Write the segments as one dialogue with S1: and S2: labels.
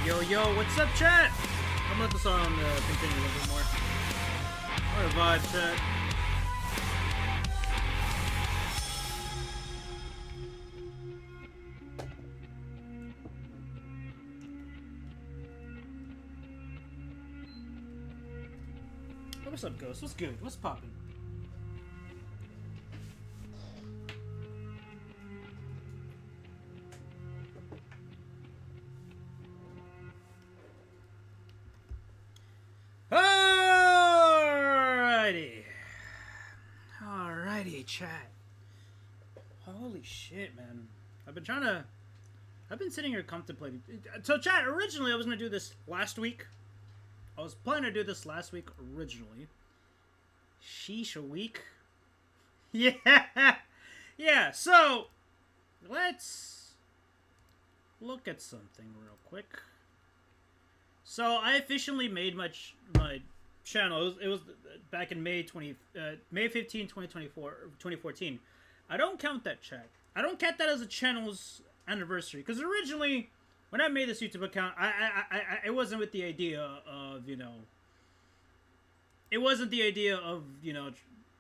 S1: Yo, yo, what's up, chat? I'm gonna let the song continue a little bit more. What a vibe, chat. What's up, Ghost? What's good? What's poppin'? Alrighty, chat. Holy shit, man. I've been sitting here contemplating. So, chat, originally I was gonna do this last week. I was planning to do this last week originally. Sheesh, a week? Yeah! Yeah, so, let's look at something real quick. So, I officially made my channel. It was back in May 15, 2014. I don't count that, chat. I don't count that as a channel's anniversary. Because originally, when I made this YouTube account, it wasn't with the idea of, you know... It wasn't the idea of, you know,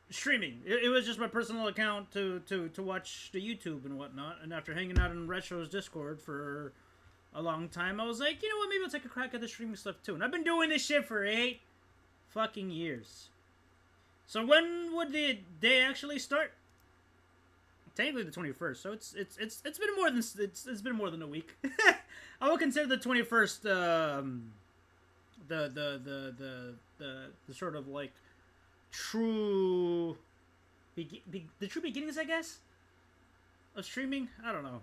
S1: streaming. It was just my personal account to watch the YouTube and whatnot. And after hanging out in Retro's Discord for a long time, I was like, you know what, maybe I'll take a crack at the streaming stuff too. And I've been doing this shit for 8 fucking years. So when would the day actually start? Technically the 21st. So it's been more than it's been more than a week. I would consider the 21st the sort of like true the true beginnings, I guess, of streaming. I don't know.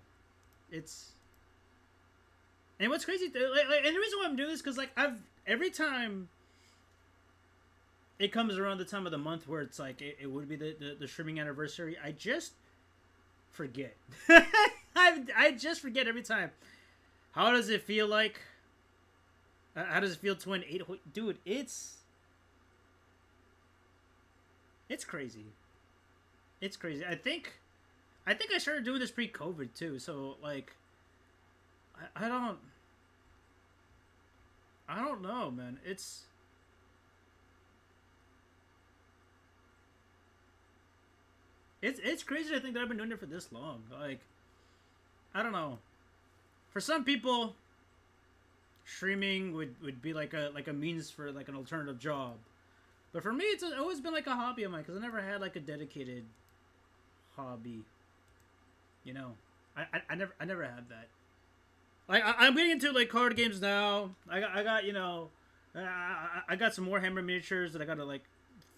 S1: And what's crazy, and the reason why I'm doing this, because like every time it comes around the time of the month where it's like it would be the streaming anniversary, I just forget. I just forget every time. How does it feel like? How does it feel to win 8? Dude, it's crazy. It's crazy. I think I started doing this pre-COVID too. So like, I don't know, man. It's crazy to think that I've been doing it for this long. Like, I don't know. For some people, streaming would be like a means for like an alternative job. But for me, it's always been like a hobby of mine, because I never had like a dedicated hobby. You know, I never had that. Like I'm getting into like card games now. I got you know, I got some Warhammer miniatures that I gotta like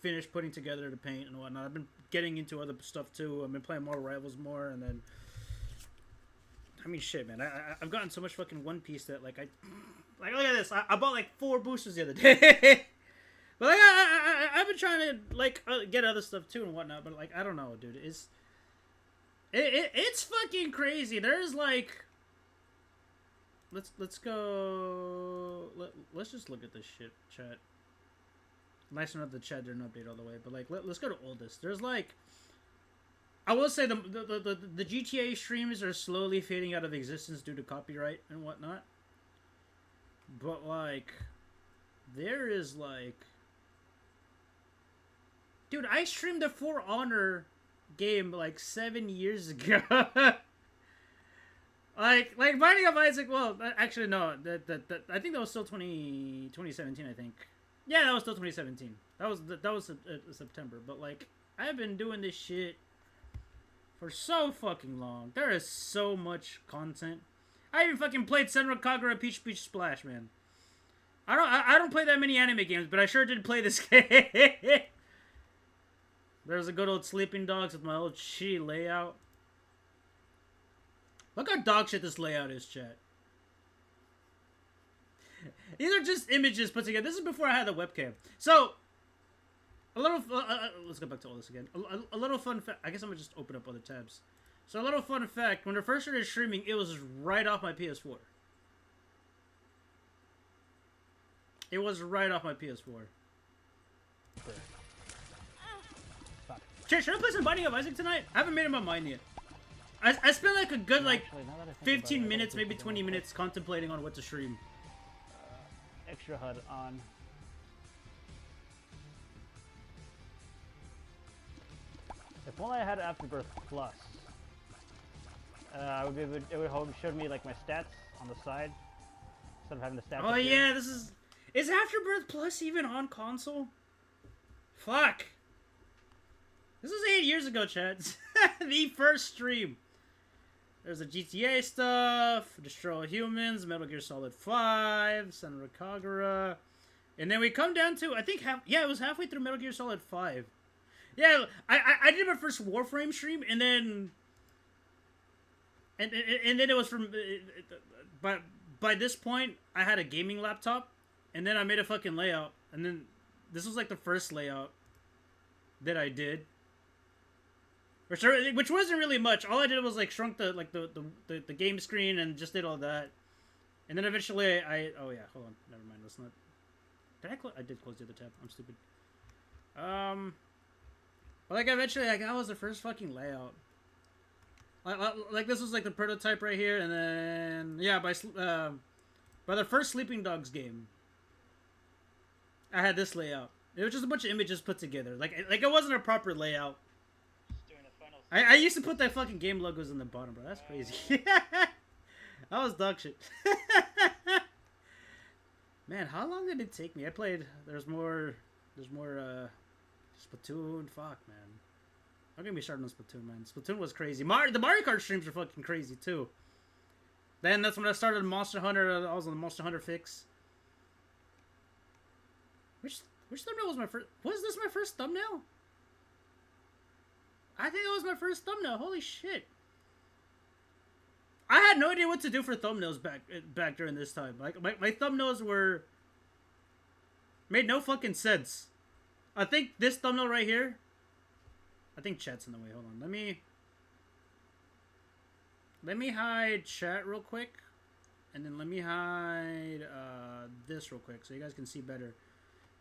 S1: finish putting together to paint and whatnot. I've been getting into other stuff too. I've been playing Marvel Rivals more, and then I mean shit, man. I've gotten so much fucking One Piece that like look at this. I bought like 4 boosters the other day. But like I've been trying to like get other stuff too and whatnot. But like I don't know, dude. It's fucking crazy. There's like let's go. Let's just look at this shit, chat. Nice enough the chat didn't update all the way, but like let's go to oldest. There's like, I will say the GTA streams are slowly fading out of existence due to copyright and whatnot. But like, there is like, dude, I streamed a For Honor game like 7 years ago. like Binding of Isaac. Well, actually no, that I think that was still 2017. I think. Yeah, that was still 2017. That was September. But like, I've been doing this shit for so fucking long. There is so much content. I even fucking played Senran Kagura Peach Beach Splash, man. I don't play that many anime games, but I sure did play this game. There's a good old Sleeping Dogs with my old shitty layout. Look how dog shit this layout is, chat. These are just images put together. This is before I had the webcam. So, a little... let's go back to all this again. A little fun fact. I guess I'm going to just open up other tabs. So, a little fun fact. When I first started streaming, it was right off my PS4. It was right off my PS4. Should I play some Binding of Isaac tonight? I haven't made up my mind yet. I spent like a good like 15 minutes, maybe 20 minutes contemplating on what to stream.
S2: extra HUD on. If only I had Afterbirth Plus. It would show me like my stats on the side instead of having the stats.
S1: Oh yeah, this is Afterbirth Plus even on console? Fuck. This was 8 years ago, chat. The first stream. There's the GTA stuff, Destroy All Humans, Metal Gear Solid 5, Senran Kagura, and then we come down to, I think, it was halfway through Metal Gear Solid 5. Yeah, I did my first Warframe stream, and then it was from, by this point, I had a gaming laptop, and then I made a fucking layout, and then this was like the first layout that I did. Which wasn't really much. All I did was like shrunk the game screen and just did all that. And then eventually oh yeah, hold on. Never mind. Let's not. I did close the other tab. I'm stupid. But like eventually like that was the first fucking layout. Like this was like the prototype right here, and then yeah, by the first Sleeping Dogs game, I had this layout. It was just a bunch of images put together. Like it wasn't a proper layout. I used to put that fucking game logos in the bottom, bro. That's crazy. That was dog shit. Man, how long did it take me? I played. There's more. Splatoon. Fuck, man. I'm gonna be starting on Splatoon, man. Splatoon was crazy. The Mario Kart streams are fucking crazy too. Then that's when I started Monster Hunter. I was on the Monster Hunter fix. Which thumbnail was my first? Was this my first thumbnail? I think that was my first thumbnail. Holy shit. I had no idea what to do for thumbnails back during this time. Like my thumbnails made no fucking sense. I think this thumbnail right here. I think chat's in the way. Hold on. Let me hide chat real quick. And then let me hide this real quick so you guys can see better.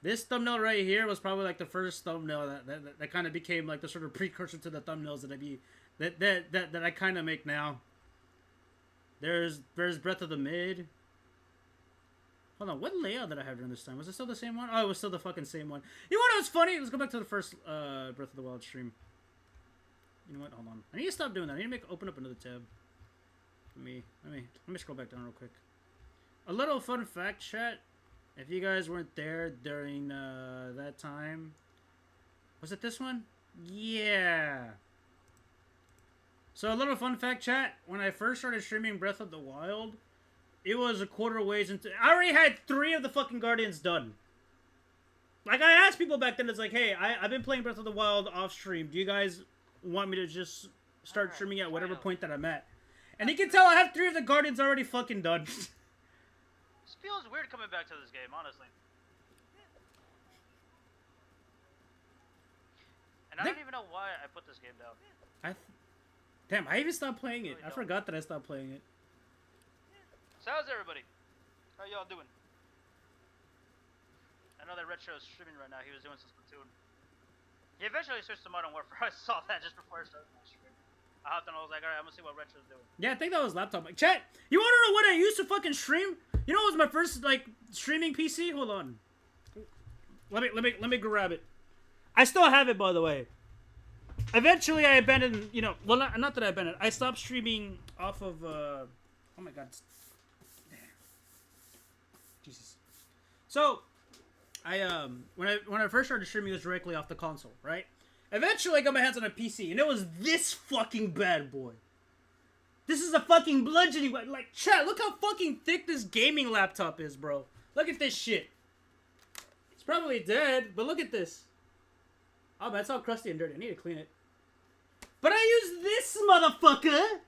S1: This thumbnail right here was probably like the first thumbnail that kind of became like the sort of precursor to the thumbnails that I kind of make now. There's Breath of the Mid. Hold on, what layout did I have during this time? Was it still the same one? Oh, it was still the fucking same one. You know what was funny? Let's go back to the first Breath of the Wild stream. You know what? Hold on. I need to stop doing that. I need to open up another tab. Let me scroll back down real quick. A little fun fact, chat. If you guys weren't there during that time, was it this one? Yeah. So a little fun fact, chat. When I first started streaming Breath of the Wild, it was a quarter ways into. I already had 3 of the fucking Guardians done. Like I asked people back then, it's like, hey, I've been playing Breath of the Wild off stream. Do you guys want me to just start streaming at whatever point that I'm at? And you can tell I have 3 of the Guardians already fucking done.
S2: This feels weird coming back to this game, honestly. And I don't even know why I put this game down.
S1: Damn, I even stopped playing it. I forgot that I stopped playing it.
S2: So how's everybody? How y'all doing? I know that Retro's streaming right now. He was doing some Splatoon. He eventually switched to Modern Warfare. I saw that just before I started my stream. I hopped on. I was like, alright, I'm gonna see what Retro's doing.
S1: Yeah, I think that was laptop. Chat, you wanna know what I used to fucking stream? You know what was my first like streaming PC? Hold on. Let me grab it. I still have it, by the way. Eventually, I abandoned. You know, well, not that I abandoned. I stopped streaming off of. Oh my god. Jesus. So, when I first started streaming, it was directly off the console, right? Eventually, I got my hands on a PC, and it was this fucking bad boy. This is a fucking bludgeoning. Like, chat, look how fucking thick this gaming laptop is, bro. Look at this shit. It's probably dead, but look at this. Oh, man, it's all crusty and dirty. I need to clean it. But I used this motherfucker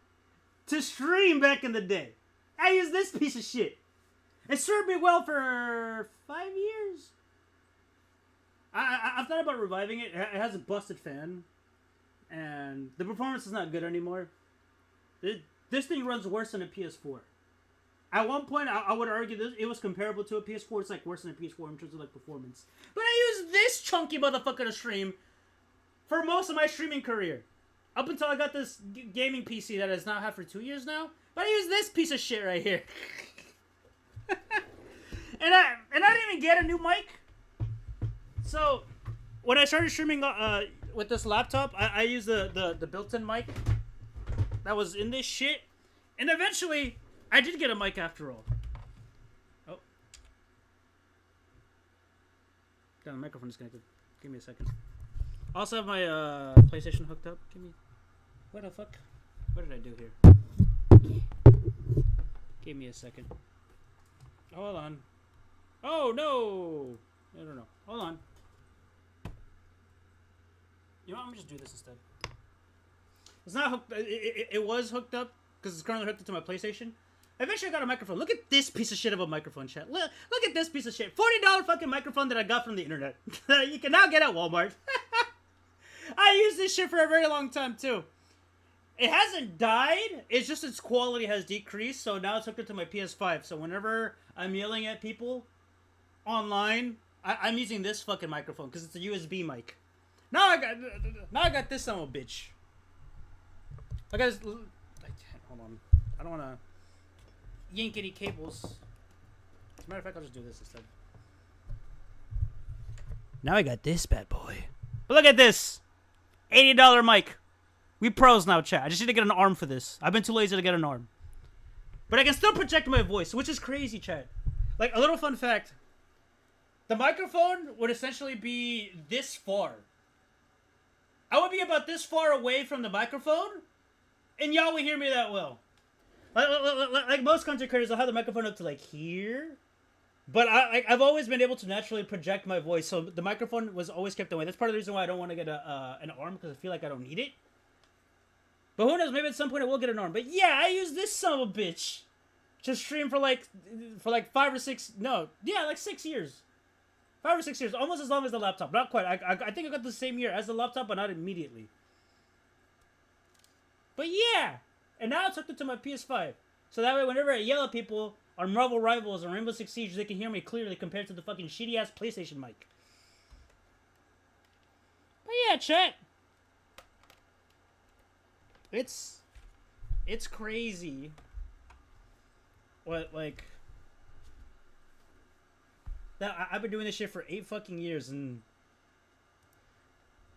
S1: to stream back in the day. I used this piece of shit. It served me well for 5 years. I've thought about reviving it. It has a busted fan. And the performance is not good anymore. This thing runs worse than a PS4. At one point, I would argue this it was comparable to a PS4. It's like worse than a PS4 in terms of like performance. But I used this chunky motherfucker to stream for most of my streaming career. Up until I got this gaming PC that has now had for 2 years now. But I use this piece of shit right here. and didn't get a new mic. So when I started streaming with this laptop, I used the built-in mic that was in this shit, and eventually I did get a mic after all. Oh, damn, the microphone disconnected. Give me a second. I also have my PlayStation hooked up. Give me. What the fuck? What did I do here? Give me a second. Hold on. Oh no! I don't know. Hold on. You know what? I'm gonna just do this instead. It's not hooked. It was hooked up because it's currently hooked up to my PlayStation. Eventually, I got a microphone. Look at this piece of shit of a microphone, chat. Look at this piece of shit. $40 fucking microphone that I got from the internet. You can now get at Walmart. I used this shit for a very long time too. It hasn't died. It's just its quality has decreased. So now it's hooked up to my PS5. So whenever I'm yelling at people online, I'm using this fucking microphone because it's a USB mic. Now I got this son of a bitch. I got this. Hold on. I don't want to yank any cables. As a matter of fact, I'll just do this instead. Now I got this bad boy. But look at this. $80 mic. We pros now, chat. I just need to get an arm for this. I've been too lazy to get an arm. But I can still project my voice, which is crazy, chat. Like, a little fun fact. The microphone would essentially be this far. I would be about this far away from the microphone, and y'all would hear me that well. Like most content creators, I'll have the microphone up to like here. But I've always been able to naturally project my voice, so the microphone was always kept away. That's part of the reason why I don't want to get an arm, because I feel like I don't need it. But who knows, maybe at some point I will get an arm. But yeah, I use this son of a bitch to stream for like 5 or 6, no, yeah, like 6 years. 5 or 6 years, almost as long as the laptop. Not quite. I think I got the same year as the laptop, but not immediately. But yeah, and now it's hooked up to my PS5. So that way, whenever I yell at people on Marvel Rivals or Rainbow Six Siege, they can hear me clearly compared to the fucking shitty-ass PlayStation mic. But yeah, chat. It's crazy. What, like... That I've been doing this shit for 8 fucking years, and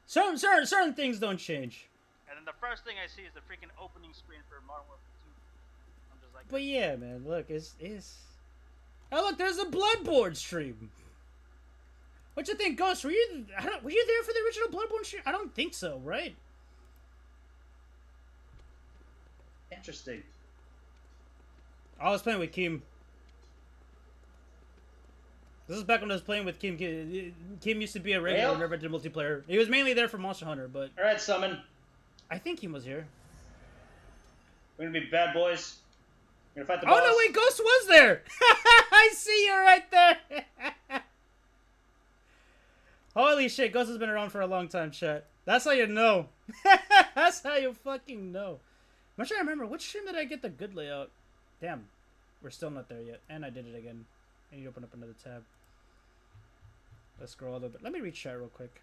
S1: certain things don't change.
S2: And then the first thing I see is the freaking opening screen for Modern Warfare 2. I'm just like,
S1: but yeah, man, look, it's. Oh look, there's a Bloodborne stream. What you think, Ghost? Were you there for the original Bloodborne stream? I don't think so, right?
S3: Interesting.
S1: I was playing with Kim. This is back when I was playing with Kim. Kim used to be a regular whenever I did multiplayer. He was mainly there for Monster Hunter, but...
S3: Alright, Summon.
S1: I think Kim was here.
S3: We're gonna be bad boys. We're gonna fight the boss.
S1: Oh, no, wait, Ghost was there! I see you right there! Holy shit, Ghost has been around for a long time, chat. That's how you know. That's how you fucking know. I'm trying to remember, which stream did I get the good layout? Damn, we're still not there yet. And I did it again. I need to open up another tab. Let's scroll a little bit. Let me read chat real quick.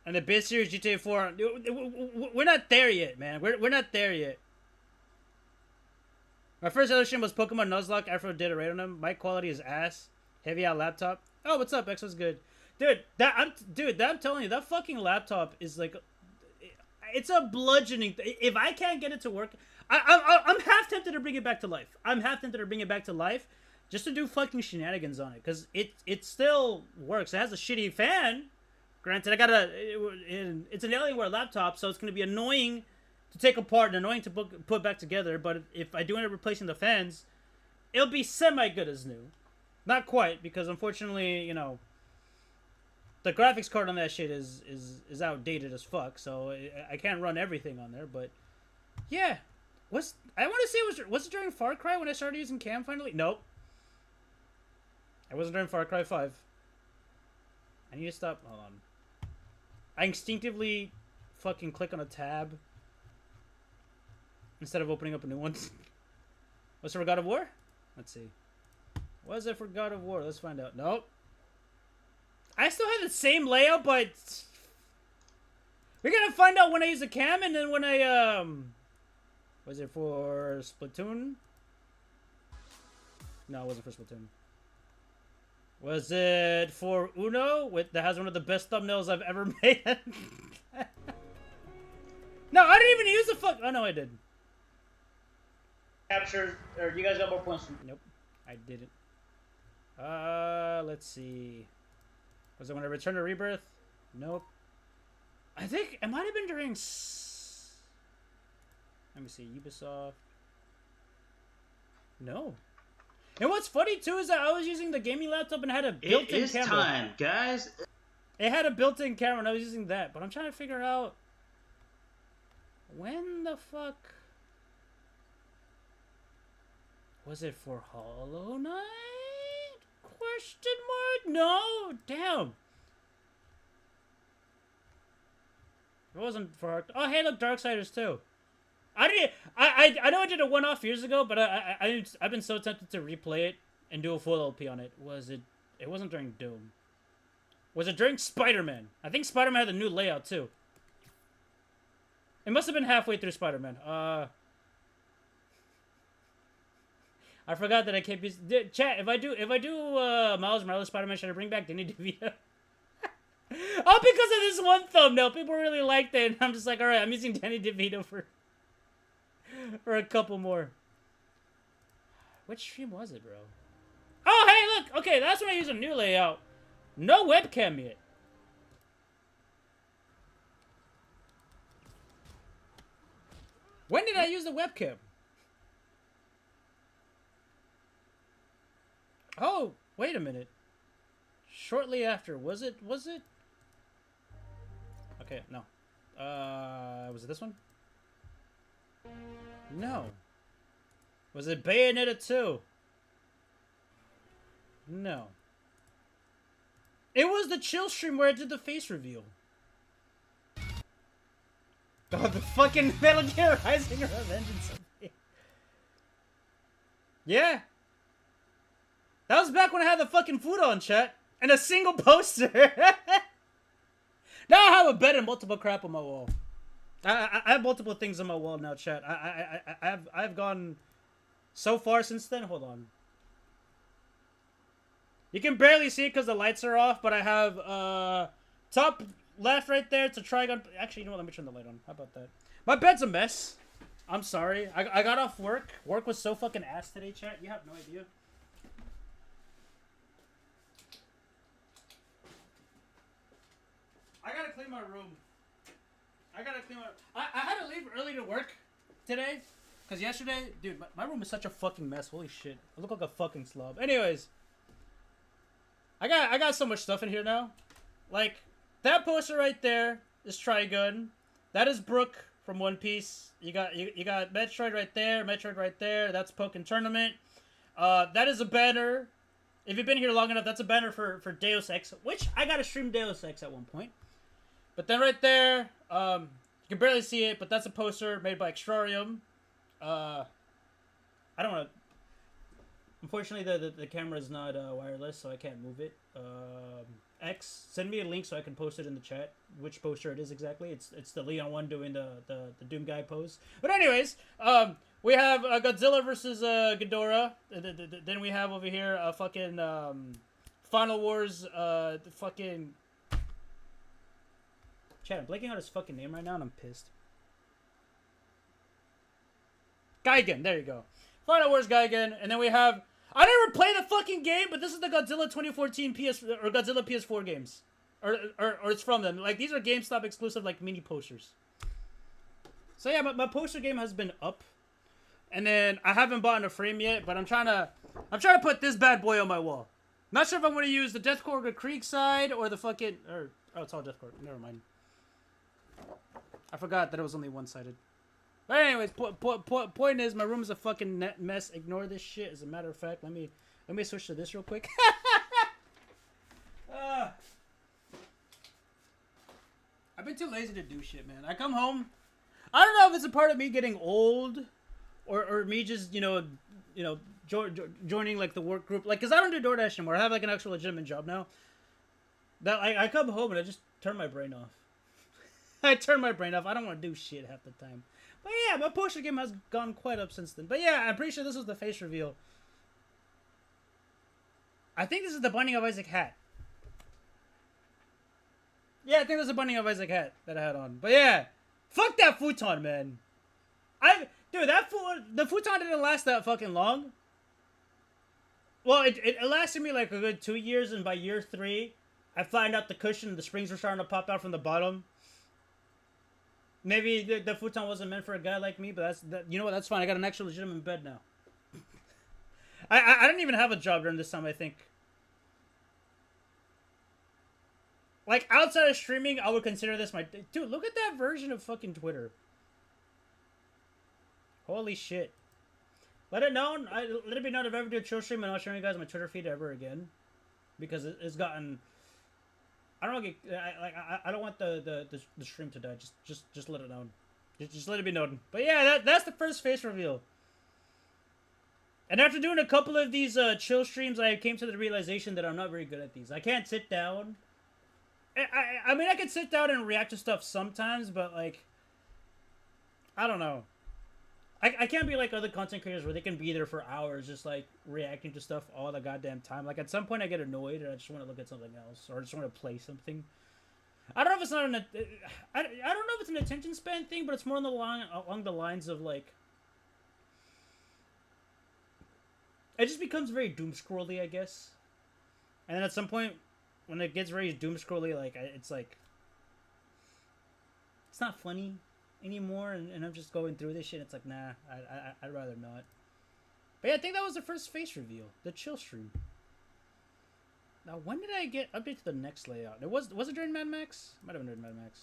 S1: And the base series GTA 4, we're not there yet, man. We're not there yet. My first other stream was Pokemon Nuzlocke. Afro did a raid on him. Mic quality is ass. Heavy out laptop. Oh, what's up? Exo's good. Dude, I'm telling you, that fucking laptop is like, it's a bludgeoning. If I can't get it to work, I'm half tempted to bring it back to life. I'm half tempted to bring it back to life just to do fucking shenanigans on it, because it still works. It has a shitty fan. Granted, it's an Alienware laptop, so it's going to be annoying to take apart and annoying to put back together, but if I do end up replacing the fans, it'll be semi-good as new. Not quite, because unfortunately, you know, the graphics card on that shit is outdated as fuck, so I can't run everything on there, but yeah. I want to say was it during Far Cry when I started using cam finally? Nope. I wasn't during Far Cry 5. I need to stop. Hold on. I instinctively fucking click on a tab instead of opening up a new one. Was it for God of War? Let's see. Was it for God of War? Let's find out. Nope. I still have the same layout, but we're gonna find out when I use a cam and then when I was it for Splatoon? No, it wasn't for Splatoon. Was it for Uno? That has one of the best thumbnails I've ever made. No, I didn't even use the fuck. Oh no, I did.
S3: Capture, or you guys got more points.
S1: Nope, I didn't. Let's see. Was it when I returned to Rebirth? Nope. I think it might have been during. Let me see, Ubisoft. No. And what's funny too is that I was using the gaming laptop and had a built-in camera.
S3: It is time, guys.
S1: It had a built-in camera and I was using that, but I'm trying to figure out when the fuck was it for Hollow Knight? Question mark? No, damn. It wasn't for. Oh, hey, look, Darksiders too. I know I did a one-off years ago, but I've been so tempted to replay it and do a full LP on it. Was it? It wasn't during Doom. Was it during Spider-Man? I think Spider-Man had a new layout too. It must have been halfway through Spider-Man. I forgot that I can't be. Chat. If I do Miles Morales Spider-Man, should I bring back Danny DeVito? Oh, because of this one thumbnail, people really liked it, and I'm just like, all right, I'm using Danny DeVito for a couple more. Which stream was it, bro? Oh, hey, look! Okay, that's when I use a new layout. No webcam yet. When did I use the webcam? Oh, wait a minute. Shortly after, was it? Okay, no. Was it this one? No. Was it Bayonetta 2? No. It was the chill stream where I did the face reveal. Oh, the fucking Metal Gear Rising Revengeance of Me. Yeah. That was back when I had the fucking food on, chat. And a single poster. Now I have a bed and multiple crap on my wall. I have multiple things on my wall now, chat. I've gone so far since then. Hold on. You can barely see it because the lights are off, but I have top left right there to Trigon. Actually, you know what? Let me turn the light on. How about that? My bed's a mess. I'm sorry. I got off work. Work was so fucking ass today, chat. You have no idea. I gotta clean my room. I had to leave early to work today. Because yesterday, dude, my room is such a fucking mess. Holy shit. I look like a fucking slob. Anyways. I got so much stuff in here now. Like, that poster right there is Trigun. That is Brooke from One Piece. You got Metroid right there. That's Pokken Tournament. That is a banner. If you've been here long enough, that's a banner for Deus Ex. Which, I gotta stream Deus Ex at one point. But then right there, you can barely see it, but that's a poster made by Extrarium. I don't want to... Unfortunately, the camera is not wireless, so I can't move it. X, send me a link so I can post it in the chat. Which poster it is exactly? It's the Leon one doing the Doom guy pose. But anyways, we have Godzilla versus Ghidorah. Then we have over here fucking Final Wars. Fucking chat. I'm blanking out his fucking name right now, and I'm pissed. Gigan. There you go. Final Wars Gigan, and then we have. I never play the fucking game, but this is the Godzilla 2014 or Godzilla PS4 games, or it's from them. Like, these are GameStop exclusive, like, mini posters. So yeah, my poster game has been up, and then I haven't bought a frame yet, but I'm trying to put this bad boy on my wall. Not sure if I'm going to use the Deathcore Creek side or the fucking oh, it's all Deathcore. Never mind. I forgot that it was only one-sided. But anyways, point is, my room is a fucking mess. Ignore this shit. As a matter of fact, let me switch to this real quick. I've been too lazy to do shit, man. I come home. I don't know if it's a part of me getting old, or me just joining like the work group. Like, cause I don't do DoorDash anymore. I have like an actual legitimate job now. That I come home and I just turn my brain off. I turn my brain off. I don't want to do shit half the time. But yeah, my poster game has gone quite up since then. But yeah, I'm pretty sure this was the face reveal. I think this is the Binding of Isaac hat. Yeah, I think this is the Binding of Isaac hat that I had on. But yeah, fuck that futon, man. Dude, the futon didn't last that fucking long. Well, it lasted me like a good 2 years, and by year 3, I flattened out the cushion and the springs were starting to pop out from the bottom. Maybe the futon wasn't meant for a guy like me, but you know what? That's fine. I got an actual legitimate bed now. I didn't even have a job during this time, I think. Like, outside of streaming, I would consider this my... Dude, look at that version of fucking Twitter. Holy shit. Let it be known if I ever do a chill stream and I'll show you guys my Twitter feed ever again. Because it's gotten... I don't get... I don't want the stream to die. Just let it known. Just let it be known. But yeah, that's the first face reveal. And after doing a couple of these chill streams, I came to the realization that I'm not very good at these. I can't sit down. I mean, I can sit down and react to stuff sometimes, but, like, I don't know. I can't be like other content creators where they can be there for hours just, like, reacting to stuff all the goddamn time. Like, at some point I get annoyed and I just want to look at something else, or I just want to play something. I don't know if it's not I don't know if it's an attention span thing, but it's more along the lines of, like, it just becomes very doom-scrolly, I guess. And then at some point, when it gets very doom-scrolly, like, it's like... It's not funny anymore, and I'm just going through this shit. It's like, nah, I'd rather not. But yeah, I think that was the first face reveal. The chill stream. Now, when did I get update to the next layout? Was it during Mad Max? Might have been during Mad Max.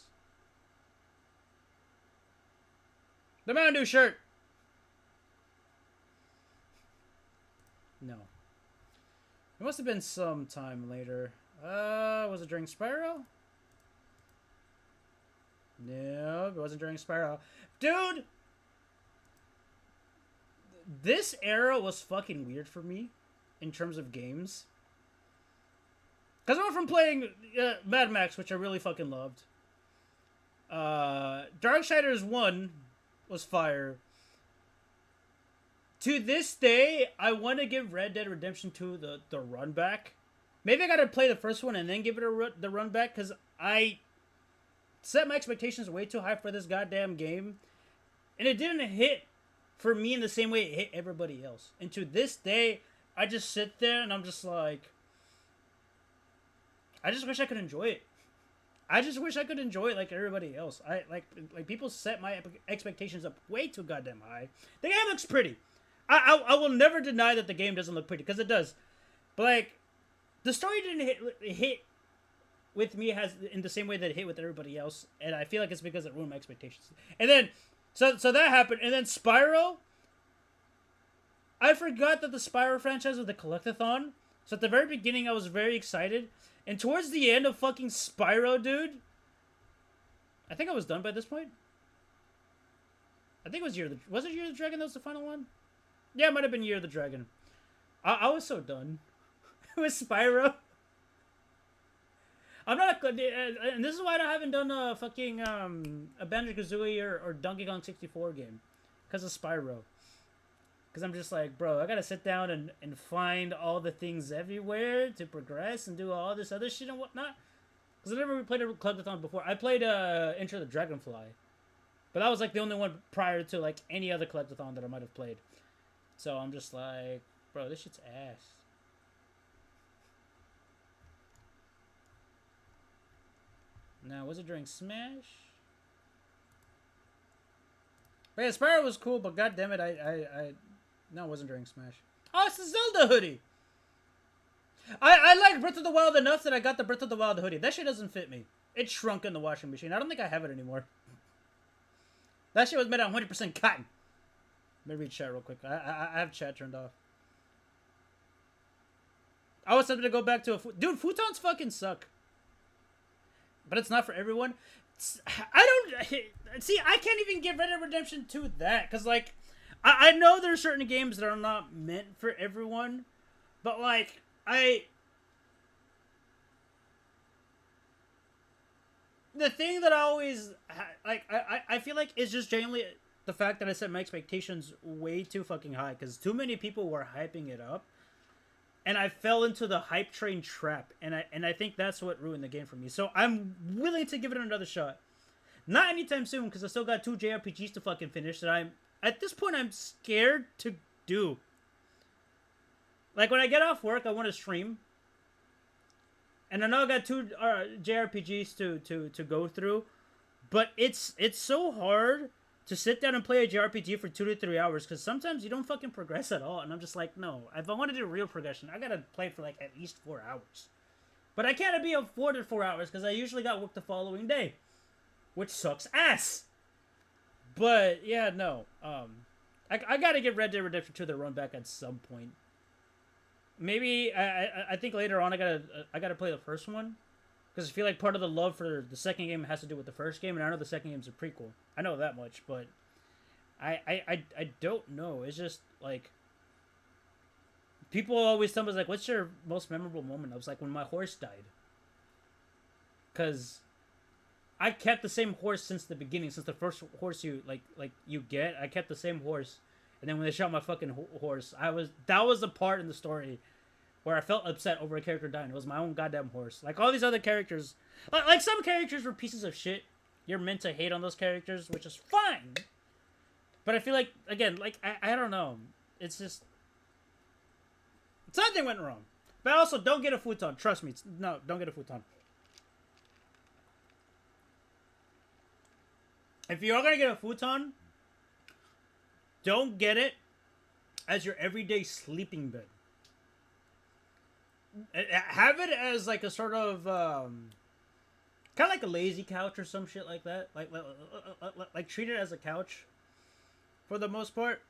S1: The Mountain Dew shirt! No. It must have been some time later. Was it during Spyro? No, it wasn't during Spyro. Dude! This era was fucking weird for me in terms of games. Because I went from playing Mad Max, which I really fucking loved. Darksiders 1 was fire. To this day, I want to give Red Dead Redemption 2 the run back. Maybe I gotta play the first one and then give it the run back, because I set my expectations way too high for this goddamn game. And it didn't hit for me in the same way it hit everybody else. And to this day, I just sit there and I'm just like... I just wish I could enjoy it. I just wish I could enjoy it like everybody else. Like people set my expectations up way too goddamn high. The game looks pretty. I will never deny that the game doesn't look pretty, because it does. But, like, the story didn't hit with me in the same way that it hit with everybody else, and I feel like it's because it ruined my expectations. And then, so that happened, and then Spyro, I forgot that the Spyro franchise was the collectathon, so at the very beginning I was very excited, and towards the end of fucking Spyro, dude, I think I was done by this point. I think it was was it Year of the Dragon that was the final one? Yeah, it might have been Year of the Dragon. I was so done with Spyro. I'm not and this is why I haven't done a fucking a Banjo-Kazooie or Donkey Kong 64 game, because of Spyro. Because I'm just like, bro, I gotta sit down and find all the things everywhere to progress and do all this other shit and whatnot. Because I never really played a collectathon before. I played Enter the Dragonfly, but that was like the only one prior to like any other collectathon that I might have played. So I'm just like, bro, this shit's ass. Now, was it during Smash? But yeah, Spyro was cool, but goddammit, no, it wasn't during Smash. Oh, it's the Zelda hoodie! I like Breath of the Wild enough that I got the Breath of the Wild hoodie. That shit doesn't fit me. It shrunk in the washing machine. I don't think I have it anymore. That shit was made out of 100% cotton. Let me read chat real quick. I have chat turned off. I was tempted to go back to dude, futons fucking suck. But it's not for everyone. I don't... See, I can't even give Red Dead Redemption 2 that. Because, like, I know there are certain games that are not meant for everyone. But, like, the thing that I always... Like, I feel like it's just genuinely the fact that I set my expectations way too fucking high. Because too many people were hyping it up. and I fell into the hype train trap, and I think that's what ruined the game for me. So I'm willing to give it another shot. Not anytime soon, because I still got 2 JRPGs to fucking finish that at this point, I'm scared to do. Like, when I get off work, I want to stream. And I know I got 2 JRPGs to go through. But it's so hard to sit down and play a JRPG for 2 to 3 hours, because sometimes you don't fucking progress at all. And I'm just like, no. If I want to do real progression, I gotta play for, like, at least 4 hours. But I can't be up 4 to 4 hours, because I usually got work the following day. Which sucks ass. But, yeah, no. I gotta get Red Dead Redemption 2 the run back at some point. Maybe, I think later on I gotta play the first one. Because I feel like part of the love for the second game has to do with the first game, and I know the second game's a prequel. I know that much, but I don't know. It's just, like, people always tell me, like, what's your most memorable moment? I was like, when my horse died. Because I kept the same horse since the beginning, since the first horse you get. I kept the same horse, and then when they shot my fucking horse, that was the part in the story where I felt upset over a character dying. It was my own goddamn horse. Like, all these other characters, like some characters were pieces of shit. You're meant to hate on those characters, which is fine. But I feel like, again, like, I don't know. It's just, something went wrong. But also, don't get a futon. Trust me. No, don't get a futon. If you are going to get a futon, don't get it as your everyday sleeping bed. Have it as, like, a sort of, kind of like a lazy couch or some shit like that. Like treat it as a couch, for the most part.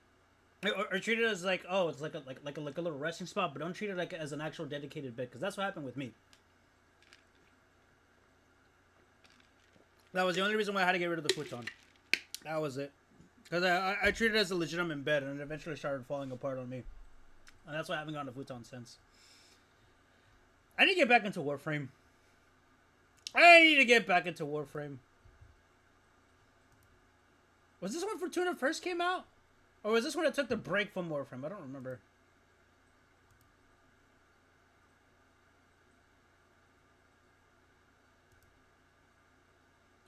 S1: Or treat it as, like, oh, it's like a little resting spot, but don't treat it like as an actual dedicated bed, because that's what happened with me. That was the only reason why I had to get rid of the futon. That was it. Because I treated it as a legitimate bed, and it eventually started falling apart on me. And that's why I haven't gotten a futon since. I need to get back into Warframe. Was this one Fortuna first came out? Or was this when it took the break from Warframe? I don't remember.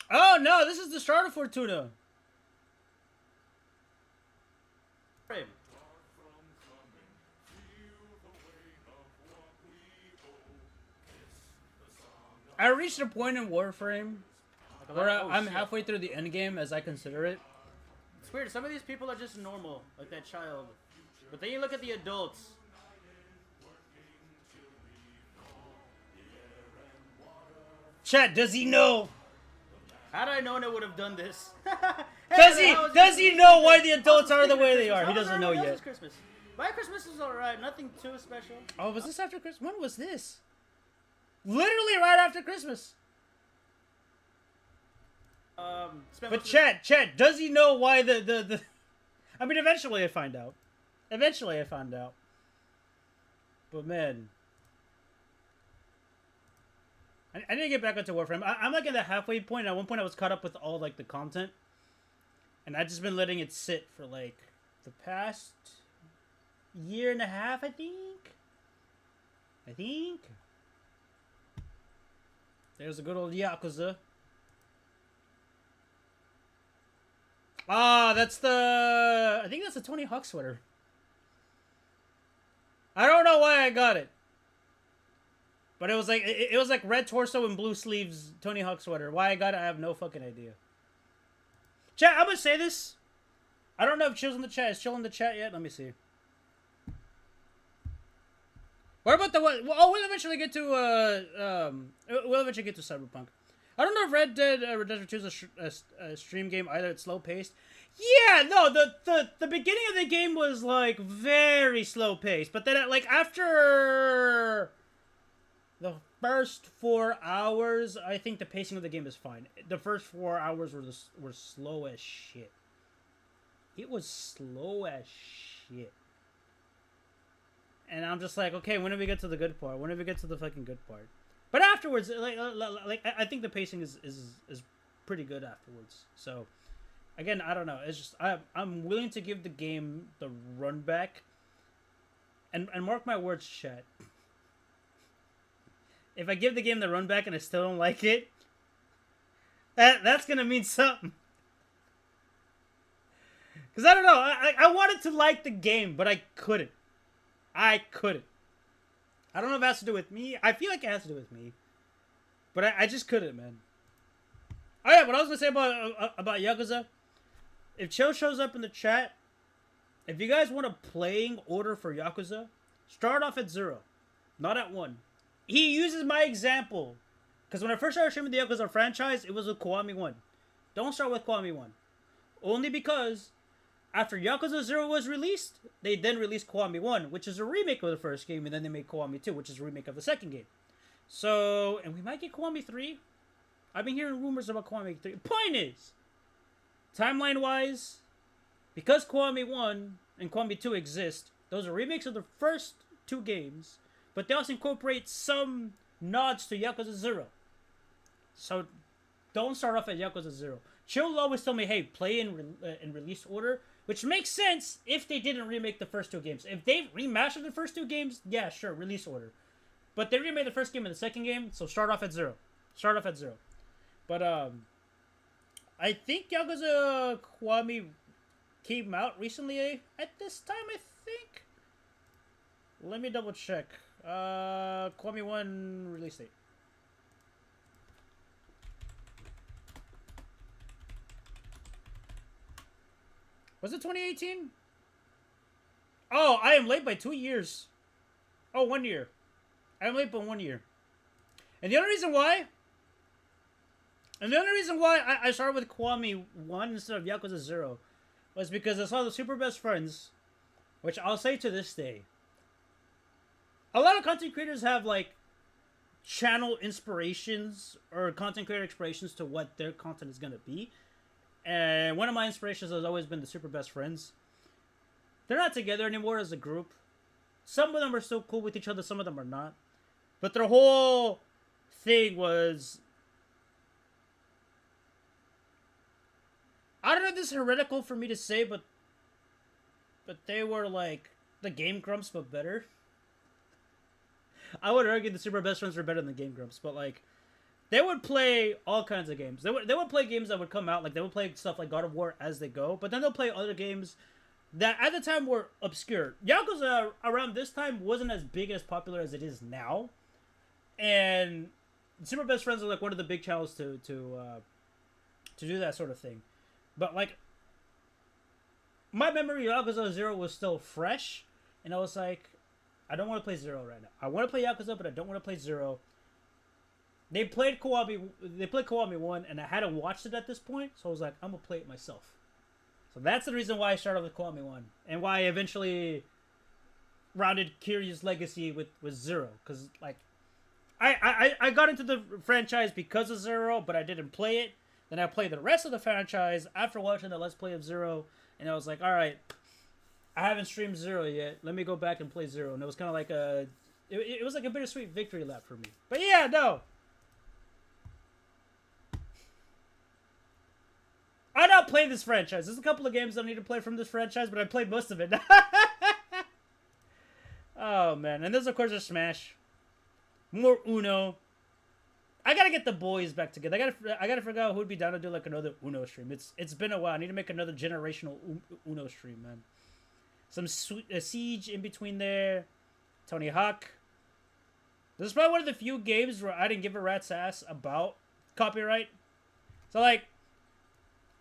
S1: Oh no, this is the start of Fortuna. I reached a point in Warframe where I'm halfway through the end game, as I consider it. It's weird. Some of these people are just normal, like that child. But then you look at the adults. Chat, does he know? Had I known, I would have done this. Hey, does he know why the adults are the way they are? He doesn't know yet. Christmas. My Christmas was alright. Nothing too special. Oh, was this after Christmas? When was this? Literally right after Christmas. But chat, does he know why the I mean, eventually I find out. But man, I need to get back into Warframe. I'm like at the halfway point. At one point I was caught up with all, like, the content. And I've just been letting it sit for, like, the past year and a half, I think. There's a good old Yakuza. Ah, that's the... I think that's the Tony Hawk sweater. I don't know why I got it. But it was like red torso and blue sleeves Tony Hawk sweater. Why I got it, I have no fucking idea. Chat, I'm gonna say this. I don't know if Chill's in the chat. Is Chill in the chat yet? Let me see. What about the what? Oh, we'll eventually get to Cyberpunk. I don't know if Red Dead Redemption 2 is a stream game either. It's slow paced. Yeah, no, the beginning of the game was, like, very slow paced, but then, like, after the first 4 hours, I think the pacing of the game is fine. The first 4 hours were slow as shit. It was slow as shit. And I'm just like, okay, when do we get to the good part? When do we get to the fucking good part? But afterwards, like I think the pacing is pretty good afterwards. So, again, I don't know. It's just I'm willing to give the game the run back And mark my words, chat. If I give the game the run back and I still don't like it, that's gonna mean something. Because I don't know, I wanted to like the game, but I couldn't. I don't know if it has to do with me. I feel like it has to do with me. But I just couldn't, man. Oh yeah, what I was gonna say about Yakuza, if Chill shows up in the chat, if you guys want a playing order for Yakuza, start off at 0, not at 1. He uses my example. Because when I first started streaming the Yakuza franchise, it was with Kiwami 1. Don't start with Kiwami 1. Only because after Yakuza 0 was released, they then released Kiwami 1, which is a remake of the first game, and then they made Kiwami 2, which is a remake of the second game. So, and we might get Kiwami 3. I've been hearing rumors about Kiwami 3. Point is, timeline-wise, because Kiwami 1 and Kiwami 2 exist, those are remakes of the first 2 games, but they also incorporate some nods to Yakuza 0. So, don't start off at Yakuza 0. Chill will always tell me, hey, play in release order, which makes sense if they didn't remake the first 2 games. If they remastered the first 2 games, yeah, sure, release order. But they remade the first game and the second game, so start off at 0. Start off at 0. But, I think Yakuza Kiwami came out recently at this time, I think. Let me double check. Kiwami 1 release date. Was it 2018? Oh, I am late by 2 years. Oh, 1 year. I am late by 1 year. And the only reason why I started with Kiwami 1 instead of Yakuza 0 was because I saw the Super Best Friends, which I'll say to this day, a lot of content creators have, like, channel inspirations or content creator inspirations to what their content is going to be. And one of my inspirations has always been the Super Best Friends. They're not together anymore as a group. Some of them are still cool with each other, some of them are not. But their whole thing was, I don't know if this is heretical for me to say, but they were like the Game Grumps, but better. I would argue the Super Best Friends were better than the Game Grumps, but like, they would play all kinds of games. They would play games that would come out, like they would play stuff like God of War as they go, but then they'll play other games that at the time were obscure. Yakuza around this time wasn't as big as popular as it is now, and Super Best Friends are like one of the big channels to do that sort of thing. But like, my memory of Yakuza 0 was still fresh, and I was like, I don't want to play 0 right now. I want to play Yakuza, but I don't want to play 0. They played Kiwami 1, and I hadn't watched it at this point, so I was like, I'm going to play it myself. So that's the reason why I started with Kiwami 1, and why I eventually rounded Kiryu's legacy with 0, because, like, I got into the franchise because of 0, but I didn't play it. Then I played the rest of the franchise after watching the Let's Play of 0, and I was like, alright, I haven't streamed 0 yet, let me go back and play 0, and it was kind of like it was like a bittersweet victory lap for me. But yeah, no! I don't play this franchise. There's a couple of games I need to play from this franchise, but I played most of it. Oh, man. And there's, of course, a Smash. More Uno. I gotta get the boys back together. I gotta figure out who'd be down to do, like, another Uno stream. It's been a while. I need to make another generational Uno stream, man. Some Siege in between there. Tony Hawk. This is probably one of the few games where I didn't give a rat's ass about copyright. So, like,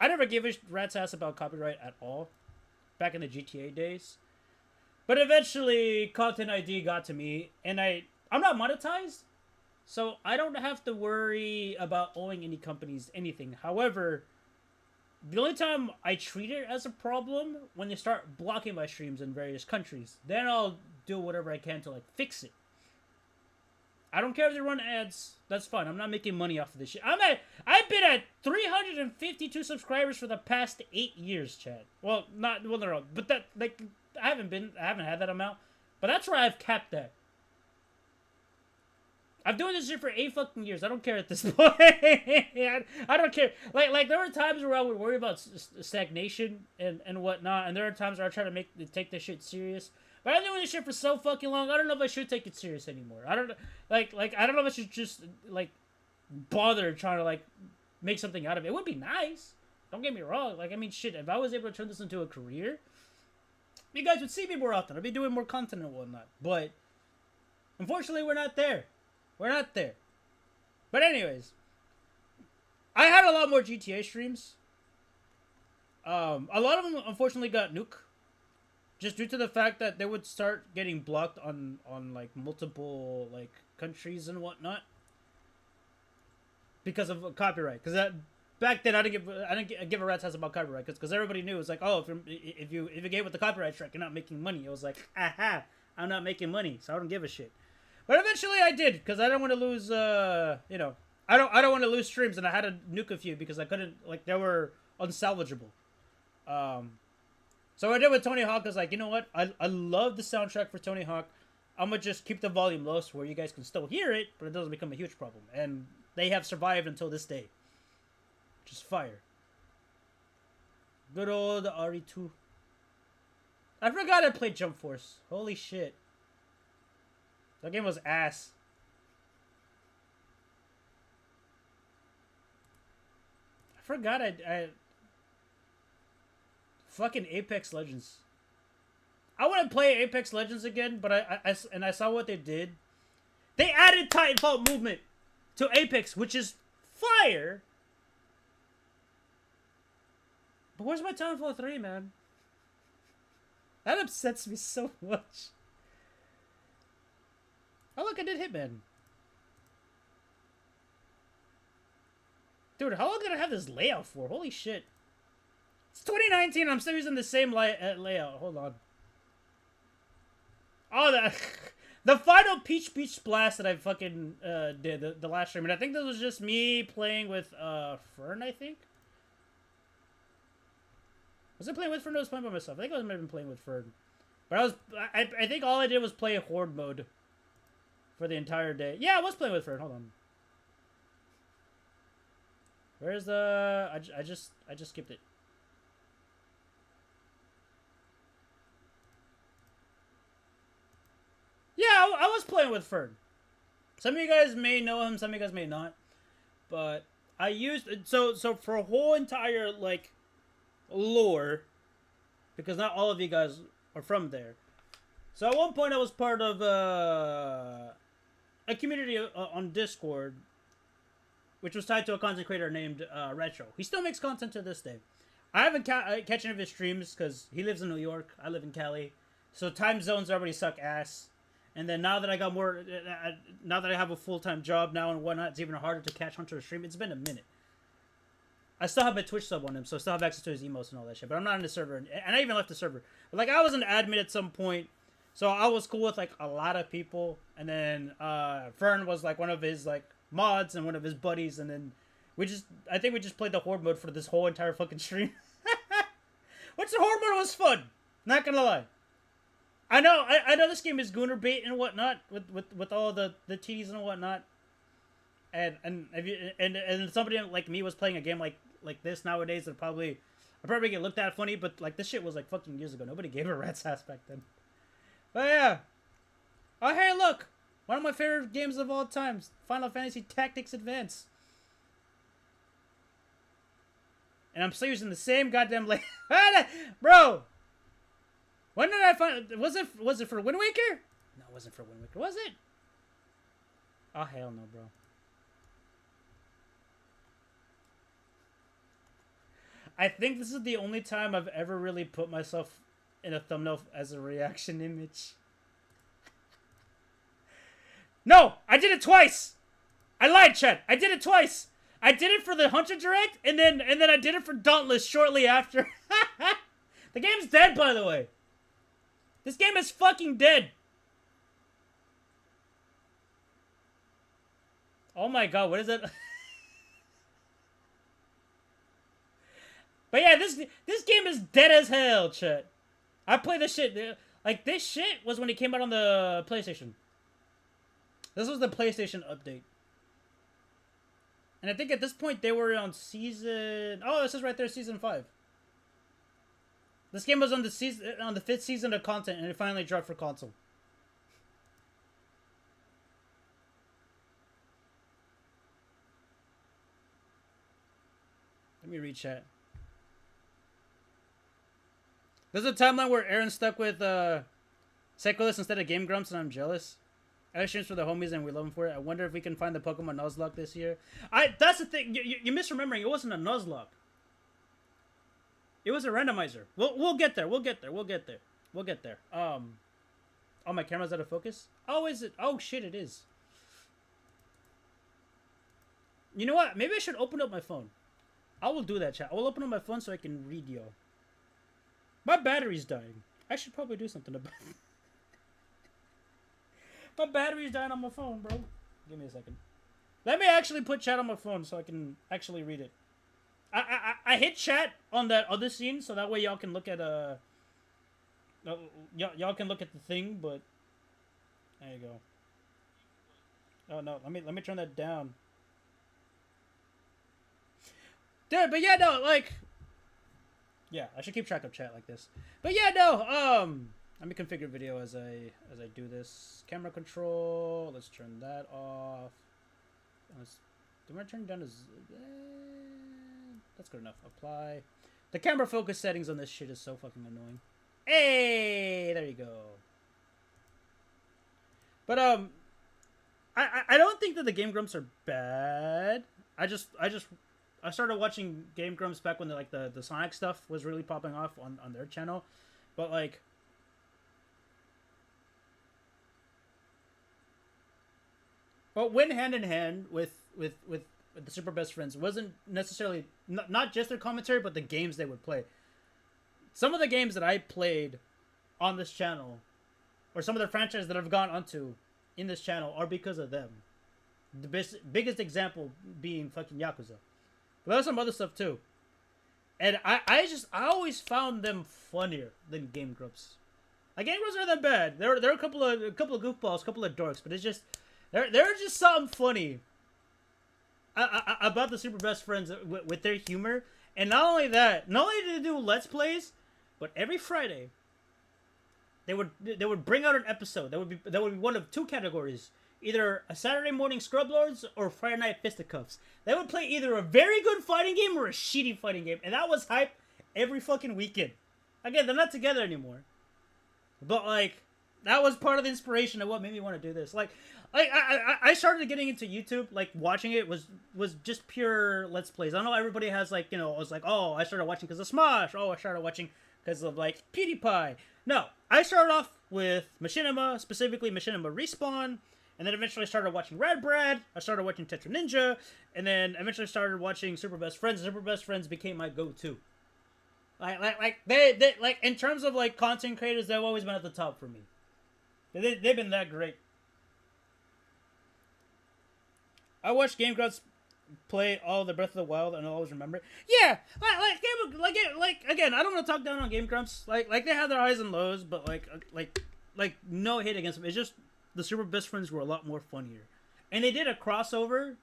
S1: I never gave a rat's ass about copyright at all back in the GTA days. But eventually, Content ID got to me, and I'm not monetized, so I don't have to worry about owing any companies anything. However, the only time I treat it as a problem when they start blocking my streams in various countries. Then I'll do whatever I can to, like, fix it. I don't care if they run ads. That's fine. I'm not making money off of this shit. I've been at 352 subscribers for the past 8 years, Chad. Well, no, but that, like, I haven't had that amount. But that's where I've capped that. I'm doing this shit for 8 fucking years. I don't care at this point. I don't care. Like there were times where I would worry about stagnation and whatnot, and there are times where I try to take this shit serious. But I've been doing this shit for so fucking long. I don't know if I should take it serious anymore. I don't like I don't know if I should just like bother trying to like make something out of it. It would be nice. Don't get me wrong. Like I mean, shit. If I was able to turn this into a career, you guys would see me more often. I'd be doing more content and whatnot. But unfortunately, we're not there. We're not there. But anyways, I had a lot more GTA streams. A lot of them unfortunately got nuked. Just due to the fact that they would start getting blocked on like multiple like countries and whatnot because of copyright. Because back then I didn't give a rat's ass about copyright because everybody knew it was like, oh, if you get with the copyright strike, you're not making money. It was like, aha, I'm not making money, so I don't give a shit. But eventually I did because I don't want to lose you know, I don't want to lose streams, and I had to nuke a few because I couldn't, like, they were unsalvageable. So what I did with Tony Hawk was like, you know what? I love the soundtrack for Tony Hawk. I'm going to just keep the volume low so where you guys can still hear it, but it doesn't become a huge problem. And they have survived until this day. Just fire. Good old RE2. I forgot I played Jump Force. Holy shit. That game was ass. I forgot I fucking Apex Legends. I want to play Apex Legends again, but I saw what they did. They added Titanfall movement to Apex, which is fire. But where's my Titanfall 3, man? That upsets me so much. Oh look, I did Hitman. Dude, how long did I have this layout for? Holy shit. It's 2019, I'm still using the same layout. Hold on. Oh, the final Peach Beach Blast that I fucking did, the last stream. And I think this was just me playing with Fern, I think? Was I playing with Fern or was I playing by myself? I think I was maybe playing with Fern. But I think all I did was play Horde mode for the entire day. Yeah, I was playing with Fern. Hold on. Where's the... I just skipped it. Yeah, I was playing with Fern. Some of you guys may know him, some of you guys may not. But I used... So for a whole entire, like, lore, because not all of you guys are from there. So at one point I was part of a community on Discord, which was tied to a content creator named Retro. He still makes content to this day. I haven't catch any of his streams because he lives in New York. I live in Cali. So time zones already suck ass. And then now that I got more, now that I have a full-time job now and whatnot, it's even harder to catch Hunter's stream. It's been a minute. I still have my Twitch sub on him, so I still have access to his emotes and all that shit. But I'm not in the server, and I even left the server. But like, I was an admin at some point, so I was cool with like a lot of people. And then Fern was like one of his like mods and one of his buddies, and then I think we just played the Horde mode for this whole entire fucking stream. Which the Horde mode was fun, not gonna lie. I know this game is gooner bait and whatnot with all the T's and whatnot. And if you and somebody like me was playing a game like this nowadays, I'd probably get looked at funny, but like this shit was like fucking years ago. Nobody gave a rat's ass back then. But yeah. Oh hey, look, one of my favorite games of all time, Final Fantasy Tactics Advance. And I'm still using the same goddamn bro. When did I find? Was it for Wind Waker? No, it wasn't for Wind Waker. Was it? Oh hell no, bro. I think this is the only time I've ever really put myself in a thumbnail as a reaction image. No, I did it twice. I lied, chat. I did it twice. I did it for the Hunter Direct, and then I did it for Dauntless shortly after. The game's dead, by the way. This game is fucking dead. Oh my god, what is it? But yeah, this game is dead as hell, chat. I play this shit. Like, this shit was when it came out on the PlayStation. This was the PlayStation update. And I think at this point they were on season... Oh, it says right there, season 5. This game was on the season, on the 5th season of content, and it finally dropped for console. Let me read chat. There's a timeline where Aaron's stuck with Sequelist instead of Game Grumps, and I'm jealous. I streams for the homies, and we love him for it. I wonder if we can find the Pokemon Nuzlocke this year. That's the thing. You're misremembering. It wasn't a Nuzlocke. It was a randomizer. We'll get there. We'll get there. We'll get there. We'll get there. Oh, my camera's out of focus? Oh, is it? Oh, shit, it is. You know what? Maybe I should open up my phone. I will do that, chat. I will open up my phone so I can read yo. My battery's dying. I should probably do something about it. My battery's dying on my phone, bro. Give me a second. Let me actually put chat on my phone so I can actually read it. I hit chat on that other scene so that way y'all can look at y'all can look at the thing, but there you go. Oh no, let me turn that down. Dude, but yeah, no, like, yeah, I should keep track of chat like this. But yeah, no, let me configure video as I do this. Camera control, let's turn that off. Do I turn down as that's good enough. Apply. The camera focus settings on this shit is so fucking annoying. Hey, there you go. But I don't think that the Game Grumps are bad. I started watching Game Grumps back when the Sonic stuff was really popping off on their channel, but like, but went hand in hand with the Super Best Friends. It wasn't necessarily not just their commentary, but the games they would play. Some of the games that I played on this channel, or some of the franchises that I've gone onto in this channel, are because of them. The biggest example being fucking Yakuza. But there's some other stuff too. And I always found them funnier than Game Grumps. Like, Game Grumps aren't that bad. They're a couple of goofballs, a couple of dorks, but it's just they're just something funny about the Super Best Friends with their humor. And not only that, not only did they do Let's Plays, but every Friday they would bring out an episode that would be one of two categories. Either a Saturday morning Scrub Lords or Friday night Fisticuffs. They would play either a very good fighting game or a shitty fighting game. And that was hype every fucking weekend. Again, they're not together anymore. But, like, that was part of the inspiration of what made me want to do this. Like I started getting into YouTube, like, watching it was just pure Let's Plays. I know everybody has, like, you know, I was like, oh, I started watching because of Smosh. Oh, I started watching because of, like, PewDiePie. No, I started off with Machinima, specifically Machinima Respawn. And then eventually started watching Rad Brad. I started watching Tetra Ninja. And then eventually started watching Super Best Friends. Super Best Friends became my go-to. They like, in terms of, like, content creators, they've always been at the top for me. They've been that great. I watched Game Grumps play all the Breath of the Wild, and I'll always remember it. Yeah, like again, I don't want to talk down on Game Grumps. Like they have their highs and lows, but like no hate against them. It's just the Super Best Friends were a lot more funnier. And they did a crossover,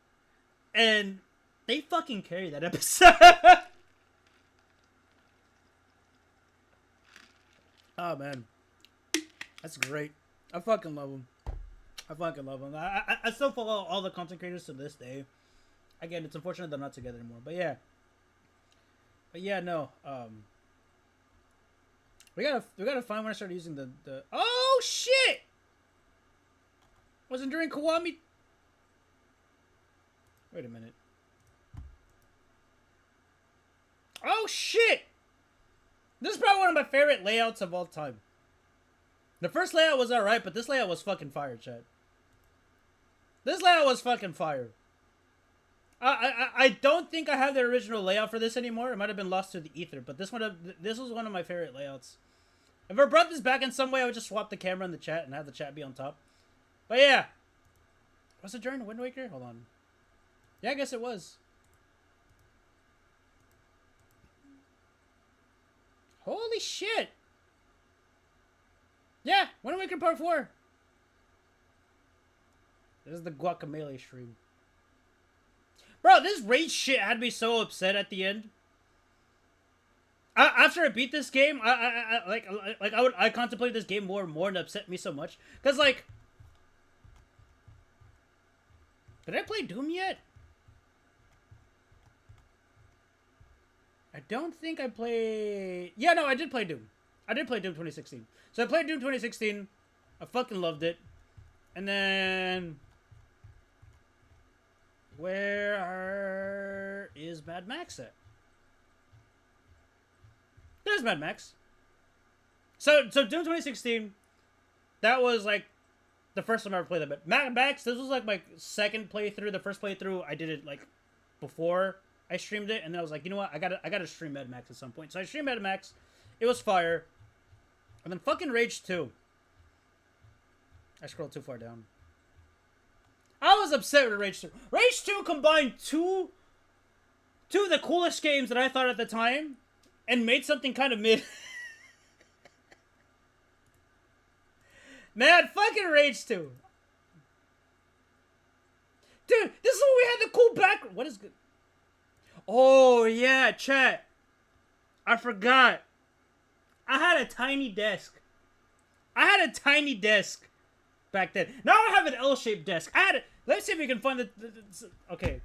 S1: and they fucking carried that episode. Oh, man. That's great. I fucking love them. I still follow all the content creators to this day. Again, it's unfortunate they're not together anymore. But yeah, no. We gotta find when I started using the oh shit! Wasn't during Kiwami? Wait a minute. Oh shit! This is probably one of my favorite layouts of all time. The first layout was alright, but this layout was fucking fire, chat. This layout was fucking fire. I don't think I have the original layout for this anymore. It might have been lost to the ether, but this was one of my favorite layouts. If I brought this back in some way, I would just swap the camera in the chat and have the chat be on top. But yeah. Was it during Wind Waker? Hold on. Yeah, I guess it was. Holy shit! Yeah, Wind Waker Part 4. This is the Guacamelee stream. Bro, this raid shit had me so upset at the end. After I beat this game, I contemplate this game more and more, and it upset me so much because like, did I play Doom yet? I don't think I played. Yeah, no, I did play Doom. I did play Doom 2016. So I played Doom 2016. I fucking loved it. And then, where is Mad Max at? There's Mad Max. So Doom 2016, that was like the first time I ever played that. But Mad Max, this was like my second playthrough. The first playthrough I did it like before I streamed it, and then I was like, you know what, I gotta stream Mad Max at some point. So I streamed Mad Max. It was fire. And then fucking Rage 2. I scrolled too far down. I was upset with Rage 2. Rage 2 combined two of the coolest games that I thought at the time, and made something kind of mid. Man, fucking Rage 2. Dude, this is when we had the cool background. What is good? Oh, yeah, chat. I forgot. I had a tiny desk. Back then. Now I have an L-shaped desk. Let's see if we can find the okay.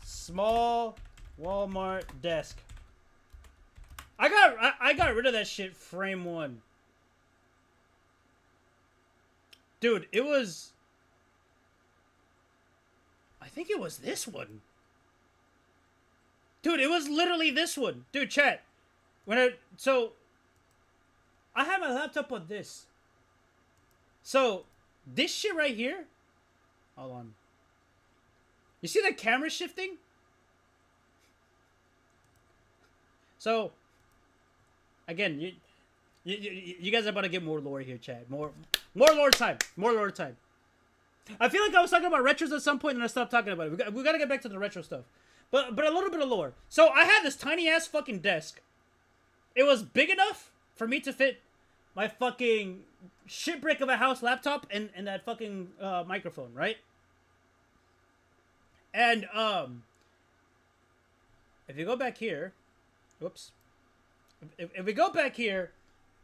S1: Small Walmart desk. I got rid of that shit frame 1. Dude, it was, I think it was this one. Dude, it was literally this one. Dude, chat. So I have my laptop on this. So this shit right here. Hold on. You see the camera shifting? So again, you guys are about to get more lore here, chat. More lore time. More lore time. I feel like I was talking about retros at some point and I stopped talking about it. We gotta get back to the retro stuff. But a little bit of lore. So I had this tiny ass fucking desk. It was big enough for me to fit my fucking shitbrick of a house laptop and that fucking microphone, right? And if you go back here, whoops. If we go back here,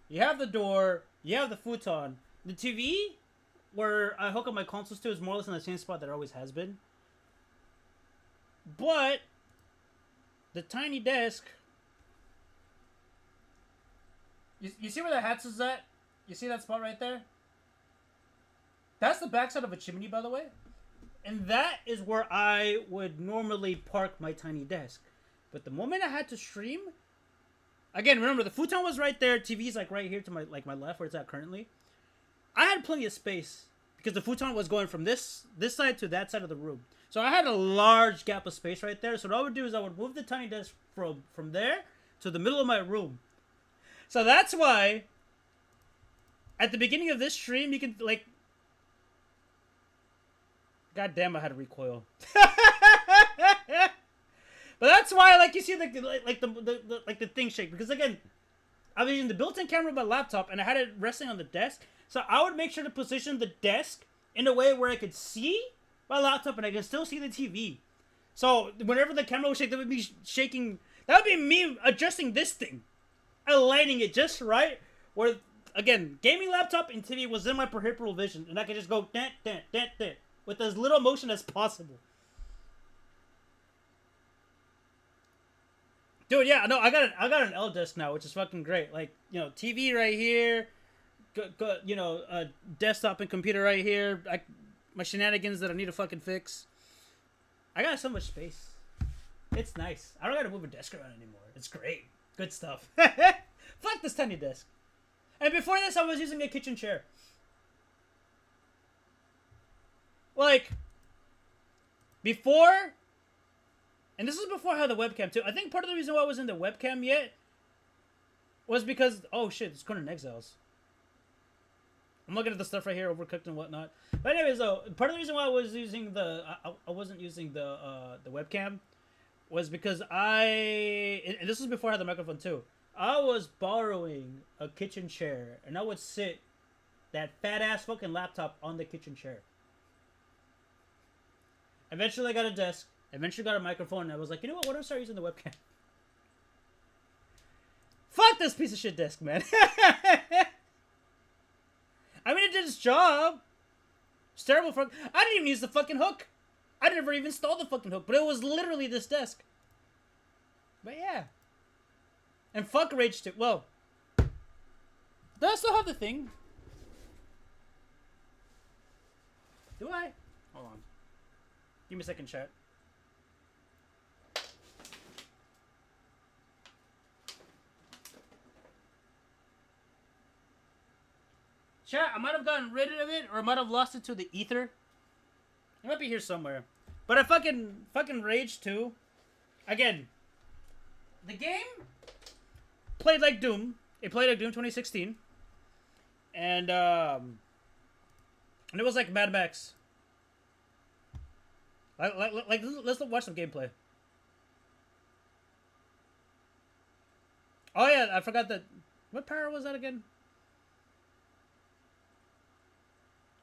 S1: you have the door, you have the futon. The TV, where I hook up my consoles to, is more or less in the same spot that it always has been. But the tiny desk, you see where the hats is at? You see that spot right there? That's the backside of a chimney, by the way. And that is where I would normally park my tiny desk. But the moment I had to stream, again, remember, the futon was right there. TV's like right here to my left, where it's at currently. I had plenty of space because the futon was going from this side to that side of the room. So I had a large gap of space right there. So what I would do is I would move the tiny desk from there to the middle of my room. So that's why at the beginning of this stream, you can like, God damn, I had to recoil. But that's why, like, you see the thing shake, because again, I was using the built-in camera of my laptop and I had it resting on the desk. So I would make sure to position the desk in a way where I could see my laptop and I can still see the TV. So whenever the camera would shake, that would be shaking. That would be me adjusting this thing, aligning it just right. Where again, gaming laptop and TV was in my peripheral vision, and I could just go dent with as little motion as possible. Dude, yeah, no, I got an L desk now, which is fucking great. Like, you know, TV right here, you know, desktop and computer right here. My shenanigans that I need to fucking fix. I got so much space. It's nice. I don't gotta move a desk around anymore. It's great. Good stuff. Fuck this tiny desk. And before this, I was using a kitchen chair. Like, before, and this is before I had the webcam too. I think part of the reason why I wasn't in the webcam yet was because, oh shit, it's Conan Exiles. I'm looking at the stuff right here, Overcooked and whatnot. But anyways, though, part of the reason why I was using I wasn't using the webcam was because and this was before I had the microphone too. I was borrowing a kitchen chair, and I would sit that fat ass fucking laptop on the kitchen chair. Eventually, I got a desk. Eventually, got a microphone, and I was like, you know what? Why don't I start using the webcam? Fuck this piece of shit disc, man. I mean, it did its job. It's terrible for... I didn't even use the fucking hook. I never even installed the fucking hook, but it was literally this desk. But yeah. And fuck Rage 2. Well, do I still have the thing? Do I? Hold on. Give me a second, chat. Chat, I might have gotten rid of it, or I might have lost it to the ether. It might be here somewhere. But I fucking Rage 2. Again, the game played like Doom. It played like Doom 2016. And it was like Mad Max. Like let's watch some gameplay. Oh yeah, I forgot that. What power was that again?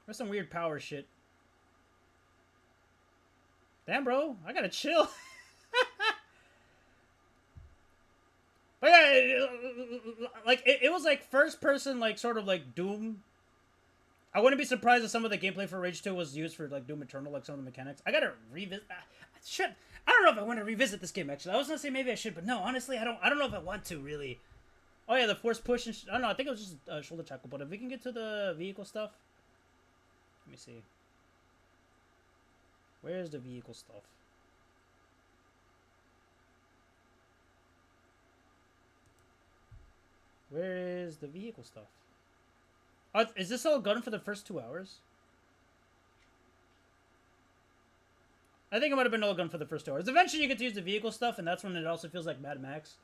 S1: There's some weird power shit. Damn, bro, I gotta chill. But yeah, it was like first person, like sort of like Doom. I wouldn't be surprised if some of the gameplay for Rage 2 was used for like Doom Eternal, like some of the mechanics. I gotta revisit. Shit, I don't know if I want to revisit this game. Actually, I was gonna say maybe I should, but no, honestly, I don't know if I want to really. Oh yeah, the force push and I don't know. I think it was just shoulder tackle. But if we can get to the vehicle stuff, let me see. Where's the vehicle stuff? Where is the vehicle stuff? Oh, is this all gun for the first 2 hours? I think it might have been all gun for the first 2 hours. Eventually you get to use the vehicle stuff, and that's when it also feels like Mad Max.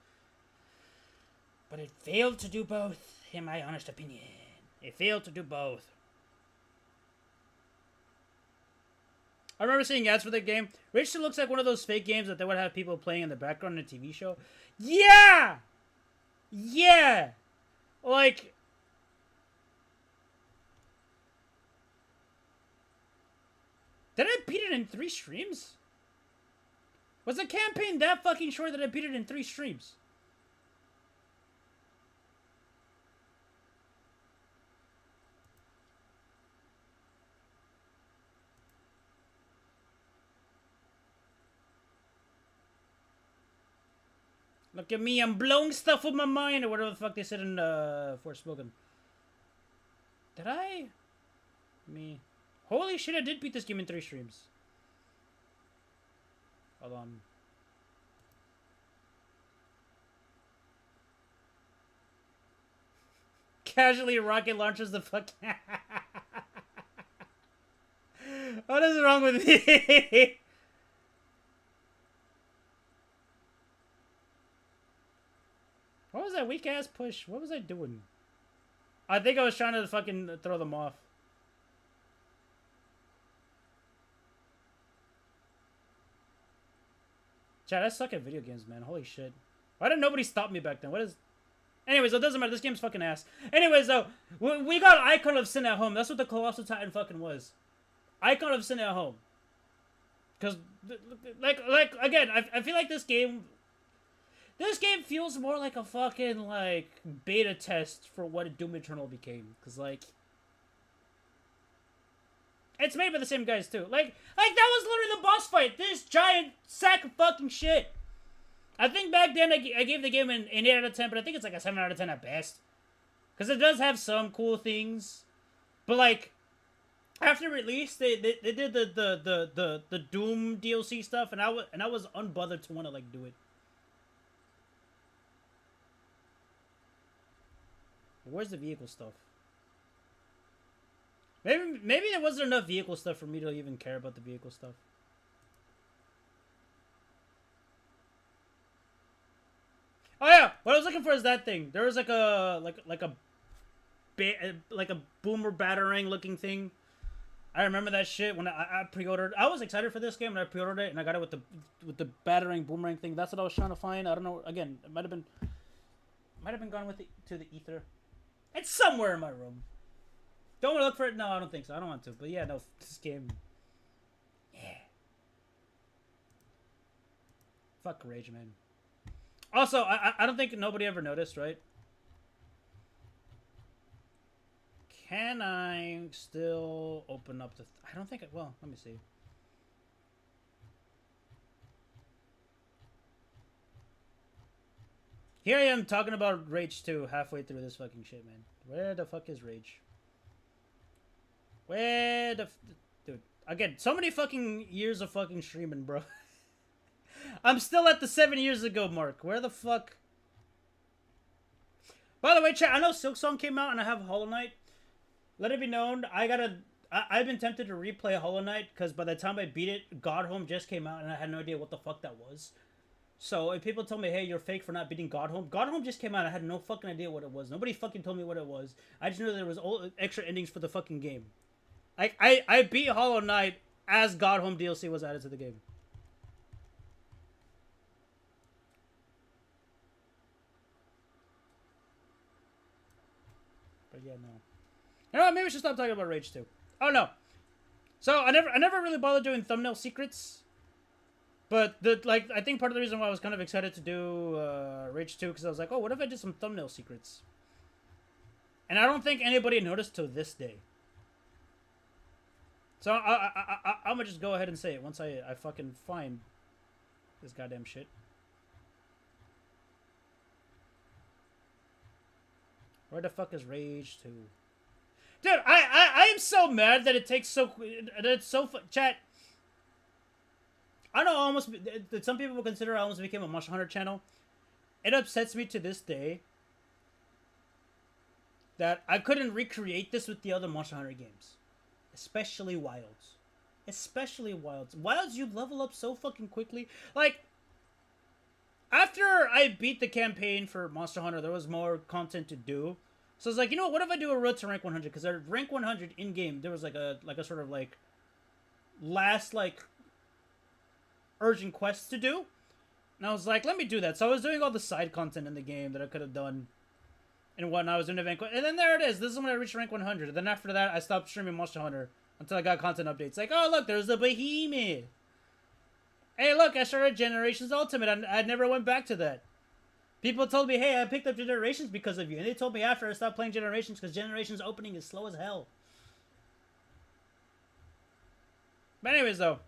S1: But it failed to do both, in my honest opinion. It failed to do both. I remember seeing ads for the game. Rage 2 looks like one of those fake games that they would have people playing in the background in a TV show. Yeah! Yeah! Like... Did I beat it in 3 streams? Was the campaign that fucking short that I beat it in 3 streams? Look at me, I'm blowing stuff with my mind, or whatever the fuck they said in Forspoken. Did I? Me. Holy shit, I did beat this game in 3 streams. Hold on. Casually rocket launches the fuck. What is wrong with me? What was that weak ass push? What was I doing? I think I was trying to fucking throw them off. Chat, I suck at video games, man. Holy shit. Why did nobody stop me back then? What is... Anyways, it doesn't matter. This game's fucking ass. Anyways, though, we got Icon of Sin at home. That's what the Colossal Titan fucking was. Icon of Sin at home. Because, like, again, I feel like this game... This game feels more like a fucking, like, beta test for what Doom Eternal became. Because, like... It's made by the same guys, too. Like that was literally the boss fight. This giant sack of fucking shit. I think back then I gave the game an 8 out of 10, but I think it's like a 7 out of 10 at best. Because it does have some cool things. But, like, after release, they did the Doom DLC stuff, and I was unbothered to want to, like, do it. Where's the vehicle stuff? Maybe there wasn't enough vehicle stuff for me to even care about the vehicle stuff. Oh yeah, what I was looking for is that thing. There was like a boomer batarang looking thing. I remember that shit when I pre-ordered. I was excited for this game and I pre-ordered it and I got it with the batarang boomerang thing. That's what I was trying to find. I don't know. Again, it might have been gone to the ether. It's somewhere in my room. Don't want to look for it? No, I don't think so. I don't want to. But yeah, no, this game. Yeah. Fuck Rage, man. Also, I don't think nobody ever noticed, right? Can I still open up the... I don't think it... Well, let me see. Here I am talking about Rage 2 halfway through this fucking shit, man. Where the fuck is Rage? Where the... Dude, again, so many fucking years of fucking streaming, bro. I'm still at the 7 years ago mark. Where the fuck... By the way, chat, I know Silksong came out and I have Hollow Knight. Let it be known, I've been tempted to replay Hollow Knight because by the time I beat it, God Home just came out and I had no idea what the fuck that was. So if people tell me, hey, you're fake for not beating God Home just came out. I had no fucking idea what it was. Nobody fucking told me what it was. I just knew there was all extra endings for the fucking game. I beat Hollow Knight as God Home DLC was added to the game. But yeah, no. You know what? Maybe we should stop talking about Rage 2. Oh no. So I never really bothered doing thumbnail secrets. But I think part of the reason why I was kind of excited to do Rage 2 because I was like, oh, what if I did some thumbnail secrets? And I don't think anybody noticed till this day. So I'm gonna just go ahead and say it once I fucking find this goddamn shit. Where the fuck is Rage 2? Dude, I am so mad that it takes so... That it's so... Chat... I know almost... That some people consider I almost became a Monster Hunter channel. It upsets me to this day that I couldn't recreate this with the other Monster Hunter games. Especially Wilds. Especially Wilds. Wilds, you level up so fucking quickly. Like... After I beat the campaign for Monster Hunter, there was more content to do. So I was like, you know what if I do a road to rank 100? Because at rank 100 in-game, there was like a sort of like last like urgent quest to do. And I was like, let me do that. So I was doing all the side content in the game that I could have done and whatnot. I was doing event quest. And then there it is. This is when I reached rank 100. And then after that, I stopped streaming Monster Hunter until I got content updates. Like, oh, look, there's the Behemoth. Hey, look, I started Generations Ultimate. I never went back to that. People told me, hey, I picked up Generations because of you. And they told me after I stopped playing Generations because Generations opening is slow as hell. But anyways, though.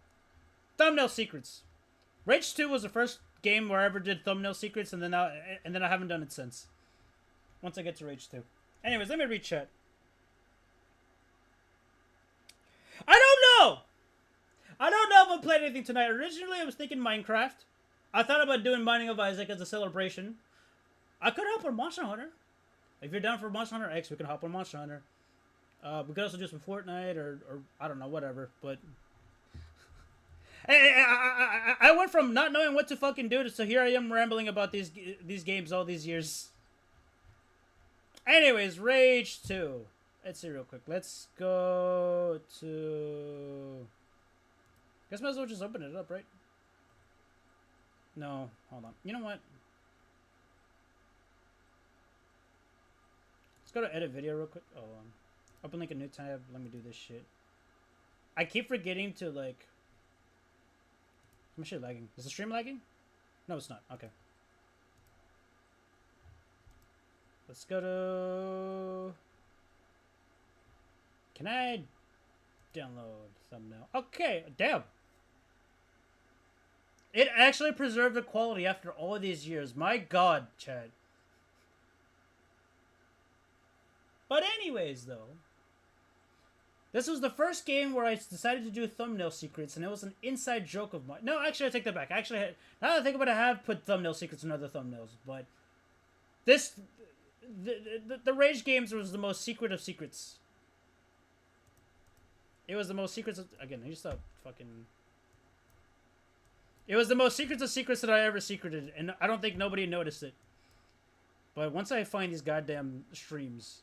S1: Thumbnail secrets. Rage 2 was the first game where I ever did thumbnail secrets, and then I haven't done it since. Once I get to Rage 2. Anyways, let me read chat. I don't know! I don't know if I'm playing anything tonight. Originally, I was thinking Minecraft. I thought about doing Binding of Isaac as a celebration. I could hop on Monster Hunter. If you're down for Monster Hunter X, we can hop on Monster Hunter. We could also do some Fortnite or I don't know, whatever. But I went from not knowing what to fucking do to here I am rambling about these games all these years. Anyways, Rage 2. Let's see real quick. Let's go to... Guess might as well just open it up, right? No, hold on. You know what? Let's go to edit video real quick. Oh, open like a new tab. Let me do this shit. I keep forgetting to like... My shit lagging. Is the stream lagging? No, it's not. Okay. Let's go to... Can I download thumbnail? Okay, damn. It actually preserved the quality after all these years. My god, Chad. But anyways, though. This was the first game where I decided to do thumbnail secrets, and it was an inside joke of mine. No, actually, I take that back. Actually, now that I think about it, I have put thumbnail secrets in other thumbnails, but this... The Rage games was the most secret of secrets. It was the most secrets of... Again, I just thought fucking... It was the most secrets of secrets that I ever secreted, and I don't think nobody noticed it. But once I find these goddamn streams,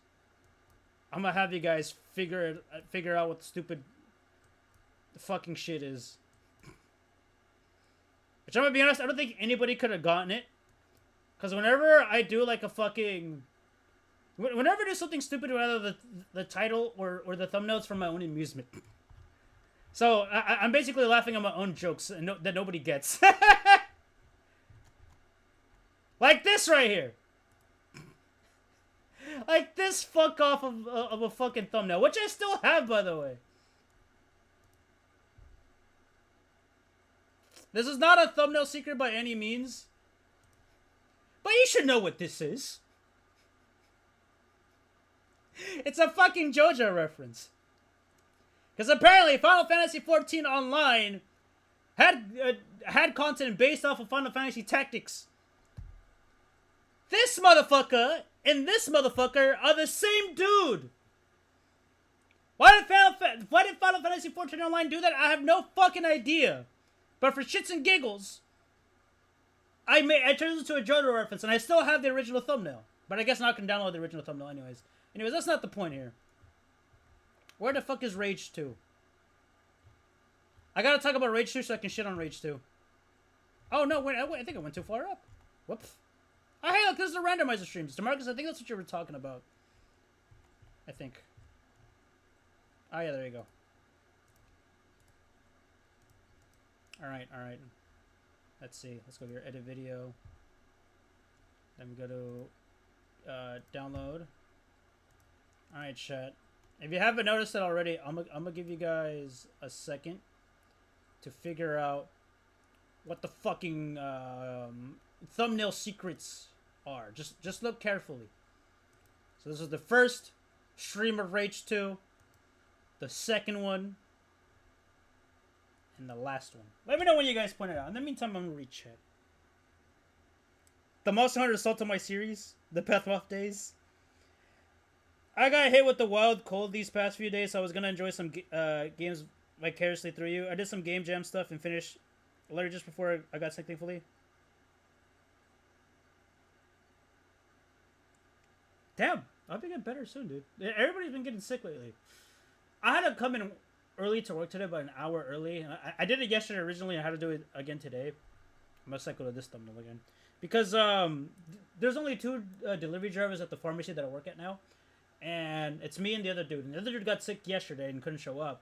S1: I'm gonna have you guys figure out what the stupid fucking shit is. Which I'm gonna be honest, I don't think anybody could have gotten it. Because whenever I do like a fucking... Whenever I do something stupid with either the title or the thumbnails for my own amusement. So, I'm basically laughing at my own jokes that nobody gets. Like this right here. Like this fuck off of a fucking thumbnail, which I still have, by the way. This is not a thumbnail secret by any means. But you should know what this is. It's a fucking JoJo reference. Because apparently Final Fantasy XIV Online had content based off of Final Fantasy Tactics. This motherfucker and this motherfucker are the same dude. Why did Final Fantasy XIV Online do that? I have no fucking idea. But for shits and giggles, I turned it into a JoJo reference, and I still have the original thumbnail. But I guess now I can download the original thumbnail anyways. Anyways, that's not the point here. Where the fuck is Rage 2? I gotta talk about Rage 2 so I can shit on Rage 2. Oh, no, wait, I think I went too far up. Whoops. Oh, hey, look, this is the randomizer streams. DeMarcus, I think that's what you were talking about. I think. Oh, yeah, there you go. Alright. Let's see. Let's go here. Edit video. Then we go to download. Alright, chat. If you haven't noticed it already, I'm gonna give you guys a second to figure out what the fucking thumbnail secrets are. Just look carefully. So this is the first stream of Rage 2, the second one, and the last one. Let me know when you guys point it out. In the meantime, I'm gonna read chat. The Monster Hunter Assault on my series, the Pathmoth days. I got hit with the wild cold these past few days, so I was gonna enjoy some games vicariously through you. I did some game jam stuff and finished literally just before I got sick, thankfully. Damn, I'll be getting better soon, dude. Everybody's been getting sick lately. I had to come in early to work today, about an hour early. And I did it yesterday originally. I had to do it again today. I must cycle to this thumbnail again. Because there's only 2 delivery drivers at the pharmacy that I work at now. And it's me and the other dude. And the other dude got sick yesterday and couldn't show up.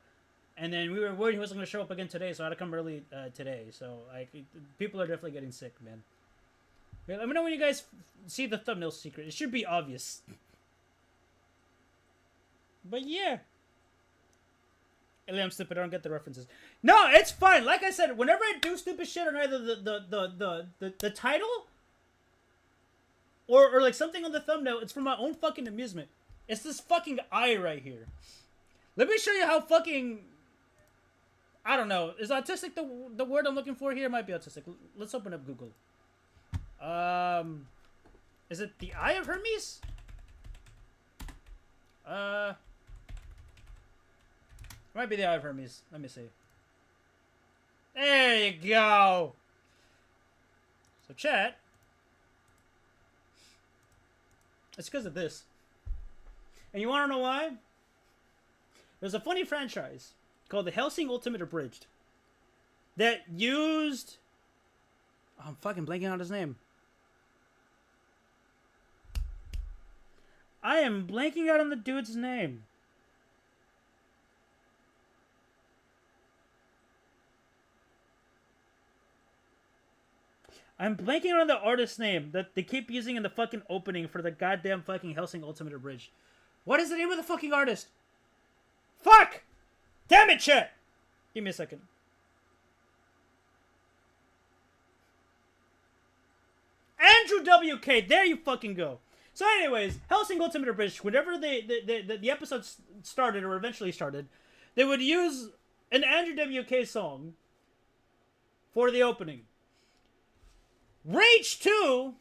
S1: And then we were worried he wasn't going to show up again today, so I had to come early today. So, like, people are definitely getting sick, man. Wait, let me know when you guys see the thumbnail secret. It should be obvious. But yeah. I'm stupid. I don't get the references. No, it's fine. Like I said, whenever I do stupid shit on either the title or like something on the thumbnail, it's for my own fucking amusement. It's this fucking eye right here. Let me show you how fucking... I don't know. Is autistic the word I'm looking for here? It might be autistic. Let's open up Google. Is it the Eye of Hermes? Might be the Eye of Hermes. Let me see. There you go. So chat. It's because of this. And you want to know why? There's a funny franchise called the Hellsing Ultimate Abridged that used... Oh, I'm fucking blanking on his name. I am blanking out on the dude's name. I'm blanking on the artist's name that they keep using in the fucking opening for the goddamn fucking Hellsing Ultimate Abridged. What is the name of the fucking artist? Fuck! Damn it, chat! Give me a second. Andrew WK, there you fucking go. So anyways, Hellsing Ultimate Abridged, whenever the episodes started, or eventually started, they would use an Andrew WK song for the opening. Rage 2,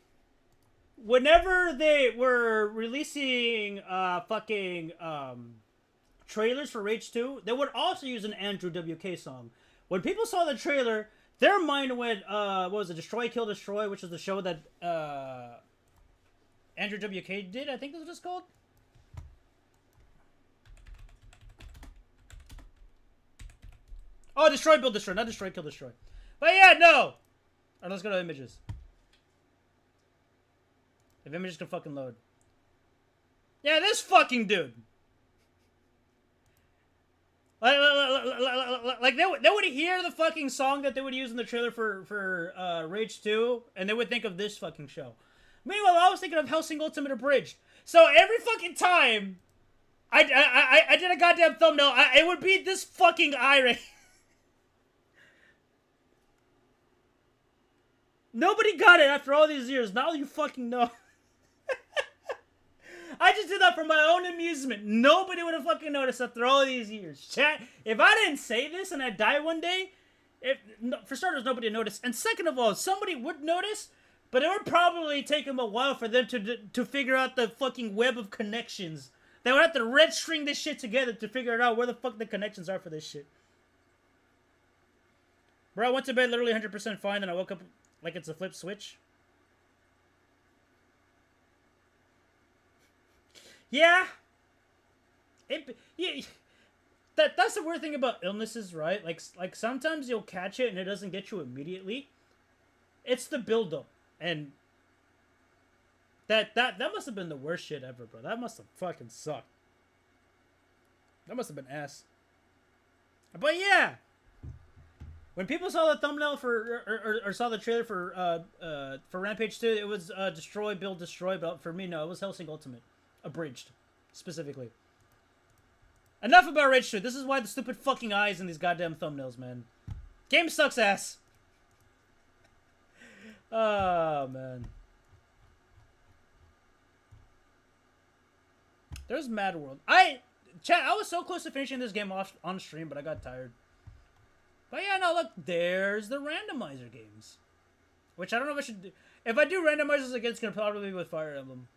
S1: whenever they were releasing trailers for Rage 2, they would also use an Andrew WK song. When people saw the trailer, their mind went, what was it, Destroy, Kill, Destroy, which is the show that Andrew WK did, I think that's what it's called. Oh, Destroy, Build, Destroy, not Destroy, Kill, Destroy. But yeah, no! Alright, let's go to images. If images can fucking load. Yeah, this fucking dude! Like they would hear the fucking song that they would use in the trailer for Rage 2, and they would think of this fucking show. Meanwhile, I was thinking of Hellsing Ultimate Abridged. So every fucking time I did a goddamn thumbnail, it would be this fucking irate. Nobody got it after all these years. Now you fucking know. I just did that for my own amusement. Nobody would have fucking noticed after all these years. Chat, if I didn't say this and I die one day, for starters, nobody would notice. And second of all, somebody would notice, but it would probably take them a while for them to figure out the fucking web of connections. They would have to red string this shit together to figure it out where the fuck the connections are for this shit. Bro, I went to bed literally 100% fine, and I woke up like it's a flip switch. Yeah. Yeah. That's the weird thing about illnesses, right? Like sometimes you'll catch it and it doesn't get you immediately. It's the buildup, and that must have been the worst shit ever, bro. That must have fucking sucked. That must have been ass. But yeah, when people saw the thumbnail for or saw the trailer for Rampage 2, it was destroy, build, destroy. But for me, no, it was Hellsing Ultimate Abridged, specifically. Enough about Rage 2. This is why the stupid fucking eyes in these goddamn thumbnails, man. Game sucks ass. Oh, man. There's Mad World. Chat, I was so close to finishing this game off on stream, but I got tired. But yeah, no, look, there's the randomizer games. Which I don't know if I should do. If I do randomizers again, it's going to probably be with Fire Emblem.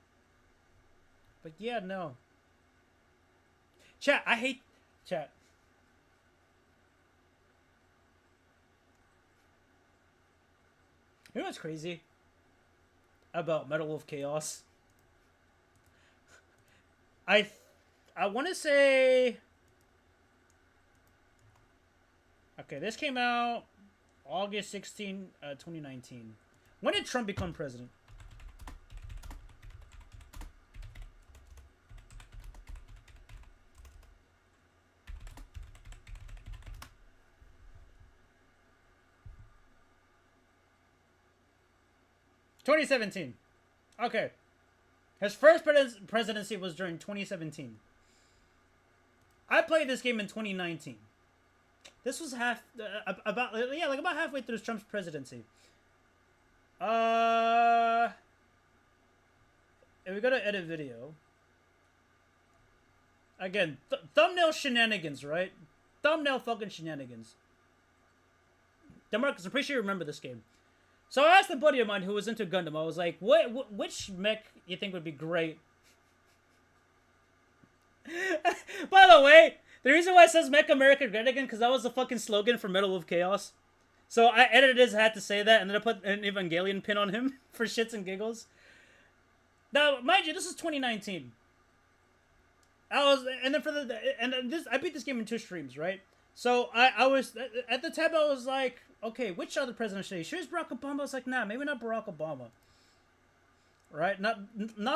S1: But yeah, no. Chat, I hate... Chat. You know what's crazy about Metal Wolf Chaos? I want to say... Okay, this came out August 16, 2019. When did Trump become president? $2017. Okay. His first presidency was during 2017. I played this game in 2019. This was about halfway through Trump's presidency. If we go to edit video. Again, thumbnail shenanigans, right? Thumbnail fucking shenanigans. Demarcus, I'm pretty sure you remember this game. So I asked a buddy of mine who was into Gundam. I was like, which mech you think would be great? By the way, the reason why it says Mech America Great Again, because that was the fucking slogan for Metal Wolf Chaos. So I edited his hat to say that, and then I put an Evangelion pin on him for shits and giggles. Now, mind you, this is 2019. I beat this game in 2 streams, right? So I was at the time I was like, okay, which other president should I? Sure, is Barack Obama? I was like, nah, maybe not Barack Obama. Right? Not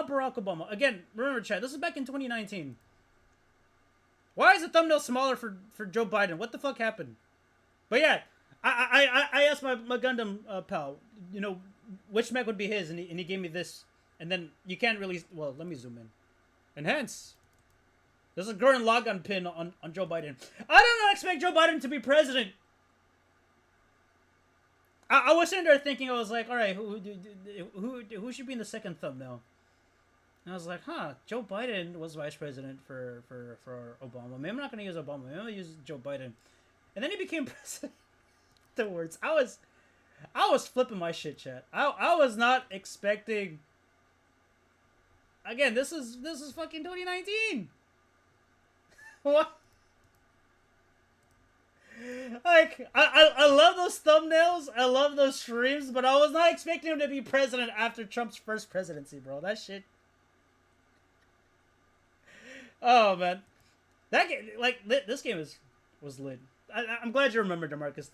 S1: Barack Obama. Again, remember, chat, this is back in 2019. Why is the thumbnail smaller for Joe Biden? What the fuck happened? But yeah, I asked my Gundam pal, you know, which mech would be his, and he gave me this. And then you can't really, well, let me zoom in. Enhance. There's a Gurren Lagann pin on Joe Biden. I do not expect Joe Biden to be president. I was sitting there thinking, I was like, all right, who should be in the second thumbnail? And I was like, huh, Joe Biden was vice president for Obama. Maybe I'm not going to use Obama. Maybe I'm going to use Joe Biden. And then he became president afterwards. I was flipping my shit, chat. I was not expecting... Again, this is fucking 2019. What? Like, I love those thumbnails. I love those streams, but I was not expecting him to be president after Trump's first presidency, bro. That shit. Oh, man. That game, like, this game was lit. I'm glad you remember, DeMarcus.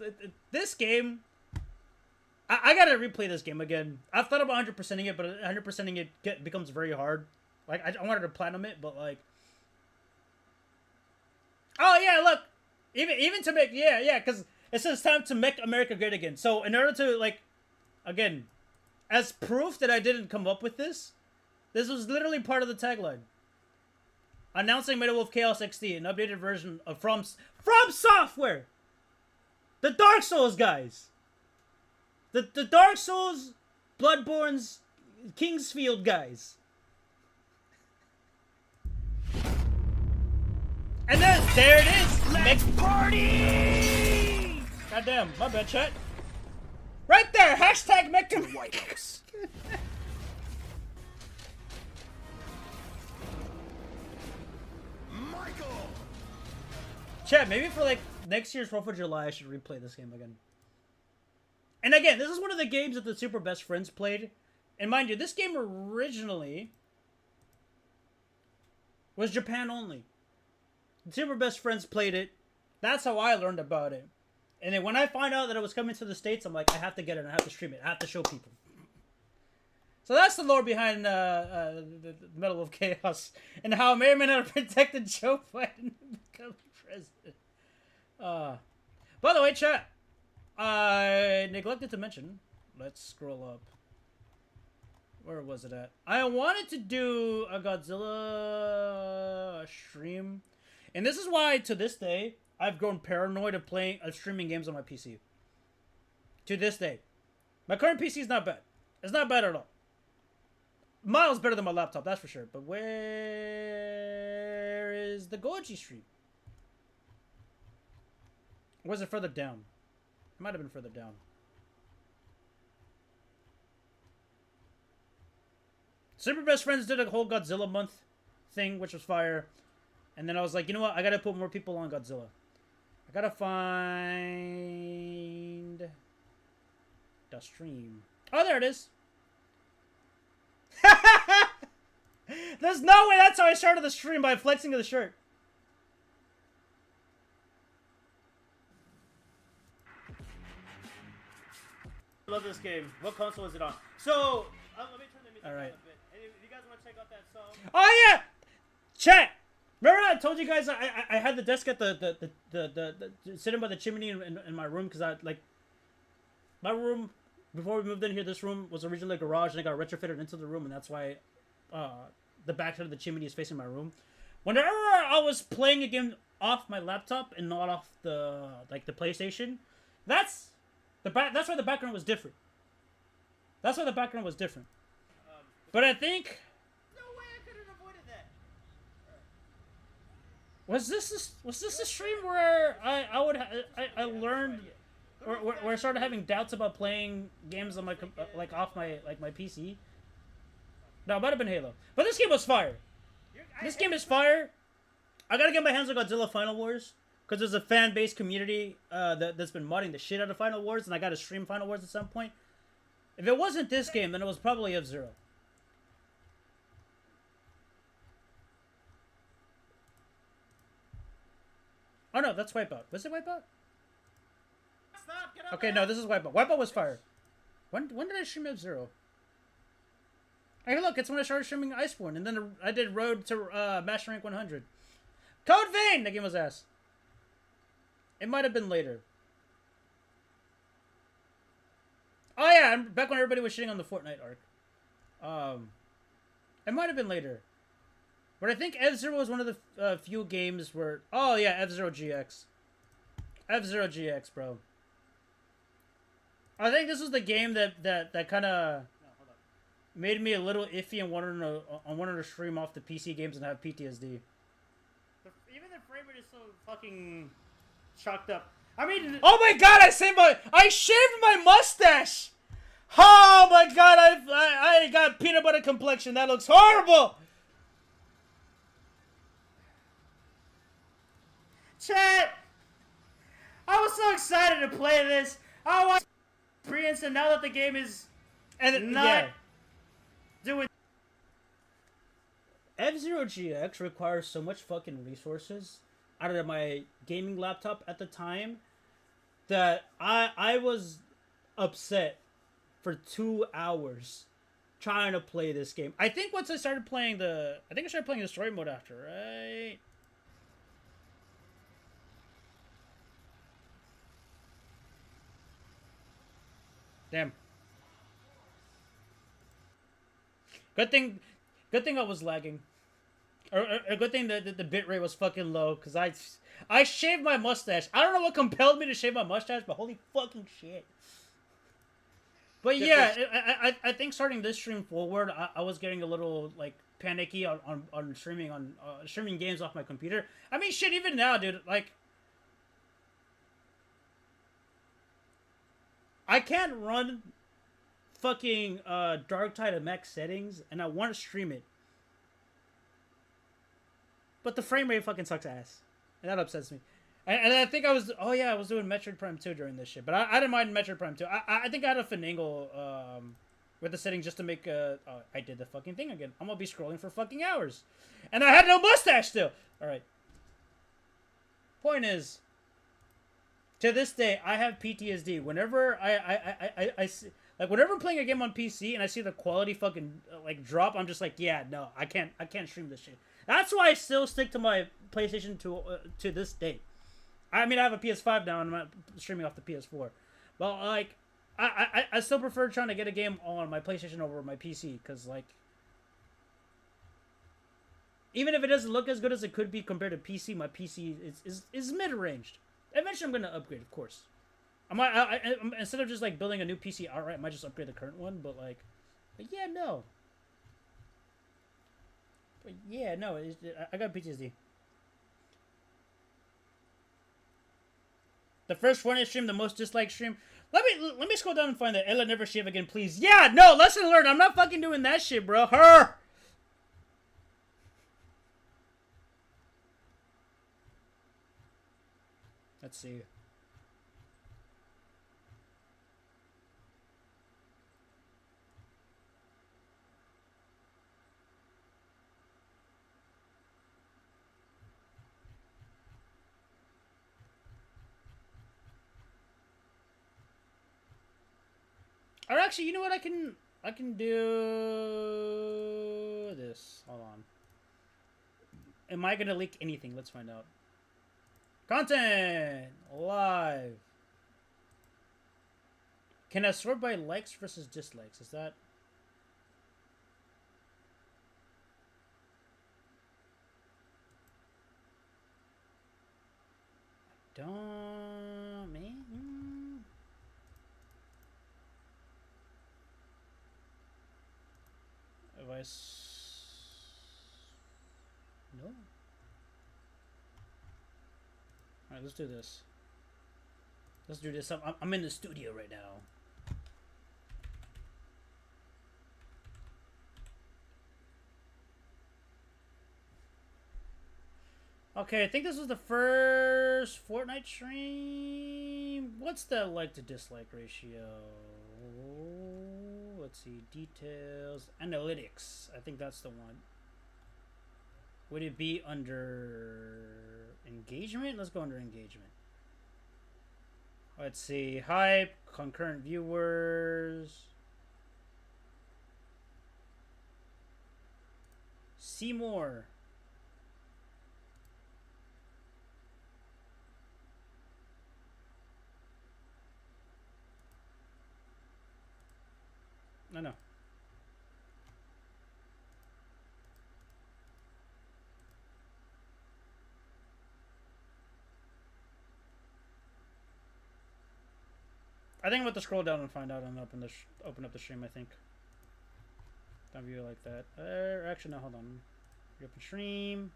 S1: This game, I gotta replay this game again. I've thought about 100%ing it, but 100%ing it becomes very hard. Like, I wanted to platinum it, but, like... Oh, yeah, look! Even to make... Yeah, because it says time to make America great again. So, in order to, like... Again, as proof that I didn't come up with this, this was literally part of the tagline. Announcing Metal Wolf Chaos XD, an updated version of From Software! The Dark Souls guys! The Dark Souls, Bloodborne's, Kingsfield guys. And then, there it is! Let's party! Goddamn, my bad, chat. Right there! Hashtag Mectum White House.
S4: Michael!
S1: Chat, maybe for like next year's 4th of July, I should replay this game again. And again, this is one of the games that the Super Best Friends played. And mind you, this game originally was Japan only. The Super Best Friends played it. That's how I learned about it. And then when I find out that it was coming to the States, I'm like, I have to get it. I have to stream it. I have to show people. So that's the lore behind the Medal of Chaos. And how I may or may not have protected Joe Biden to become president. By the way, chat. I neglected to mention. Let's scroll up. Where was it at? I wanted to do a Godzilla stream. And this is why, to this day, I've grown paranoid of streaming games on my PC. To this day. My current PC is not bad. It's not bad at all. Miles better than my laptop, that's for sure. But where is the Goji stream? Or was it further down? It might have been further down. Super Best Friends did a whole Godzilla month thing, which was fire. And then I was like, you know what? I gotta put more people on Godzilla. I gotta find the stream. Oh, there it is. There's no way that's how I started the stream, by flexing of the shirt. I love this game. What console is it on? So, let me turn the music down a bit. If you guys want to check out that song. Oh yeah! Chat! Remember I told you guys I had the desk at the sitting by the chimney in my room, because my room, before we moved in here, this room was originally a garage and it got retrofitted into the room, and that's why the back side of the chimney is facing my room. Whenever I was playing a game off my laptop and not off the PlayStation, that's why the background was different. That's why the background was different. But I think no way I could have avoided that. Was this a stream where I learned where I started having doubts about playing games on my off my PC? No, it might have been Halo. But this game was fire. This game is fire. I gotta get my hands on Godzilla Final Wars, because there's a fan-based community that's been modding the shit out of Final Wars, and I gotta stream Final Wars at some point. If it wasn't this game, then it was probably F-Zero. Oh no, that's Wipeout. Was it Wipeout? Stop, get up, okay, no, this is Wipeout. Wipeout was fire. When did I stream F-Zero? Hey, look, it's when I started streaming Iceborne, and then I did Road to Master Rank 100. Code Vein! That game was ass. It might have been later. Oh yeah, back when everybody was shitting on the Fortnite arc. It might have been later. But I think F-Zero was one of the few games where... Oh yeah, F-Zero GX. F-Zero GX, bro. I think this was the game that kind of made me a little iffy and wanted to stream off the PC games and have PTSD. Even the frame rate is so fucking chalked up. I mean, oh my god! I shaved my mustache. Oh my god! I got peanut butter complexion. That looks horrible. Chat. I was so excited to play this. I want experience, and now that the game is doing. F-Zero GX requires so much fucking resources out of my gaming laptop at the time that I was upset for 2 hours trying to play this game. I think once I started playing the story mode after, right? Damn. Good thing I was lagging. Or a good thing that the bitrate was fucking low, because I shaved my mustache. I don't know what compelled me to shave my mustache, but holy fucking shit. But yeah, I think starting this stream forward, I was getting a little, like, panicky on streaming games off my computer. I mean, shit, even now, dude, like, I can't run fucking Dark Tide at max settings, and I want to stream it. But the frame rate fucking sucks ass. And that upsets me. And I think I was doing Metroid Prime 2 during this shit. But I didn't mind Metroid Prime 2. I think I had a finagle with the settings just to make I did the fucking thing again. I'm gonna be scrolling for fucking hours. And I had no mustache still! Alright. Point is, to this day, I have PTSD. Whenever I see, like, whenever I'm playing a game on PC and I see the quality fucking like drop, I'm just like, yeah, no, I can't stream this shit. That's why I still stick to my PlayStation to this day. I mean, I have a PS5 now, and I'm not streaming off the PS4. But, like, I still prefer trying to get a game on my PlayStation over my PC, because, like, even if it doesn't look as good as it could be compared to PC, my PC is mid-ranged. Eventually, I'm going to upgrade, of course. Instead of just, like, building a new PC outright, I might just upgrade the current one, but, like yeah, no. But, yeah, no, I got PTSD. The first Fortnite stream, the most disliked stream. Let me scroll down and find that. Ella never shave again, please. Yeah, no, lesson learned. I'm not fucking doing that shit, bro. Her. Let's see. Or actually, you know what? I can do this. Hold on. Am I gonna leak anything? Let's find out. Content live. Can I sort by likes versus dislikes? Is that? Don't me. No. Alright, let's do this. Let's do this. I'm in the studio right now. Okay, I think this was the first Fortnite stream. What's the like to dislike ratio? Let's see. Details. Analytics. I think that's the one. Would it be under engagement? Let's go under engagement. Let's see. Hype. Concurrent viewers. See more. No. I think I'm about to scroll down and find out and open up the stream. I think. Don't view it like that. Actually, no. Hold on. Open stream.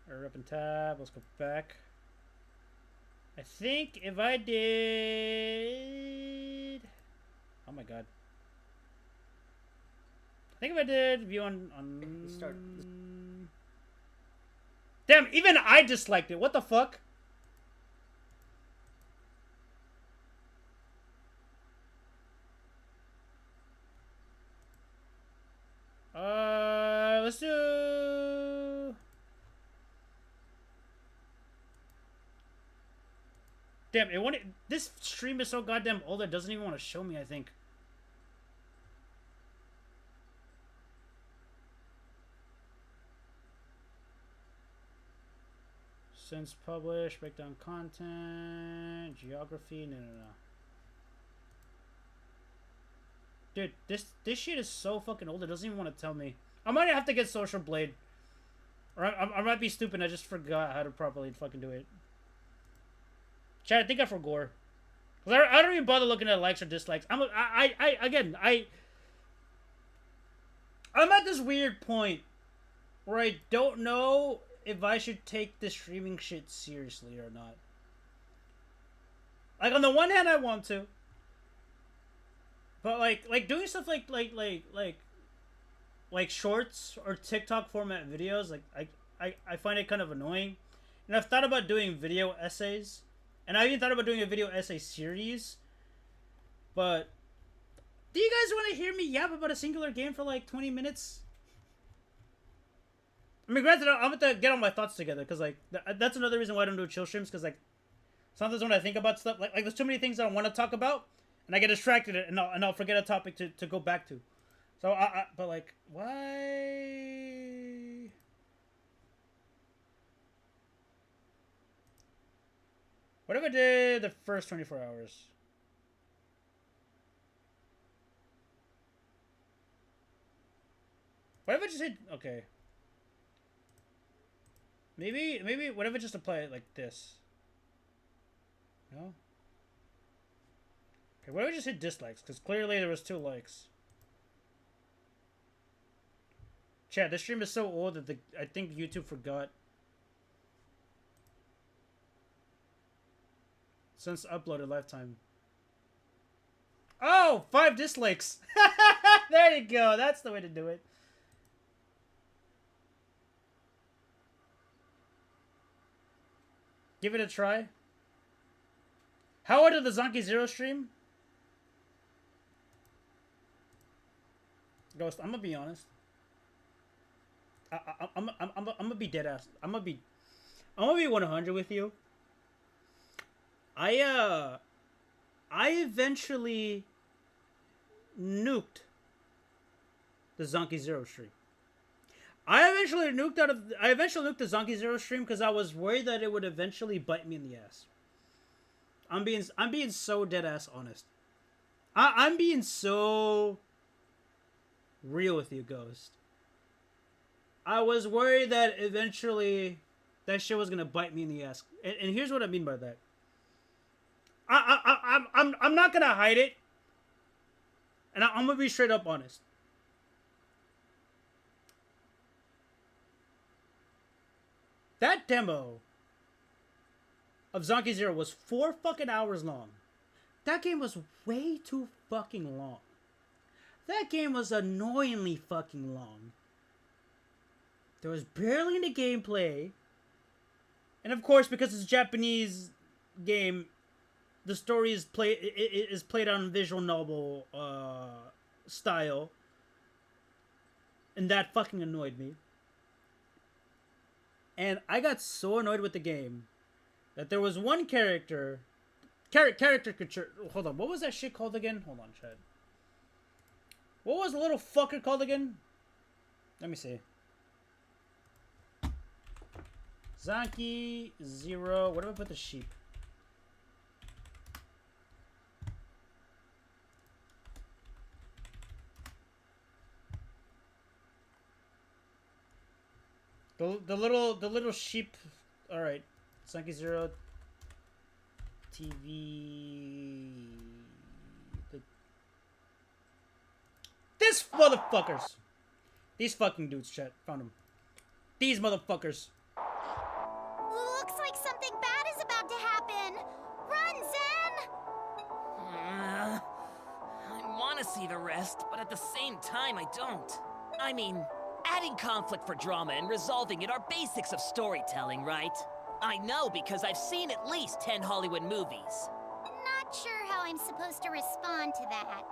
S1: Or open tab. Let's go back. I think if I did. Oh my god. I think if I did view on
S4: Start.
S1: Damn, even I disliked it. What the fuck? Let's do. Damn, it wanted. This stream is so goddamn old it doesn't even want to show me, I think. Since published, breakdown content, geography, no. Dude, this shit is so fucking old. It doesn't even want to tell me. I might have to get Social Blade. Or I might be stupid. I just forgot how to properly fucking do it. Chad, I think I forgot. Cause I don't even bother looking at likes or dislikes. I'm at this weird point where I don't know if I should take this streaming shit seriously or not. Like, on the one hand, I want to. But like doing stuff like shorts or TikTok format videos, like I find it kind of annoying. And I've thought about doing video essays. And I even thought about doing a video essay series. But do you guys want to hear me yap about a singular game for like 20 minutes? I mean, granted, I'm going to get all my thoughts together. Because, like, that's another reason why I don't do chill streams. Because, like, sometimes when I think about stuff, like there's too many things I want to talk about. And I get distracted and I'll forget a topic to go back to. So, but, like, why... What if I did the first 24 hours? What if I just hit... Okay. Maybe, what if I just apply it like this? No? Okay, what if I just hit dislikes? Because clearly there was 2 likes. Chat, this stream is so old that I think YouTube forgot. Since uploaded lifetime. Oh, 5 dislikes. There you go. That's the way to do it. Give it a try. How old did the Zonky Zero stream? Ghost, I'm gonna be honest. I'm gonna be dead ass. I'm gonna be 100 with you. I eventually nuked the Zonky Zero stream. I eventually nuked the Zonky Zero stream because I was worried that it would eventually bite me in the ass. I'm being so dead ass honest. I'm being so real with you, Ghost. I was worried that eventually that shit was gonna bite me in the ass, and here's what I mean by that. I'm not gonna hide it, and I'm gonna be straight up honest. That demo of Zonky Zero was 4 fucking hours long. That game was way too fucking long. That game was annoyingly fucking long. There was barely any gameplay, and of course, because it's a Japanese game, the story is played on visual novel style, and that fucking annoyed me. And I got so annoyed with the game that there was one character caricature. Hold on, what was that shit called again? Hold on, Chad. What was the little fucker called again? Let me see. Zonky Zero. What do I put the sheep? The little sheep. All right, Zonky Zero TV. This motherfuckers. These fucking dudes, chat. Found them. These motherfuckers.
S4: Looks like something bad is about to happen. Run, Zen!
S5: I want to see the rest, but at the same time, I don't. I mean, adding conflict for drama and resolving it are basics of storytelling, right? I know because I've seen at least 10 Hollywood movies.
S4: Not sure how I'm supposed to respond to that.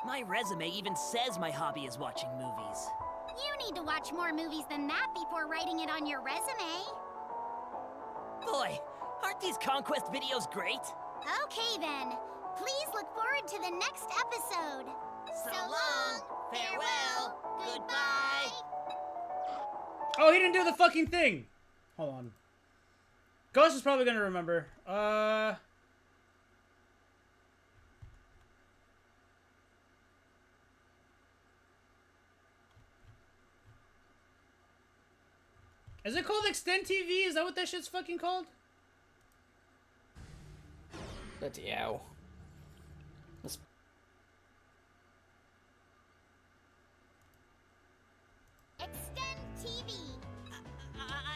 S5: My resume even says my hobby is watching movies.
S4: You need to watch more movies than that before writing it on your resume.
S5: Boy, aren't these conquest videos great?
S4: Okay then. Please look forward to the next episode. So long, farewell, goodbye.
S1: Oh, he didn't do the fucking thing. Hold on. Ghost is probably gonna remember. Is it called Extend TV? Is that what that shit's fucking called?
S6: Bloody hell. That's...
S4: Extend TV.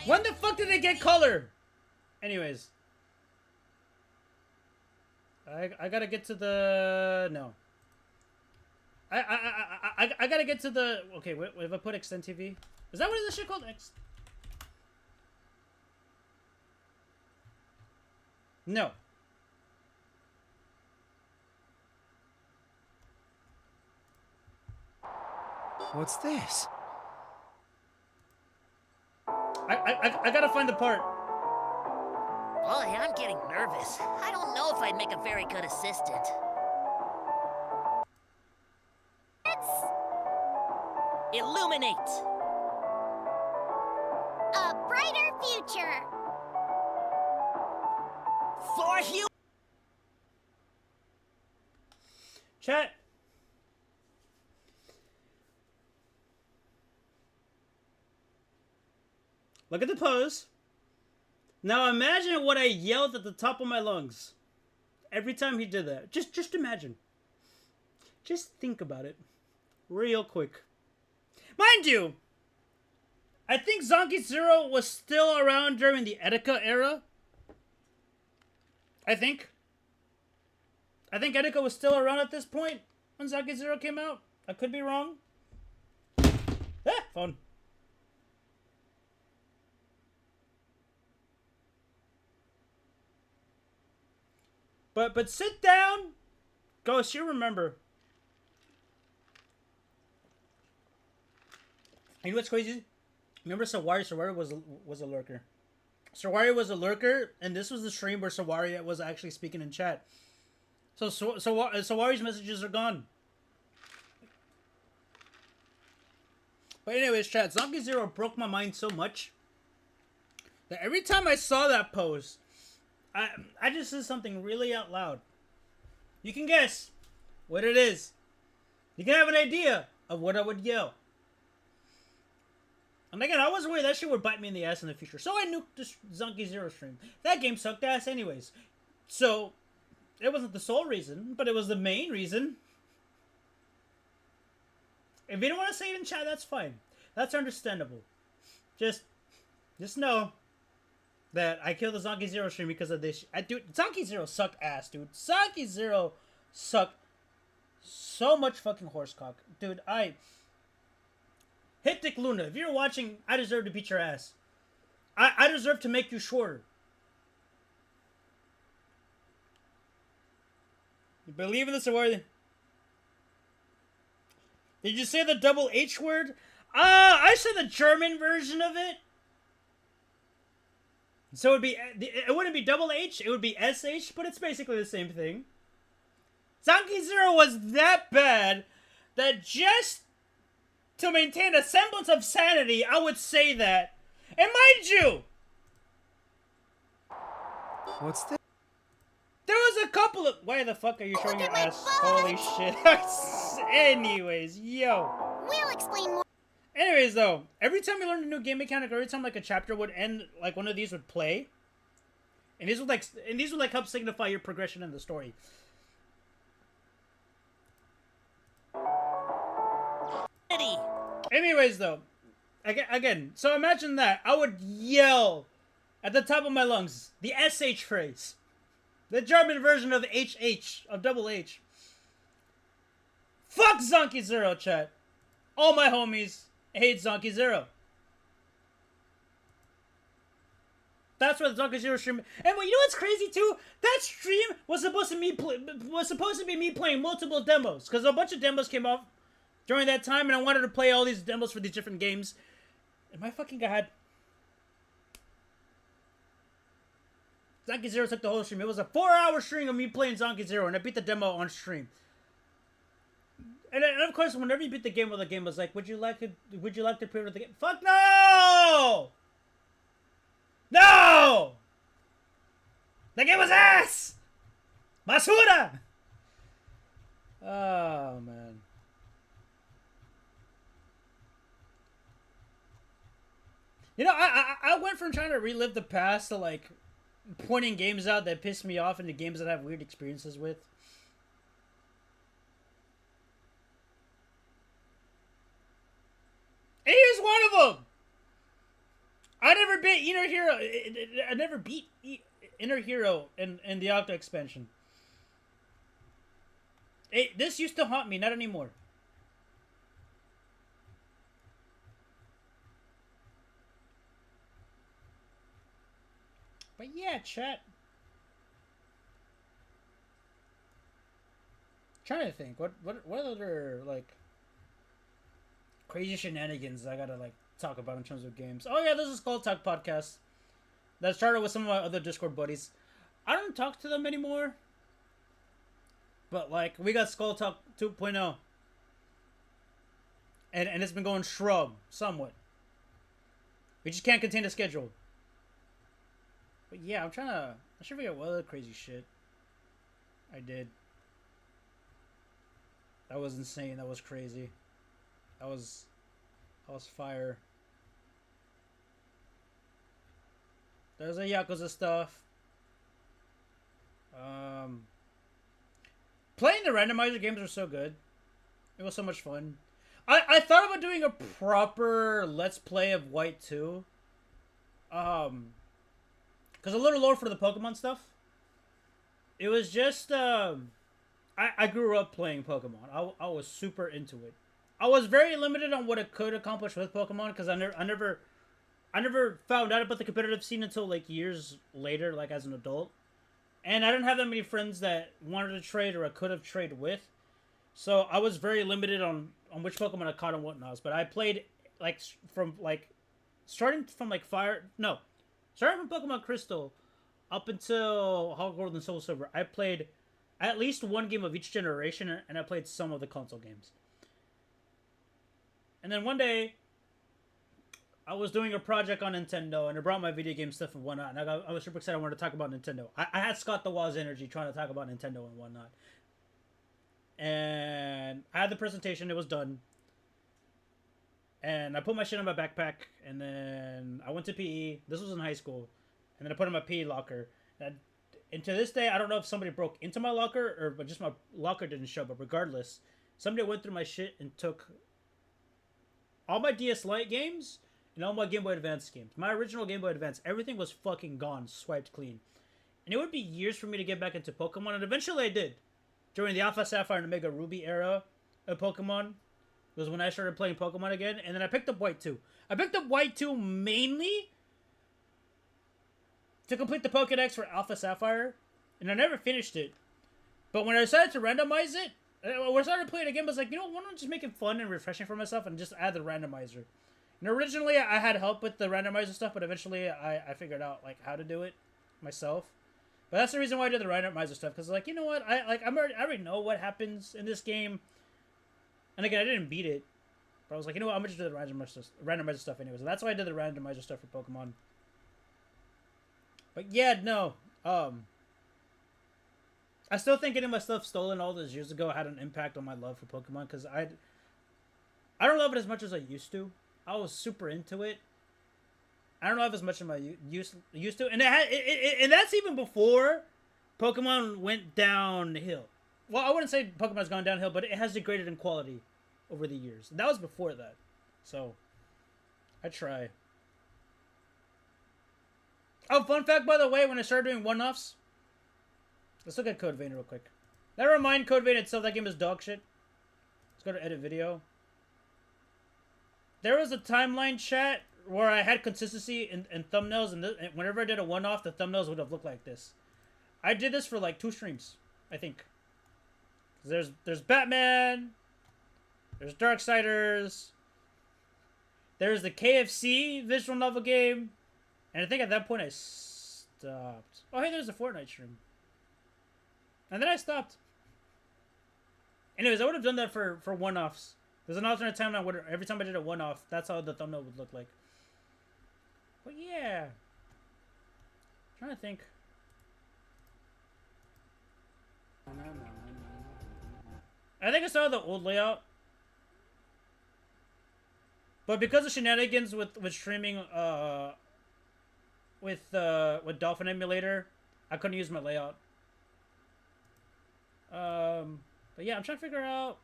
S1: When the fuck did they get color? Anyways. I gotta get to the... No. I gotta get to the... Okay, wait, if I put Extend TV... Is that what this shit called? No.
S6: What's this?
S1: I gotta find the part.
S5: Boy, I'm getting nervous. I don't know if I'd make a very good assistant. Illuminate!
S4: A brighter future.
S5: For you!
S1: Chat. Look at the pose. Now imagine what I yelled at the top of my lungs every time he did that. Just imagine. Just think about it real quick. Mind you, I think Zonky Zero was still around during the Etika era. I think Etika was still around at this point when Zonky Zero came out. I could be wrong. Ah, phone. But sit down. Ghost, you remember. You know what's crazy? Remember Sawari? Sawari was a lurker. Sawari was a lurker, and this was the stream where Sawari was actually speaking in chat. So Sawari's messages are gone. But anyways, chat, Zonky Zero broke my mind so much that every time I saw that post, I just said something really out loud. You can guess what it is. You can have an idea of what I would yell. And again, I was worried that shit would bite me in the ass in the future. So I nuked the Zonky Zero stream. That game sucked ass anyways. So, it wasn't the sole reason, but it was the main reason. If you don't want to say it in chat, that's fine. That's understandable. Just know that I killed the Zonky Zero stream because of this. Dude, Zonky Zero suck ass, dude. Zonky Zero suck so much fucking horsecock. Dude, Hiptic Luna, if you're watching, I deserve to beat your ass. I deserve to make you shorter. You believe in this award? Did you say the double H word? I said the German version of it. So it wouldn't be double H, it would be SH, but it's basically the same thing. Zonky Zero was that bad that just to maintain a semblance of sanity, I would say that. And mind you,
S6: What's this?
S1: there was a couple of... Why the fuck are you showing your ass? Holy shit. Anyways, yo.
S4: We'll explain more.
S1: Anyways, though, every time we learned a new game mechanic, or every time like a chapter would end, like one of these would play, and these would like help signify your progression in the story.
S5: Ready!
S1: Anyways, though, again, so imagine that I would yell at the top of my lungs the SH phrase, the German version of HH of double H. Fuck Zonky Zero, chat. All my homies hate Zonky Zero. That's what the Zonky Zero stream. And you know what's crazy too? That stream was supposed to be me playing multiple demos, because a bunch of demos came off during that time, and I wanted to play all these demos for these different games. And my fucking god, Zonky Zero took the whole stream. It was a 4-hour stream of me playing Zonky Zero, and I beat the demo on stream. And of course, whenever you beat the game, the game was like, "Would you like to pre-order the game?" Fuck no! No! The game was ass! Basura! Oh man. You know, I went from trying to relive the past to like pointing games out that piss me off into games that I have weird experiences with. And here's one of them. I never beat Inner Hero. I never beat Inner Hero in the Octo expansion. This used to haunt me, not anymore. But yeah, chat. Trying to think, what other like crazy shenanigans I gotta like talk about in terms of games. Oh yeah, this is Skull Talk podcast. That started with some of my other Discord buddies. I don't talk to them anymore. But like we got Skull Talk 2.0. And it's been going shrub somewhat. We just can't contain the schedule. But yeah, I should figure out what other crazy shit I did. That was insane. That was crazy. That was fire. There's a Yakuza stuff. Playing the randomizer games are so good. It was so much fun. I thought about doing a proper Let's Play of White 2. Because a little lore for the Pokemon stuff. It was just, I grew up playing Pokemon. I was super into it. I was very limited on what it could accomplish with Pokemon because I never found out about the competitive scene until like years later, like as an adult. And I didn't have that many friends that wanted to trade or I could have traded with. So I was very limited on which Pokemon I caught and whatnot. But I played like starting from Pokemon Crystal up until Heart Gold and Soul Silver. I played at least one game of each generation, and I played some of the console games. And then one day, I was doing a project on Nintendo, and I brought my video game stuff and whatnot. And I was super excited. I wanted to talk about Nintendo. I had Scott the Waz energy trying to talk about Nintendo and whatnot. And I had the presentation. It was done. And I put my shit in my backpack, and then I went to PE. This was in high school. And then I put it in my PE locker. And to this day, I don't know if somebody broke into my locker but just my locker didn't show. But regardless, somebody went through my shit and took all my DS Lite games and all my Game Boy Advance games. My original Game Boy Advance, everything was fucking gone, swiped clean. And it would be years for me to get back into Pokemon, and eventually I did. During the Alpha Sapphire and Omega Ruby era of Pokemon was when I started playing Pokemon again, and then I picked up White 2. I picked up White 2 mainly to complete the Pokedex for Alpha Sapphire, and I never finished it. But when I decided to randomize it, when I started playing again, I was like, you know, why don't I just make it fun and refreshing for myself and just add the randomizer? And originally, I had help with the randomizer stuff, but eventually, I figured out like how to do it myself. But that's the reason why I did the randomizer stuff, because like, you know what, I already know what happens in this game. And again, I didn't beat it, but I was like, you know what, I'm gonna just do the randomizer stuff anyways. And that's why I did the randomizer stuff for Pokemon. But yeah, no, I still think getting my stuff stolen all those years ago had an impact on my love for Pokemon, because I don't love it as much as I used to. I was super into it. I don't love as much as I used to, and and that's even before Pokemon went downhill. Well, I wouldn't say Pokemon's gone downhill, but it has degraded in quality over the years. And that was before that, so I try. Oh, fun fact, by the way, when I started doing one-offs, let's look at Code Vein real quick. Never mind Code Vein itself, that game is dog shit. Let's go to edit video. There was a timeline chat where I had consistency in thumbnails, and whenever I did a one-off, the thumbnails would have looked like this. I did this for like 2 streams, I think. There's Batman, there's Darksiders, there's the KFC visual novel game, and I think at that point I stopped. Oh, hey, there's a Fortnite stream. And then I stopped. Anyways, I would have done that for one-offs. There's an alternate timeline where every time I did a one-off, that's how the thumbnail would look like. But yeah. I'm trying to think. I think I saw the old layout. But because of shenanigans with streaming with Dolphin Emulator, I couldn't use my layout. But yeah, I'm trying to figure out.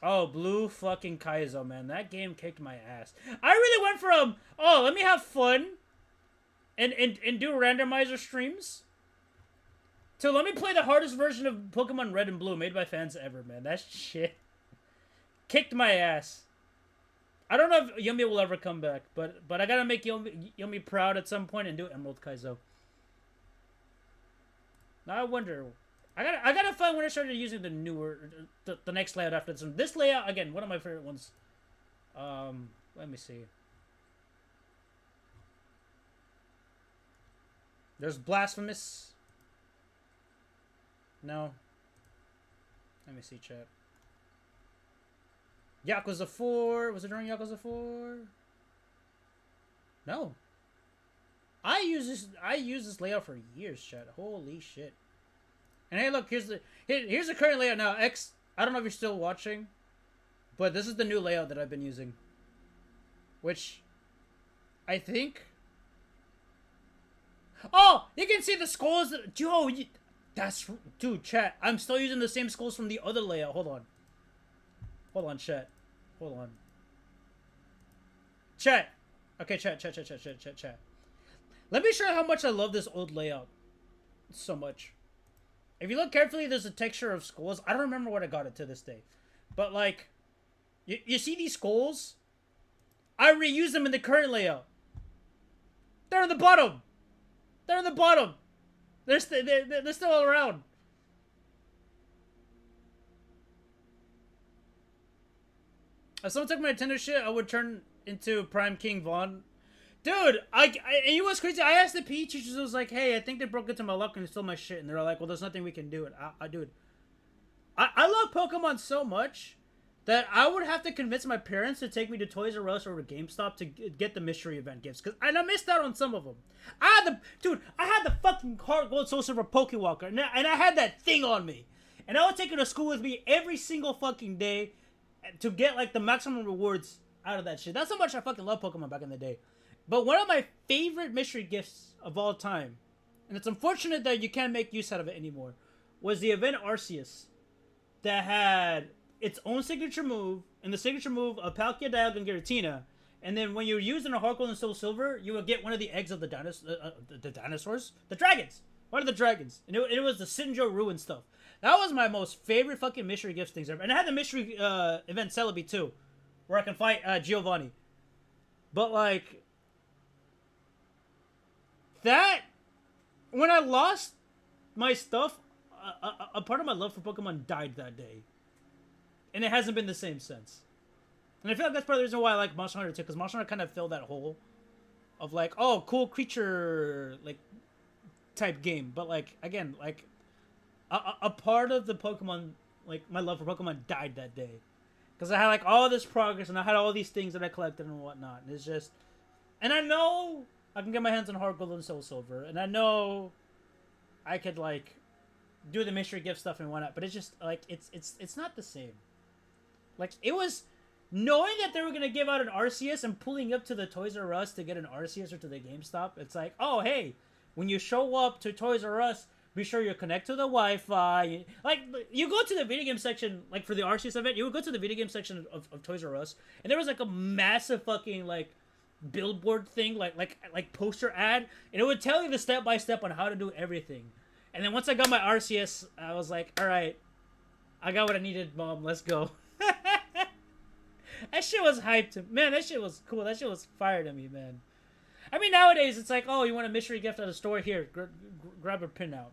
S1: Oh, Blue fucking Kaizo, man. That game kicked my ass. I really went from, oh, let me have fun and do randomizer streams to let me play the hardest version of Pokemon Red and Blue made by fans ever, man. That shit kicked my ass. I don't know if Yumi will ever come back, but I gotta make Yumi proud at some point and do Emerald Kaizo. Now I wonder. I gotta find when I started using the newer, the next layout after this one. This layout, again, one of my favorite ones. Let me see. There's Blasphemous. No. Let me see, chat. Yakuza 4. Was it during Yakuza 4? No. I use this layout for years, chat. Holy shit. And hey, look, here's the current layout now. X, I don't know if you're still watching, but this is the new layout that I've been using. Which, I think... Oh! You can see the skulls! Joe, that's... Dude, chat, I'm still using the same skulls from the other layout. Hold on. Hold on, chat. Hold on. Chat! Okay, chat. Let me show you how much I love this old layout. So much. If you look carefully, there's a texture of skulls. I don't remember what I got it to this day. But, like, you see these skulls? I reuse them in the current layout. They're in the bottom. They're in the bottom. They're still all around. If someone took my Nintendo shit, I would turn into Prime King Vaughn. Dude, and you know what's crazy? I asked the PE teachers, I was like, hey, I think they broke into my luck and stole my shit. And they're like, well, there's nothing we can do. And dude, I love Pokemon so much that I would have to convince my parents to take me to Toys R Us or to GameStop to get the mystery event gifts. And I missed out on some of them. I had the fucking Heart Gold Soul Silver Pokewalker. And I had that thing on me. And I would take it to school with me every single fucking day to get, like, the maximum rewards out of that shit. That's how much I fucking love Pokemon back in the day. But one of my favorite mystery gifts of all time, and it's unfortunate that you can't make use out of it anymore, was the event Arceus that had its own signature move, and the signature move of Palkia, Dialga, and Giratina. And then when you were using a Heart Gold and Soul Silver, you would get one of the eggs of the dinosaurs? The dragons! One of the dragons. And it was the Sinjo Ruin stuff. That was my most favorite fucking mystery gifts things ever. And I had the mystery event Celebi too, where I can fight Giovanni. But, like... That, when I lost my stuff, a part of my love for Pokemon died that day. And it hasn't been the same since. And I feel like that's part of the reason why I like Monster Hunter too, because Monster Hunter kind of filled that hole of like, oh, cool creature, like, type game. But, like, again, like, a part of the Pokemon, like, my love for Pokemon died that day. Because I had, like, all this progress, and I had all these things that I collected and whatnot. And it's just... And I know... I can get my hands on Heart Gold and Soul Silver, and I know I could, like, do the mystery gift stuff and whatnot, but it's just, like, it's not the same. Like, it was knowing that they were gonna give out an Arceus and pulling up to the Toys R Us to get an Arceus or to the GameStop. It's like, oh, hey, when you show up to Toys R Us, be sure you connect to the Wi-Fi. Like, you go to the video game section, like, for the Arceus event, you would go to the video game section of Toys R Us, and there was, like, a massive fucking, like, billboard thing, like poster ad, and it would tell you the step-by-step on how to do everything. And then once I got my RCS, I was like, alright, I got what I needed, Mom, let's go. That shit was hyped. Man, that shit was cool. That shit was fire to me, man. I mean, nowadays, it's like, oh, you want a mystery gift at a store? Here, grab a printout.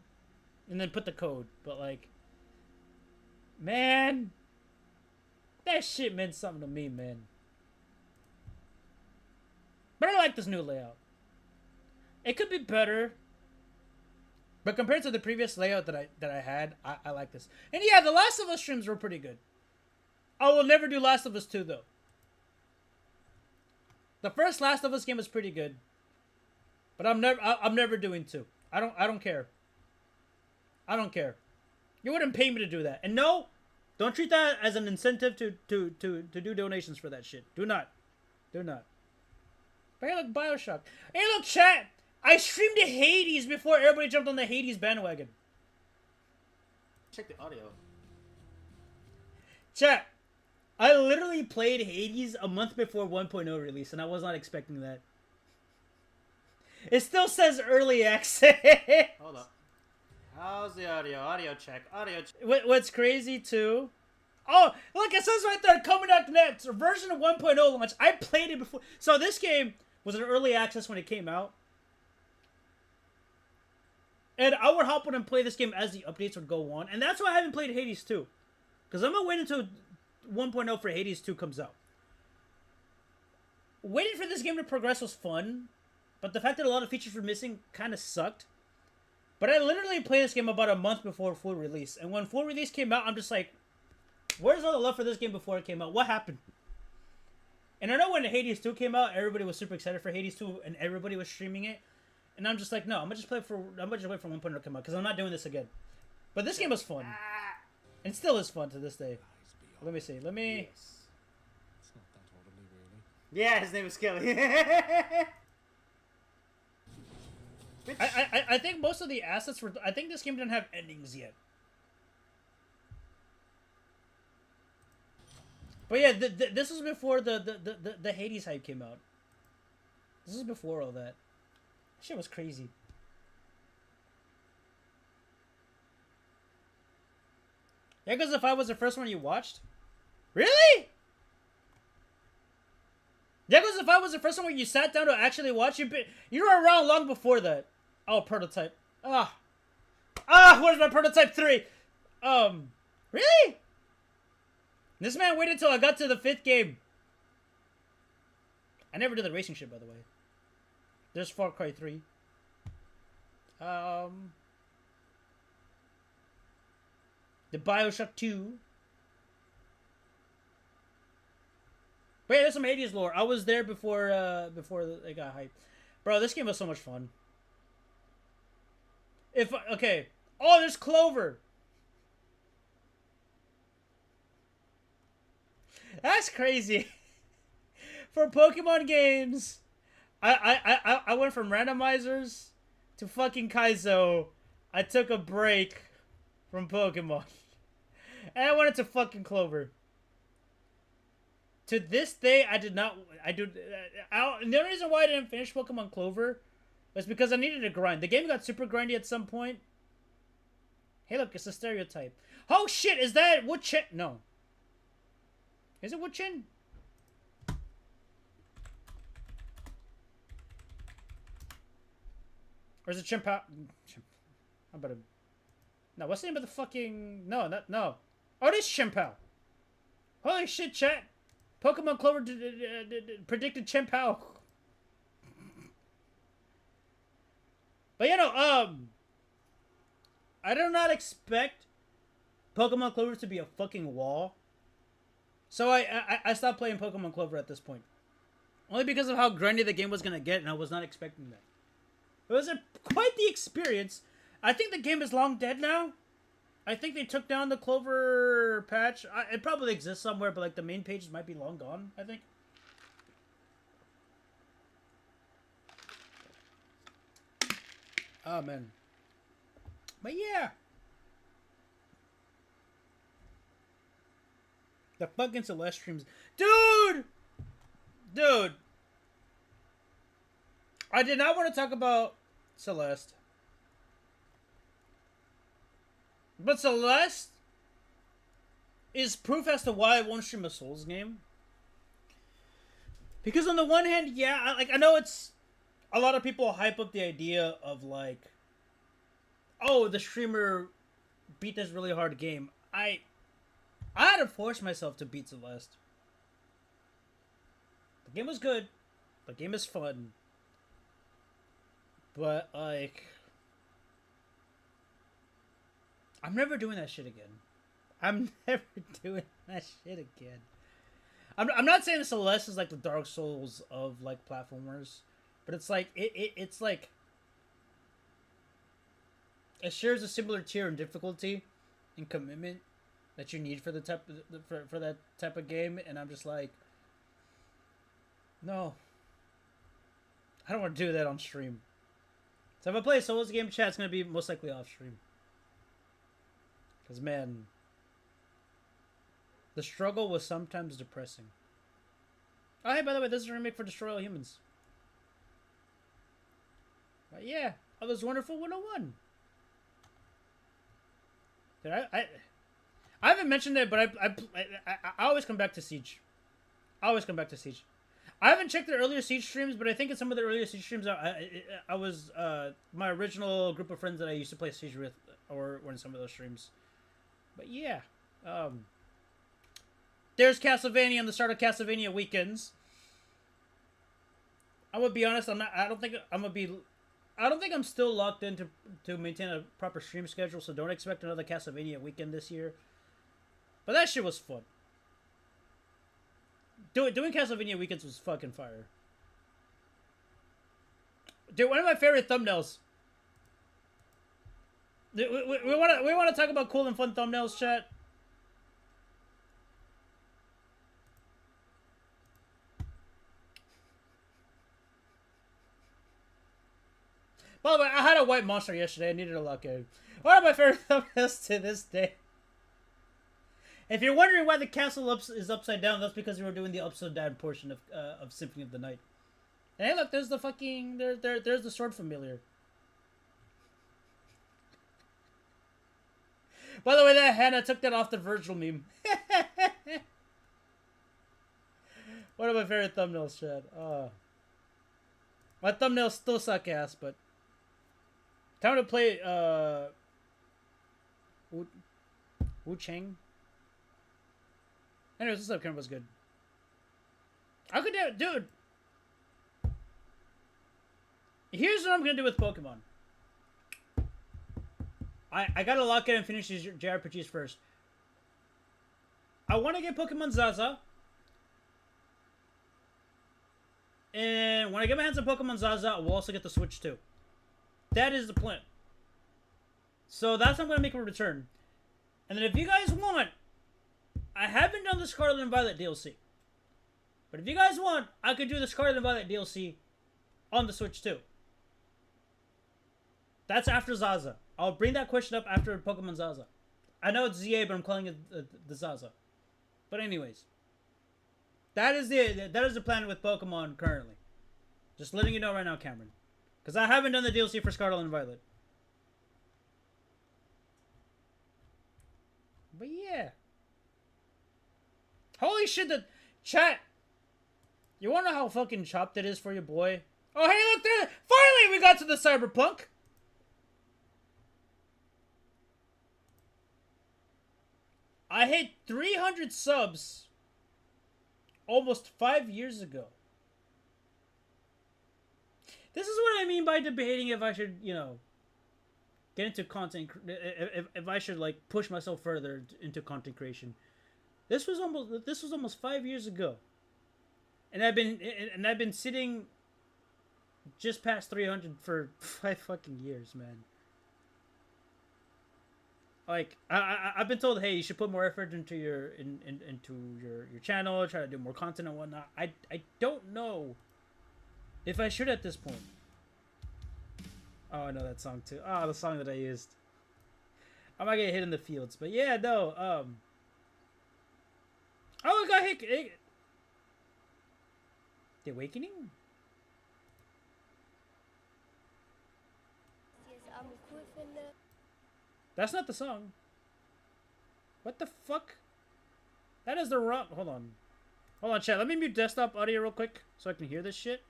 S1: And then put the code. But, like, man, that shit meant something to me, man. But I like this new layout. It could be better, but compared to the previous layout that I had, I like this. And yeah, the Last of Us streams were pretty good. I will never do Last of Us 2 though. The first Last of Us game was pretty good, but I'm never doing 2. I don't care. I don't care. You wouldn't pay me to do that. And no, Don't treat that as an incentive to do donations for that shit. Do not. Do not. But hey, look, Bioshock. Hey, look, chat. I streamed to Hades before everybody jumped on the Hades bandwagon.
S7: Check the audio.
S1: Chat. I literally played Hades a month before 1.0 release, and I was not expecting that. It still says early access.
S7: Hold up. How's the audio? Audio check. Audio check.
S1: What's crazy too? Oh, look, it says right there, coming out next, version of 1.0 launch. I played it before. So this game was an early access when it came out. And I would hop on and play this game as the updates would go on. And that's why I haven't played Hades 2. Because I'm going to wait until 1.0 for Hades 2 comes out. Waiting for this game to progress was fun. But the fact that a lot of features were missing kind of sucked. But I literally played this game about a month before full release. And when full release came out, I'm just like, where's all the love for this game before it came out? What happened? And I know when Hades 2 came out, everybody was super excited for Hades 2 and everybody was streaming it. And I'm just like, no, I'm gonna just wait for 1.0 to come out because I'm not doing this again. But this game was fun. And still is fun to this day. Let me see. Let me...
S7: Yes. It's not that orderly, really. Yeah, his name is Kelly.
S1: I think most of the assets were... I think this game didn't have endings yet. But yeah, this was before the Hades hype came out. This is before all that. Shit was crazy. Yeah, because if I was the first one you watched... Really? Yeah, because if I was the first one where you sat down to actually watch it, you were around long before that. Oh, prototype. Where's my prototype 3? Really? This man waited until I got to the 5th game. I never did the racing shit, by the way. There's Far Cry 3. The Bioshock 2. But yeah, there's some Hades lore. I was there before they got hyped. Bro, this game was so much fun. Okay. Oh, there's Clover. That's crazy. For Pokemon games, I went from randomizers to fucking Kaizo. I took a break from Pokemon. And I went into fucking Clover. To this day, the only reason why I didn't finish Pokemon Clover was because I needed to grind. The game got super grindy at some point. Hey, look, it's a stereotype. Oh, shit, is that Woodchin? No. Is it Woodchin? Or is it Chimpao? I'm about to... No, what's the name of the fucking... No. Oh, it is Chimpao. Holy shit, chat. Pokemon Clover predicted Chimpao. But you know, I do not expect Pokemon Clover to be a fucking wall. So I stopped playing Pokemon Clover at this point. Only because of how grindy the game was gonna get, and I was not expecting that. It was quite the experience. I think the game is long dead now. I think they took down the Clover patch. It probably exists somewhere, but like the main pages might be long gone, I think. Oh, man. But yeah. The fucking Celeste streams. Dude! I did not want to talk about Celeste. But Celeste is proof as to why I won't stream a Souls game. Because on the one hand, yeah, I know it's... A lot of people hype up the idea of like... Oh, the streamer beat this really hard game. I had to force myself to beat Celeste. The game was good. The game is fun. But, like... I'm never doing that shit again. I'm never doing that shit again. I'm not saying Celeste is like the Dark Souls of like platformers, but it's like it's like it shares a similar tier in difficulty and commitment that you need for the type for that type of game, and I'm just like, no, I don't want to do that on stream. So if I play a Souls game, chat, it's gonna be most likely off stream. Cause man, the struggle was sometimes depressing. Oh hey, by the way, this is a remake for Destroy All Humans. But yeah, Others Wonderful 101. Did I haven't mentioned it, but I always come back to Siege. I always come back to Siege. I haven't checked the earlier Siege streams, but I think in some of the earlier Siege streams, I was my original group of friends that I used to play Siege with, or were in some of those streams. But yeah, there's Castlevania and the start of Castlevania weekends. I'm gonna be honest. I don't think I'm still locked in to maintain a proper stream schedule, so don't expect another Castlevania weekend this year. But that shit was fun. Doing Castlevania weekends was fucking fire. Dude, one of my favorite thumbnails. We want to talk about cool and fun thumbnails, chat. By the way, I had a white monster yesterday. I needed to lock in. One of my favorite thumbnails to this day. If you're wondering why the castle is upside down, that's because we were doing the upside down portion of Symphony of the Night. And hey, look, there's the fucking there's the sword familiar. By the way, that Hannah took that off the Virgil meme. One of my favorite thumbnails, Chad. My thumbnails still suck ass, but time to play Wu Chang. Anyways, this upcoming was good. I could do, dude. Here's what I'm gonna do with Pokemon. I gotta lock in and finish these JRPGs first. I want to get Pokemon Zaza. And when I get my hands on Pokemon Zaza, I will also get the Switch too. That is the plan. So that's how I'm gonna make a return. And then if you guys want, I haven't done the Scarlet and Violet DLC. But if you guys want, I could do the Scarlet and Violet DLC on the Switch too. That's after Zaza. I'll bring that question up after Pokemon Zaza. I know it's ZA, but I'm calling it the Zaza. But anyways. That is the plan with Pokemon currently. Just letting you know right now, Cameron. Because I haven't done the DLC for Scarlet and Violet. But yeah. Holy shit, the chat. You wanna know how fucking chopped it is for your boy? Oh, hey, look there. Finally, we got to the Cyberpunk. I hit 300 subs almost 5 years ago. This is what I mean by debating if I should, you know, get into content, if I should like push myself further into content creation. This was almost 5 years ago, and I've been sitting just past 300 for 5 fucking years, man. Like I've been told, hey, you should put more effort into your channel, try to do more content and whatnot. I don't know if I should at this point. Oh, I know that song too. Oh, the song that I used. I might get hit in the fields, but yeah, no. Oh, I got hit. The Awakening? That's not the song. What the fuck? That is the wrong... Hold on. Hold on, chat. Let me mute desktop audio real quick so I can hear this shit.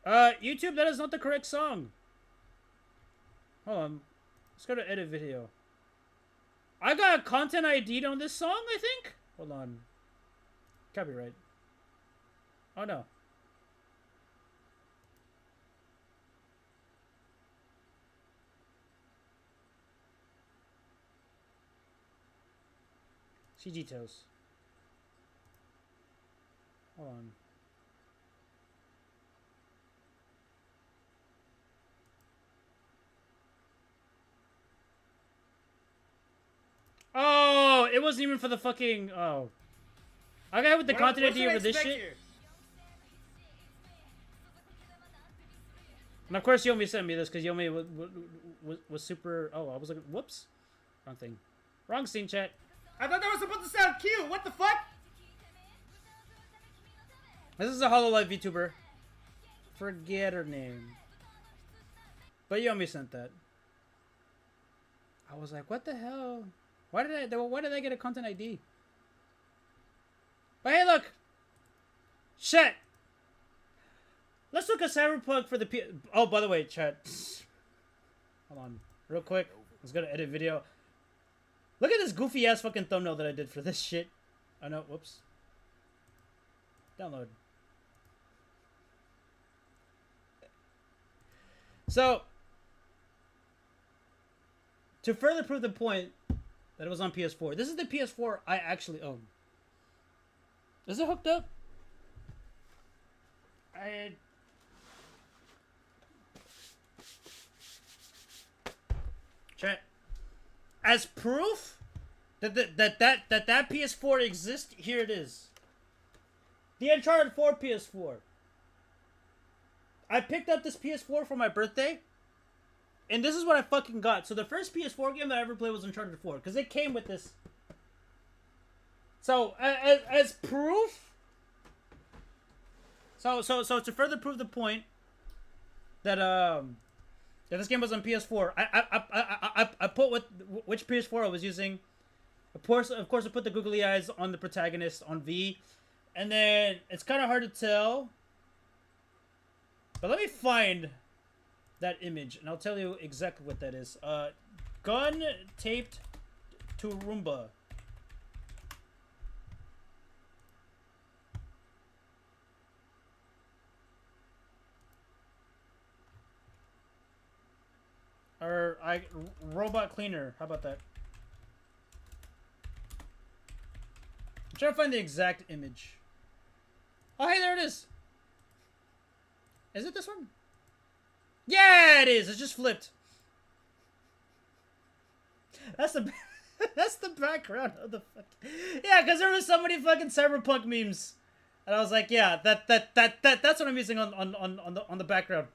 S1: YouTube, that is not the correct song. Hold on. Let's go to edit video. I got a content ID on this song, I think? Hold on. Copyright. Oh, no. CG Toes. Hold on. it wasn't even for the fucking. Oh. I got with the content ID over this shit.
S7: Here?
S1: And of course, Yomi sent me this because Yomi was super. Oh, I was like, whoops. Wrong thing. Wrong scene, chat.
S7: I thought that was supposed to sound cute. What the fuck?
S1: This is a HoloLive VTuber. Forget her name. But Yomi sent that. I was like, what the hell? Why did I get a content ID? But hey, look! Shit! Let's look at Cyberpunk for the P... Oh, by the way, chat. Hold on. Real quick. Let's go to edit video. Look at this goofy-ass fucking thumbnail that I did for this shit. Oh, no. Whoops. Download. So... To further prove the point that it was on PS4, this is the PS4 I actually own. Is it hooked up? Chat. As proof that that PS4 exists, here it is. The Uncharted 4 PS4. I picked up this PS4 for my birthday. And this is what I fucking got. So the first PS4 game that I ever played was Uncharted 4. Because it came with this. So, as proof... So to further prove the point that that this game was on PS4, I put which PS4 I was using. Of course, I put the googly eyes on the protagonist on V. And then, it's kind of hard to tell. But let me find... that image, and I'll tell you exactly what that is. Gun taped to Roomba. Or robot cleaner. How about that? I'm trying to find the exact image. Oh, hey, there it is. Is it this one? Yeah, it is. It's just flipped. That's the that's the background of the fuck. Yeah, because there was so many fucking cyberpunk memes, and I was like, yeah, that's what I'm using on the background.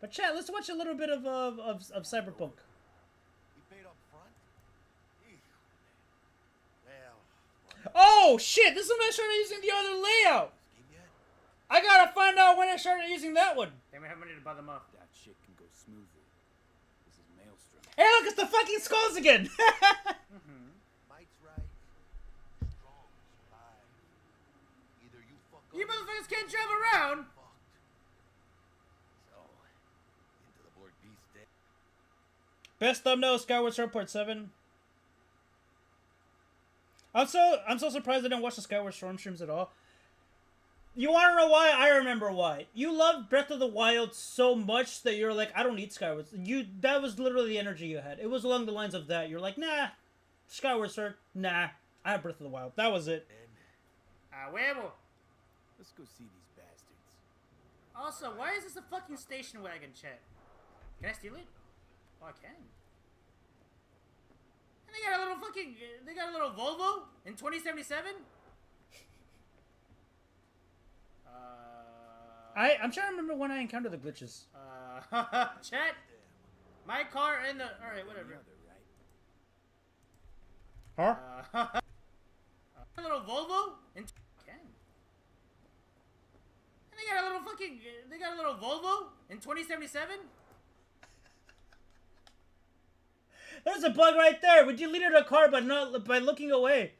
S1: But chat, let's watch a little bit of cyberpunk.
S8: You paid up front? Well,
S1: Oh shit! This is when I started using the other layout.
S8: game yet?
S1: I gotta find out when I started using that one.
S7: They may have money to buy them up.
S9: That shit can go smoothly. This is Maelstrom.
S1: Hey, look, it's the fucking skulls again.
S8: Mike's right. Strong survive. Either you fuck up.
S7: You motherfuckers can't drive around.
S8: Fucked. So, into the Borg beast day.
S1: Best thumbnail, Skyward Sword Part 7. I'm so surprised I didn't watch the Skyward Sword streams at all. You want to know why? I remember why. You loved Breath of the Wild so much that you're like, I don't need Skyward. That was literally the energy you had. It was along the lines of that. You're like, nah, Skyward Sword, nah. I have Breath of the Wild. That was it.
S7: A huevo.
S9: Let's go see these bastards.
S7: Also, why is this a fucking station wagon, chat? Can I steal it? Oh, I can. And they got a little fucking... They got a little Volvo in 2077?
S1: I'm trying to remember when I encountered the glitches.
S7: Chat. My car and the... Alright, whatever.
S1: Huh?
S7: A little Volvo in... Can. And they got a little fucking... They got a little Volvo in 2077?
S1: There's a bug right there. We deleted a car, but not by looking away.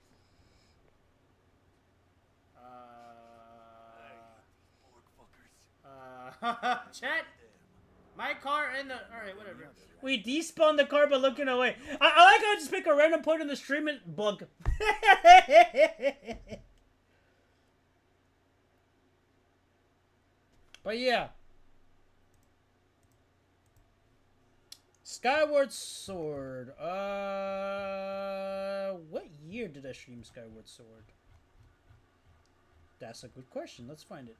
S7: Chat. My car and the... Alright, whatever.
S1: We despawned the car by looking away. I like how I just pick a random point in the stream and bug. But yeah. Skyward Sword. What year did I stream Skyward Sword? That's a good question. Let's find it.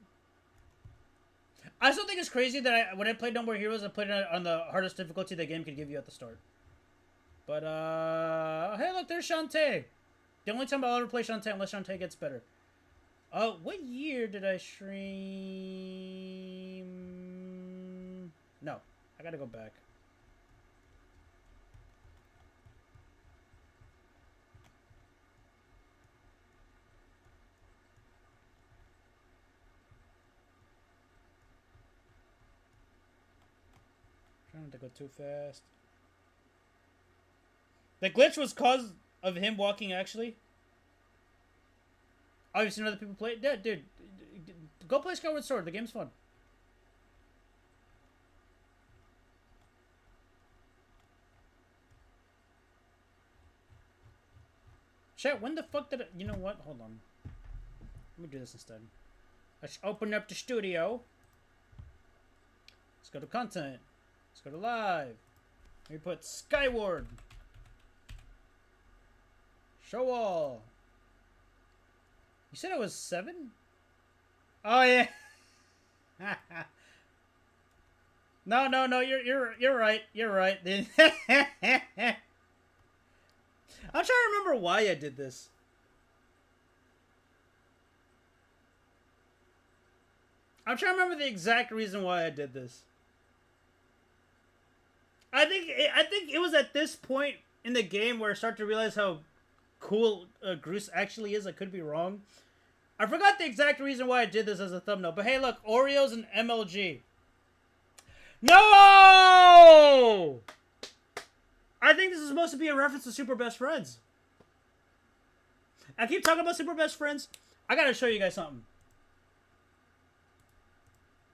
S1: I still think it's crazy that when I played No More Heroes, I played it on the hardest difficulty the game could give you at the start. But, hey, look, there's Shantae. The only time I'll ever play Shantae unless Shantae gets better. What year did I stream? No, I gotta go back. Trying to go too fast. The glitch was cause of him walking, actually. Oh, you've seen other people play it? Yeah, dude. Go play Skyward Sword. The game's fun. Chat, when the fuck did it... You know what? Hold on. Let me do this instead. Let's open up the studio. Let's go to content. Let's go to live. Let me put Skyward. Show all. You said it was 7? Oh yeah. No, you're right. You're right. I'm trying to remember why I did this. I'm trying to remember the exact reason why I did this. I think it was at this point in the game where I start to realize how cool Groose actually is. I could be wrong. I forgot the exact reason why I did this as a thumbnail. But hey, look, Oreos and MLG. No! I think this is supposed to be a reference to Super Best Friends. I keep talking about Super Best Friends. I gotta show you guys something.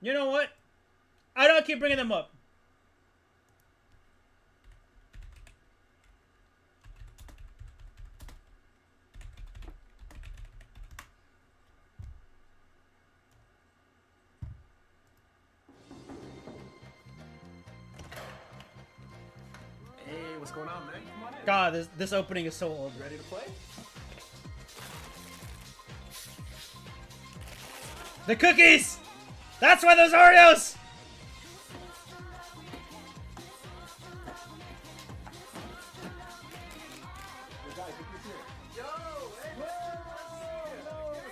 S1: You know what? I don't keep bringing them up.
S9: Hey, what's going on, man? Come on in.
S1: God, this opening is so old.
S9: Ready to play?
S1: The cookies! That's why those Oreos!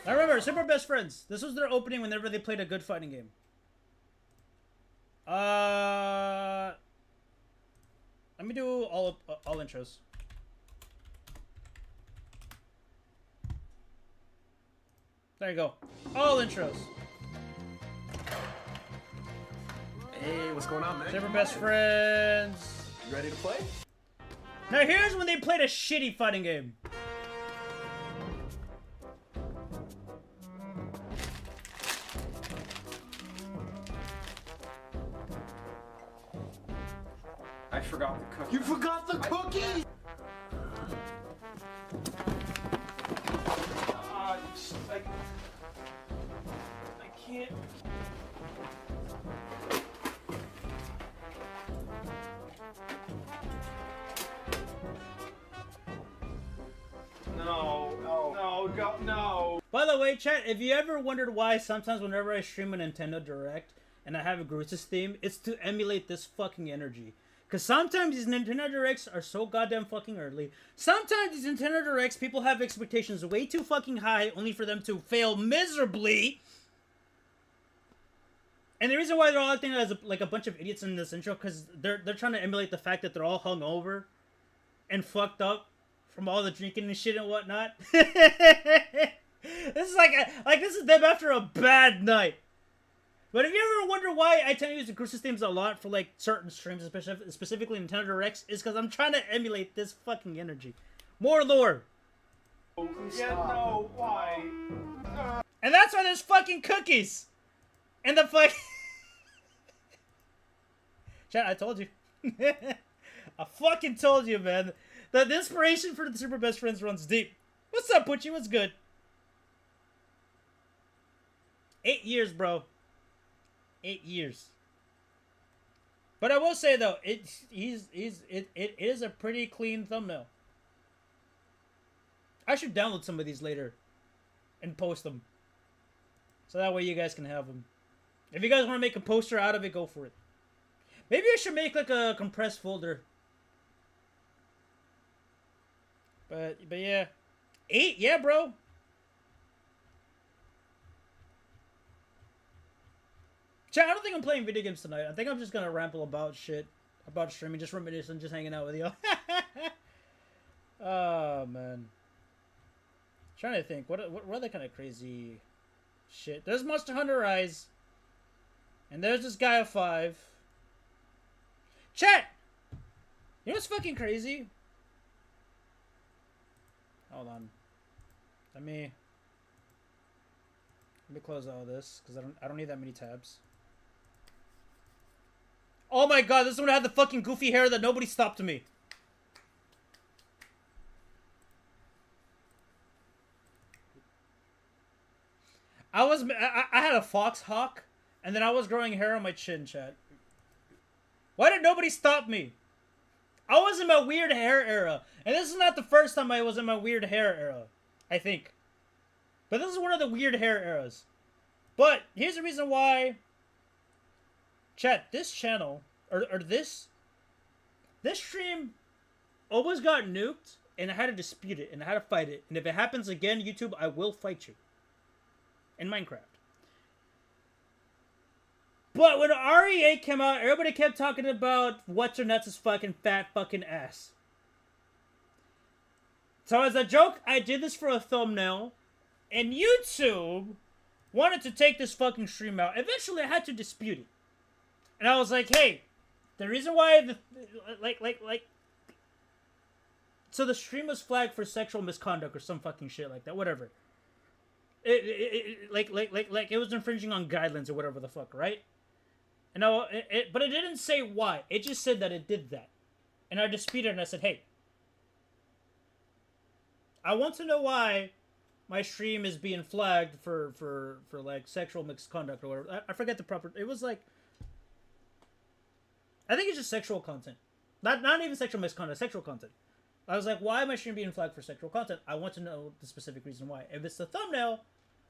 S1: I remember, Super Best Friends. This was their opening whenever they played a good fighting game. Let me do all intros. There you go. All intros.
S9: Hey, what's going on, man?
S1: Super
S9: Come
S1: Best
S9: on in.
S1: Friends.
S9: You ready to play?
S1: Now here's when they played a shitty fighting game.
S9: I forgot the cookie. You forgot the cookie? I can't. No.
S1: By the way, chat, if you ever wondered why sometimes whenever I stream a Nintendo Direct and I have a Groot's theme, it's to emulate this fucking energy. Because sometimes these Nintendo Directs are so goddamn fucking early. Sometimes these Nintendo Directs, people have expectations way too fucking high, only for them to fail miserably. And the reason why they're all acting as like a bunch of idiots in this intro, because they're trying to emulate the fact that they're all hungover and fucked up from all the drinking and shit and whatnot. This is this is them after a bad night. But if you ever wonder why I tend to use the Groot's themes a lot for like certain streams, specifically Nintendo Directs, is because I'm trying to emulate this fucking energy. More lore.
S9: Yeah, no, why?
S1: And that's why there's fucking cookies. And the fuck. Chat, I told you. I fucking told you, man. The inspiration for the Super Best Friends runs deep. What's up, Poochie? What's good? 8 years, bro. 8 years. But I will say though, it is a pretty clean thumbnail. I should download some of these later and post them, so that way you guys can have them. If you guys want to make a poster out of it, go for it. Maybe I should make like a compressed folder But yeah. 8? Yeah, bro. Chat, I don't think I'm playing video games tonight. I think I'm just gonna ramble about shit. About streaming, just reminiscing, just hanging out with you. Oh, man. Trying to think. What other kind of crazy shit? There's Monster Hunter Rise. And there's this guy of 5. Chat! You know what's fucking crazy? Hold on. Let me close all this because I don't need that many tabs. Oh my god, this one had the fucking goofy hair that nobody stopped me. I had a fox hawk, and then I was growing hair on my chin, chat. Why did nobody stop me? I was in my weird hair era, and this is not the first time I was in my weird hair era, I think. But this is one of the weird hair eras. But here's the reason why. Chat, this channel, or this stream always got nuked, and I had to dispute it, and I had to fight it. And if it happens again, YouTube, I will fight you. In Minecraft. But when RE8 came out, everybody kept talking about what's her nuts' fucking fat fucking ass. So as a joke, I did this for a thumbnail, and YouTube wanted to take this fucking stream out. Eventually, I had to dispute it. And I was like, hey, the reason why so the stream was flagged for sexual misconduct or some fucking shit like that, whatever. It was infringing on guidelines or whatever the fuck, right? And but it didn't say why. It just said that it did that. And I disputed and I said, hey, I want to know why my stream is being flagged for like sexual misconduct or whatever. I forget the proper. It was like, I think it's just sexual content, not even sexual misconduct, sexual content. I was like, why am I stream being flagged for sexual content? I want to know the specific reason why. If it's the thumbnail,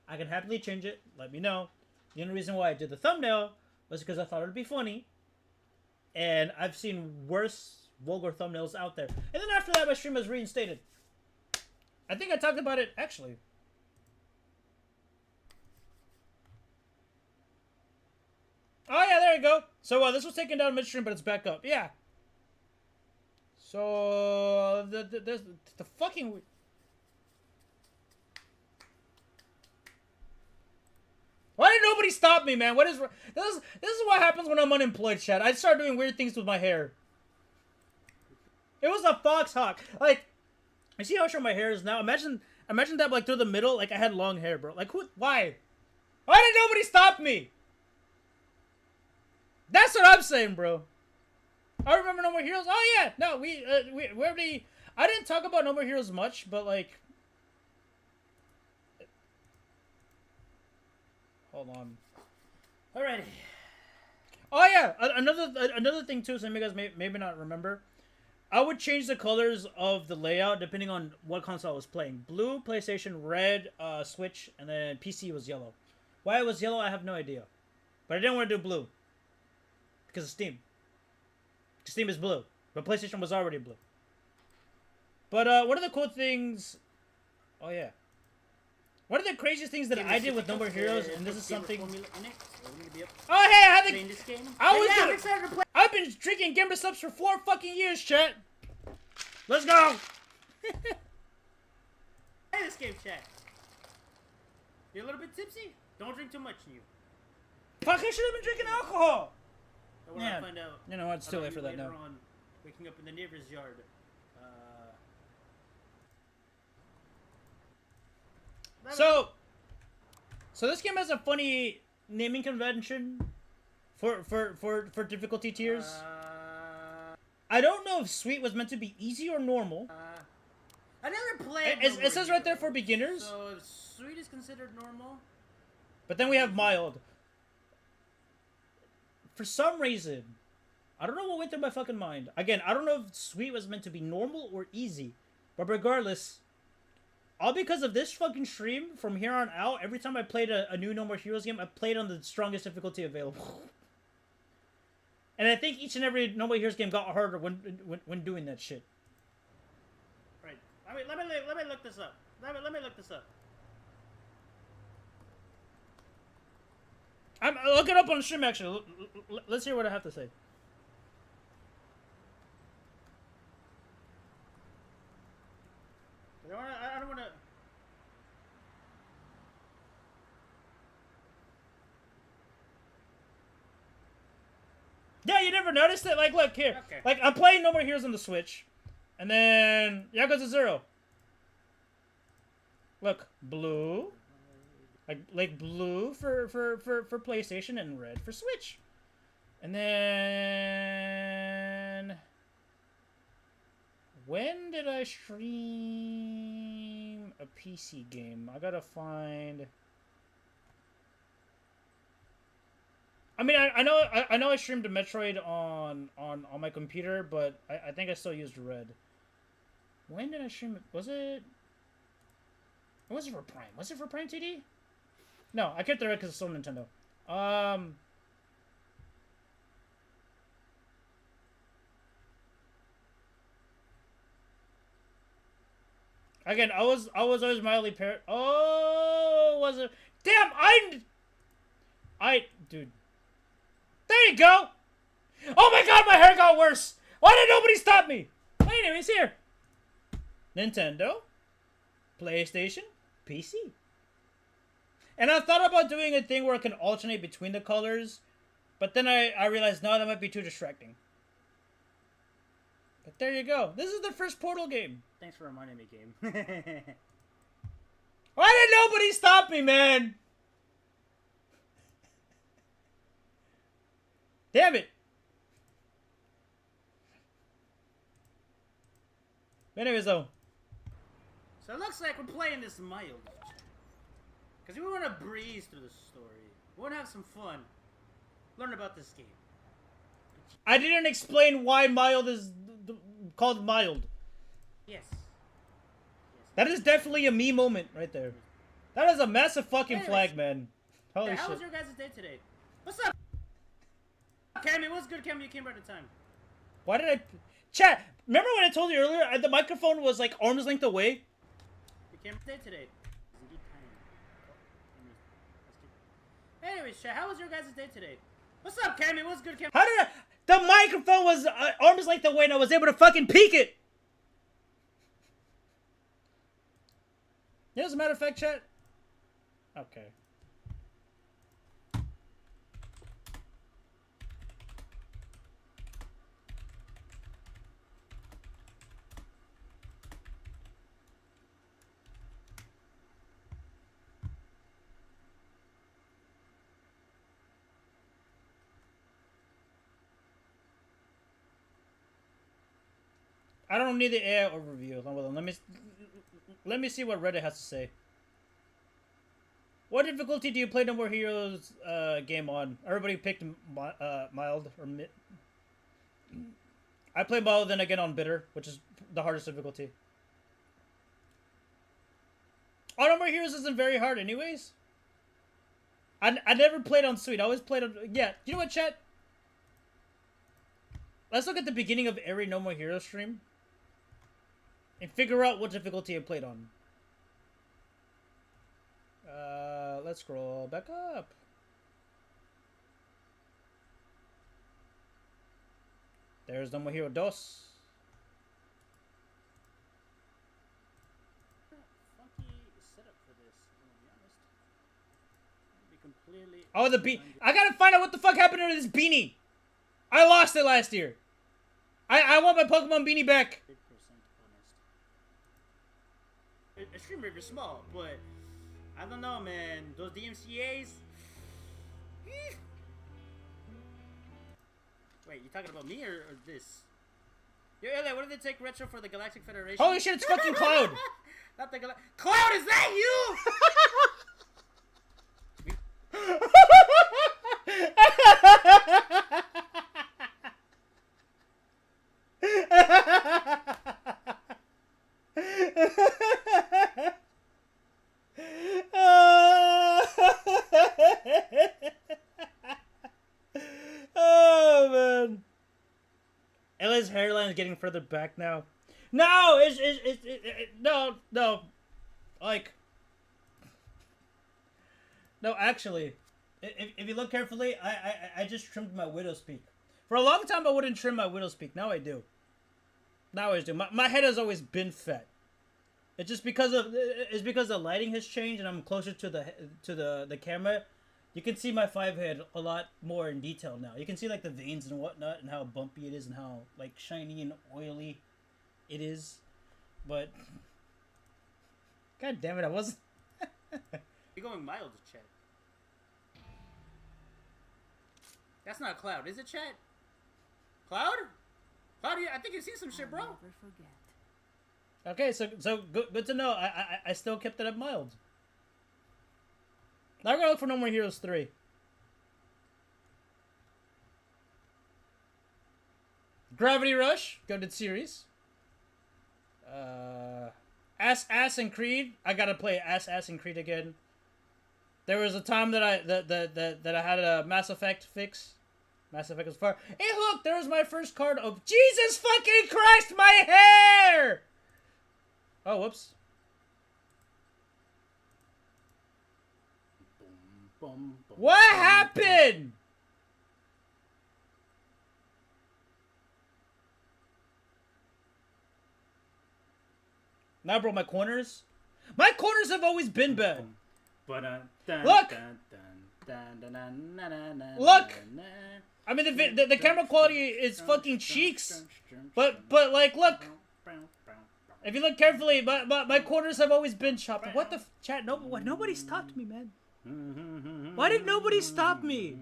S1: I can happily change it. Let me know. The only reason why I did the thumbnail was because I thought it would be funny. And I've seen worse vulgar thumbnails out there. And then after that, my stream was reinstated. I think I talked about it, actually. Oh, yeah, there you go. So, this was taken down midstream, but it's back up. Yeah. So, the fucking... Why did nobody stop me, man? What is... This is what happens when I'm unemployed, chat. I start doing weird things with my hair. It was a fox hawk. Like, you see how short my hair is now? Imagine that, like, through the middle, like, I had long hair, bro. Like, who... Why? Why did nobody stop me? That's what I'm saying, bro. I remember No More Heroes. Oh yeah, no, we already. I didn't talk about No More Heroes much, but like, hold on. Alrighty. Oh yeah, another thing too. Some of you guys maybe not remember. I would change the colors of the layout depending on what console I was playing. Blue, PlayStation; red, Switch; and then PC was yellow. Why it was yellow, I have no idea. But I didn't want to do blue because of Steam. Steam is blue, but PlayStation was already blue. But one of the cool things, oh yeah, one of the craziest things that I did with No More Heroes, and this is something. Oh hey, I had the. I've been drinking Gamer Subs for 4 fucking years, chat. Let's go.
S7: Play this game, chat. You're a little bit tipsy. Don't drink too much, you.
S1: Fuck! I should have been drinking alcohol.
S7: Yeah, I find out,
S1: you know what? It's too late for that now.
S7: On, waking up in the neighbor's yard.
S1: So this game has a funny naming convention for difficulty tiers. I don't know if Sweet was meant to be easy or normal.
S7: I never played.
S1: It says right there for beginners.
S7: So Sweet is considered normal.
S1: But then we have mild. For some reason, I don't know what went through my fucking mind. Again, I don't know if Sweet was meant to be normal or easy. But regardless, all because of this fucking stream, from here on out, every time I played a new No More Heroes game, I played on the strongest difficulty available. And I think each and every No More Heroes game got harder when doing that shit.
S7: Right. I mean, let me look this up. Let me look this up.
S1: I'm looking up on the stream actually. Let's hear what I have to say.
S7: I don't wanna.
S1: Yeah, you never noticed it? Like, look here.
S7: Okay.
S1: Like, I'm playing No More Heroes on the Switch, and then Yakuza 0. Look, blue. Like blue for PlayStation and red for Switch. And then when did I stream a PC game? I gotta find. I mean, I know I streamed a Metroid on my computer, but I think I still used red. When did I stream it? Was it for Prime? Was it for Prime TD? No, I kept the red because it's still Nintendo. Again, I was always mildly Oh, was it? Damn, dude. There you go. Oh my god, my hair got worse. Why did nobody stop me? Anyways, here. Nintendo, PlayStation, PC. And I thought about doing a thing where I can alternate between the colors, but then I realized, no, that might be too distracting. But there you go. This is the first Portal game.
S7: Thanks for reminding me, game.
S1: Why did nobody stop me, man? Damn it. Anyways, though.
S7: So it looks like we're playing this mild. Because we want to breeze through the story. We want to have some fun. Learn about this game.
S1: I didn't explain why mild is called mild.
S7: Yes.
S1: That is definitely a me moment right there. That is a massive fucking
S7: Anyways,
S1: flag, man. Holy
S7: how
S1: shit.
S7: was your guys' day today? What's up? Cammy, what's good, Cammy? You came right at time.
S1: Why did I... Chat, remember when I told you earlier the microphone was like arm's length away?
S7: You came today. Anyways, chat, how was your guys' day today? What's up, Cammy? What's good, Cammy?
S1: How did the microphone was arm's length away and I was able to fucking peek it? Yeah, as a matter of fact, chat. Okay. I don't need the AI overview. Let me see what Reddit has to say. What difficulty do you play No More Heroes game on? Everybody picked mild or mid. I play mild, then again on bitter, which is the hardest difficulty. Oh, No More Heroes isn't very hard, anyways. I never played on sweet. I always played on. Yeah, you know what, chat? Let's look at the beginning of every No More Heroes stream and figure out what difficulty I played on. Let's scroll back up. There's No More Hero Dos.
S7: Funky setup for this, to be honest. Be completely.
S1: Oh, the bean. I gotta find out what the fuck happened to this beanie. I lost it last year. I want my Pokemon beanie back.
S7: 100% honest. Extreme River small, but I don't know, man. Those DMCA's. Wait, you talking about me or this? Yo, Elliot, what did they take retro for the Galactic Federation?
S1: Holy shit, it's fucking Cloud.
S7: Not the Cloud, is that you?
S1: Oh man, Ella's hairline is getting further back now. No, no. Like, no, actually, if you look carefully, I just trimmed my widow's peak. For a long time, I wouldn't trim my widow's peak. Now I do. Now I do. My head has always been fat. It's just because the lighting has changed and I'm closer to the camera. You can see my 5 head a lot more in detail now. You can see like the veins and whatnot and how bumpy it is and how like shiny and oily it is. But god damn it, I wasn't.
S7: You're going mild, Chet. That's not Cloud, is it, Chet? Cloud? Cloud, I think you've seen some shit, bro.
S1: Okay, so good to know. I still kept it at mild. Now we're gonna look for No More Heroes 3. Gravity Rush, goated series. Ass and Creed. I gotta play Ass and Creed again. There was a time that I had a Mass Effect fix. Mass Effect was far. Hey, look, there was my first card of Jesus fucking Christ, my hair. Oh, whoops. What happened? Now, bro, my corners have always been bad. Look! Look! I mean, the camera quality is fucking cheeks. But like, look. If you look carefully, my corners have always been chopped. What the chat? Nobody stopped me, man. Why did nobody stop me?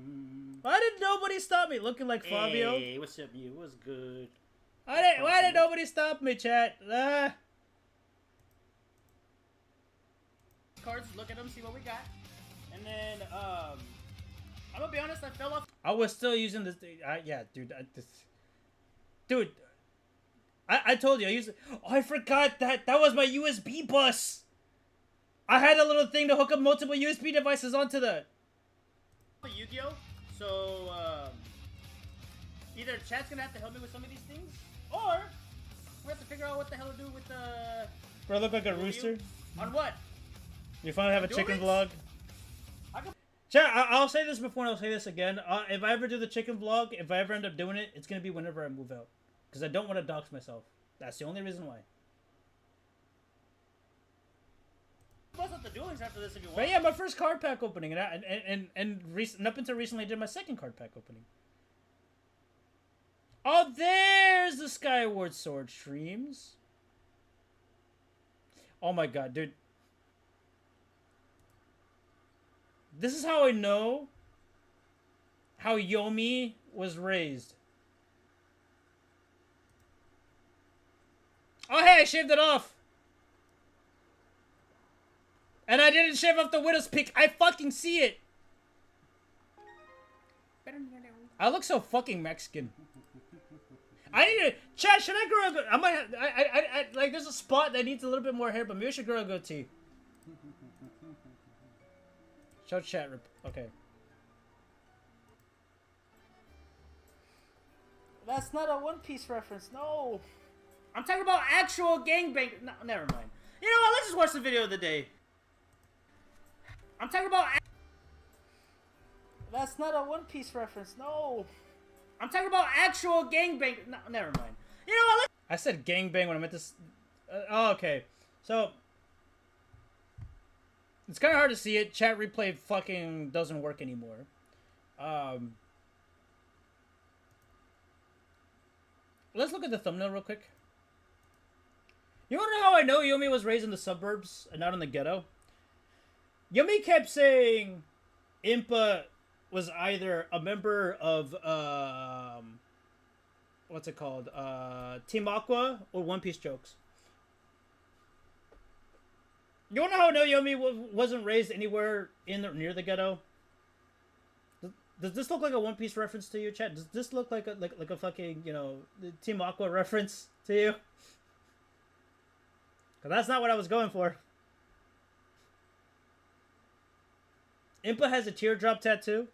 S1: Why did nobody stop me? Looking like Fabio.
S7: Hey, what's up, you? What's good?
S1: Why did nobody stop me, chat?
S7: Cards, look at them, see what we got. And then, I'm gonna be honest, I fell off.
S1: I was still using this. Yeah, dude. Dude, I told you I used. Oh, I forgot that was my USB bus. I had a little thing to hook up multiple USB devices onto that.
S7: Yu-Gi-Oh! So, either chat's gonna have to help me with some of these things, or we have to figure out what the hell to do with the.
S1: Bro, I look like a rooster.
S7: On what?
S1: You finally have a chicken vlog. Chat, I'll say this before and I'll say this again. If I ever do the chicken vlog, if I ever end up doing it, it's gonna be whenever I move out. Because I don't want to dox myself. That's the only reason why.
S7: Bust up the Duel Links after this if you want.
S1: But yeah, my first card pack opening, and up until recently I did my second card pack opening. Oh, there's the Skyward Sword streams. Oh my god, dude. This is how I know how Yomi was raised. Oh hey, I shaved it off! And I didn't shave off the widow's peak. I fucking see it! I look so fucking Mexican. I need to... Chat, should I grow a... I might have... I like, there's a spot that needs a little bit more hair, but maybe I should grow a goatee. Show chat. Okay. That's not a One Piece reference. No.
S7: I'm talking about actual gangbang. No, never mind. You know what? Let's just watch the video of the day. I'm talking about.
S1: That's not a One Piece reference. No.
S7: I'm talking about actual gangbang. No, never mind. You know what?
S1: I said gangbang when I meant to. Oh, okay. So. It's kind of hard to see it. Chat replay fucking doesn't work anymore. Let's look at the thumbnail real quick. You wanna know how I know Yomi was raised in the suburbs and not in the ghetto? Yomi kept saying Impa was either a member of, what's it called? Team Aqua or One Piece Jokes. You wanna know how I know Yomi wasn't raised anywhere near the ghetto? Does this look like a One Piece reference to you, chat? Does this look like a fucking, you know, Team Aqua reference to you? Cause that's not what I was going for. Impa has a teardrop tattoo.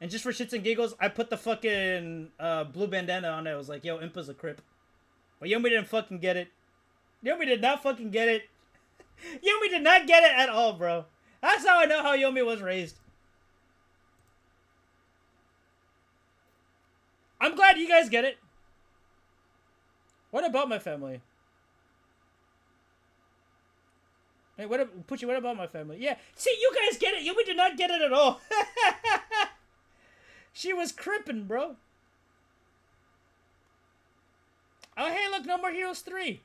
S1: And just for shits and giggles, I put the fucking blue bandana on it. I was like, yo, Impa's a Crip. But Yomi didn't fucking get it. Yomi did not fucking get it. Yomi did not get it at all, bro. That's how I know how Yomi was raised. I'm glad you guys get it. What about my family? Hey, Poochie, what about my family? Yeah, see, you guys get it. Yomi did not get it at all. She was crippin', bro. Oh, hey, look, No More Heroes 3.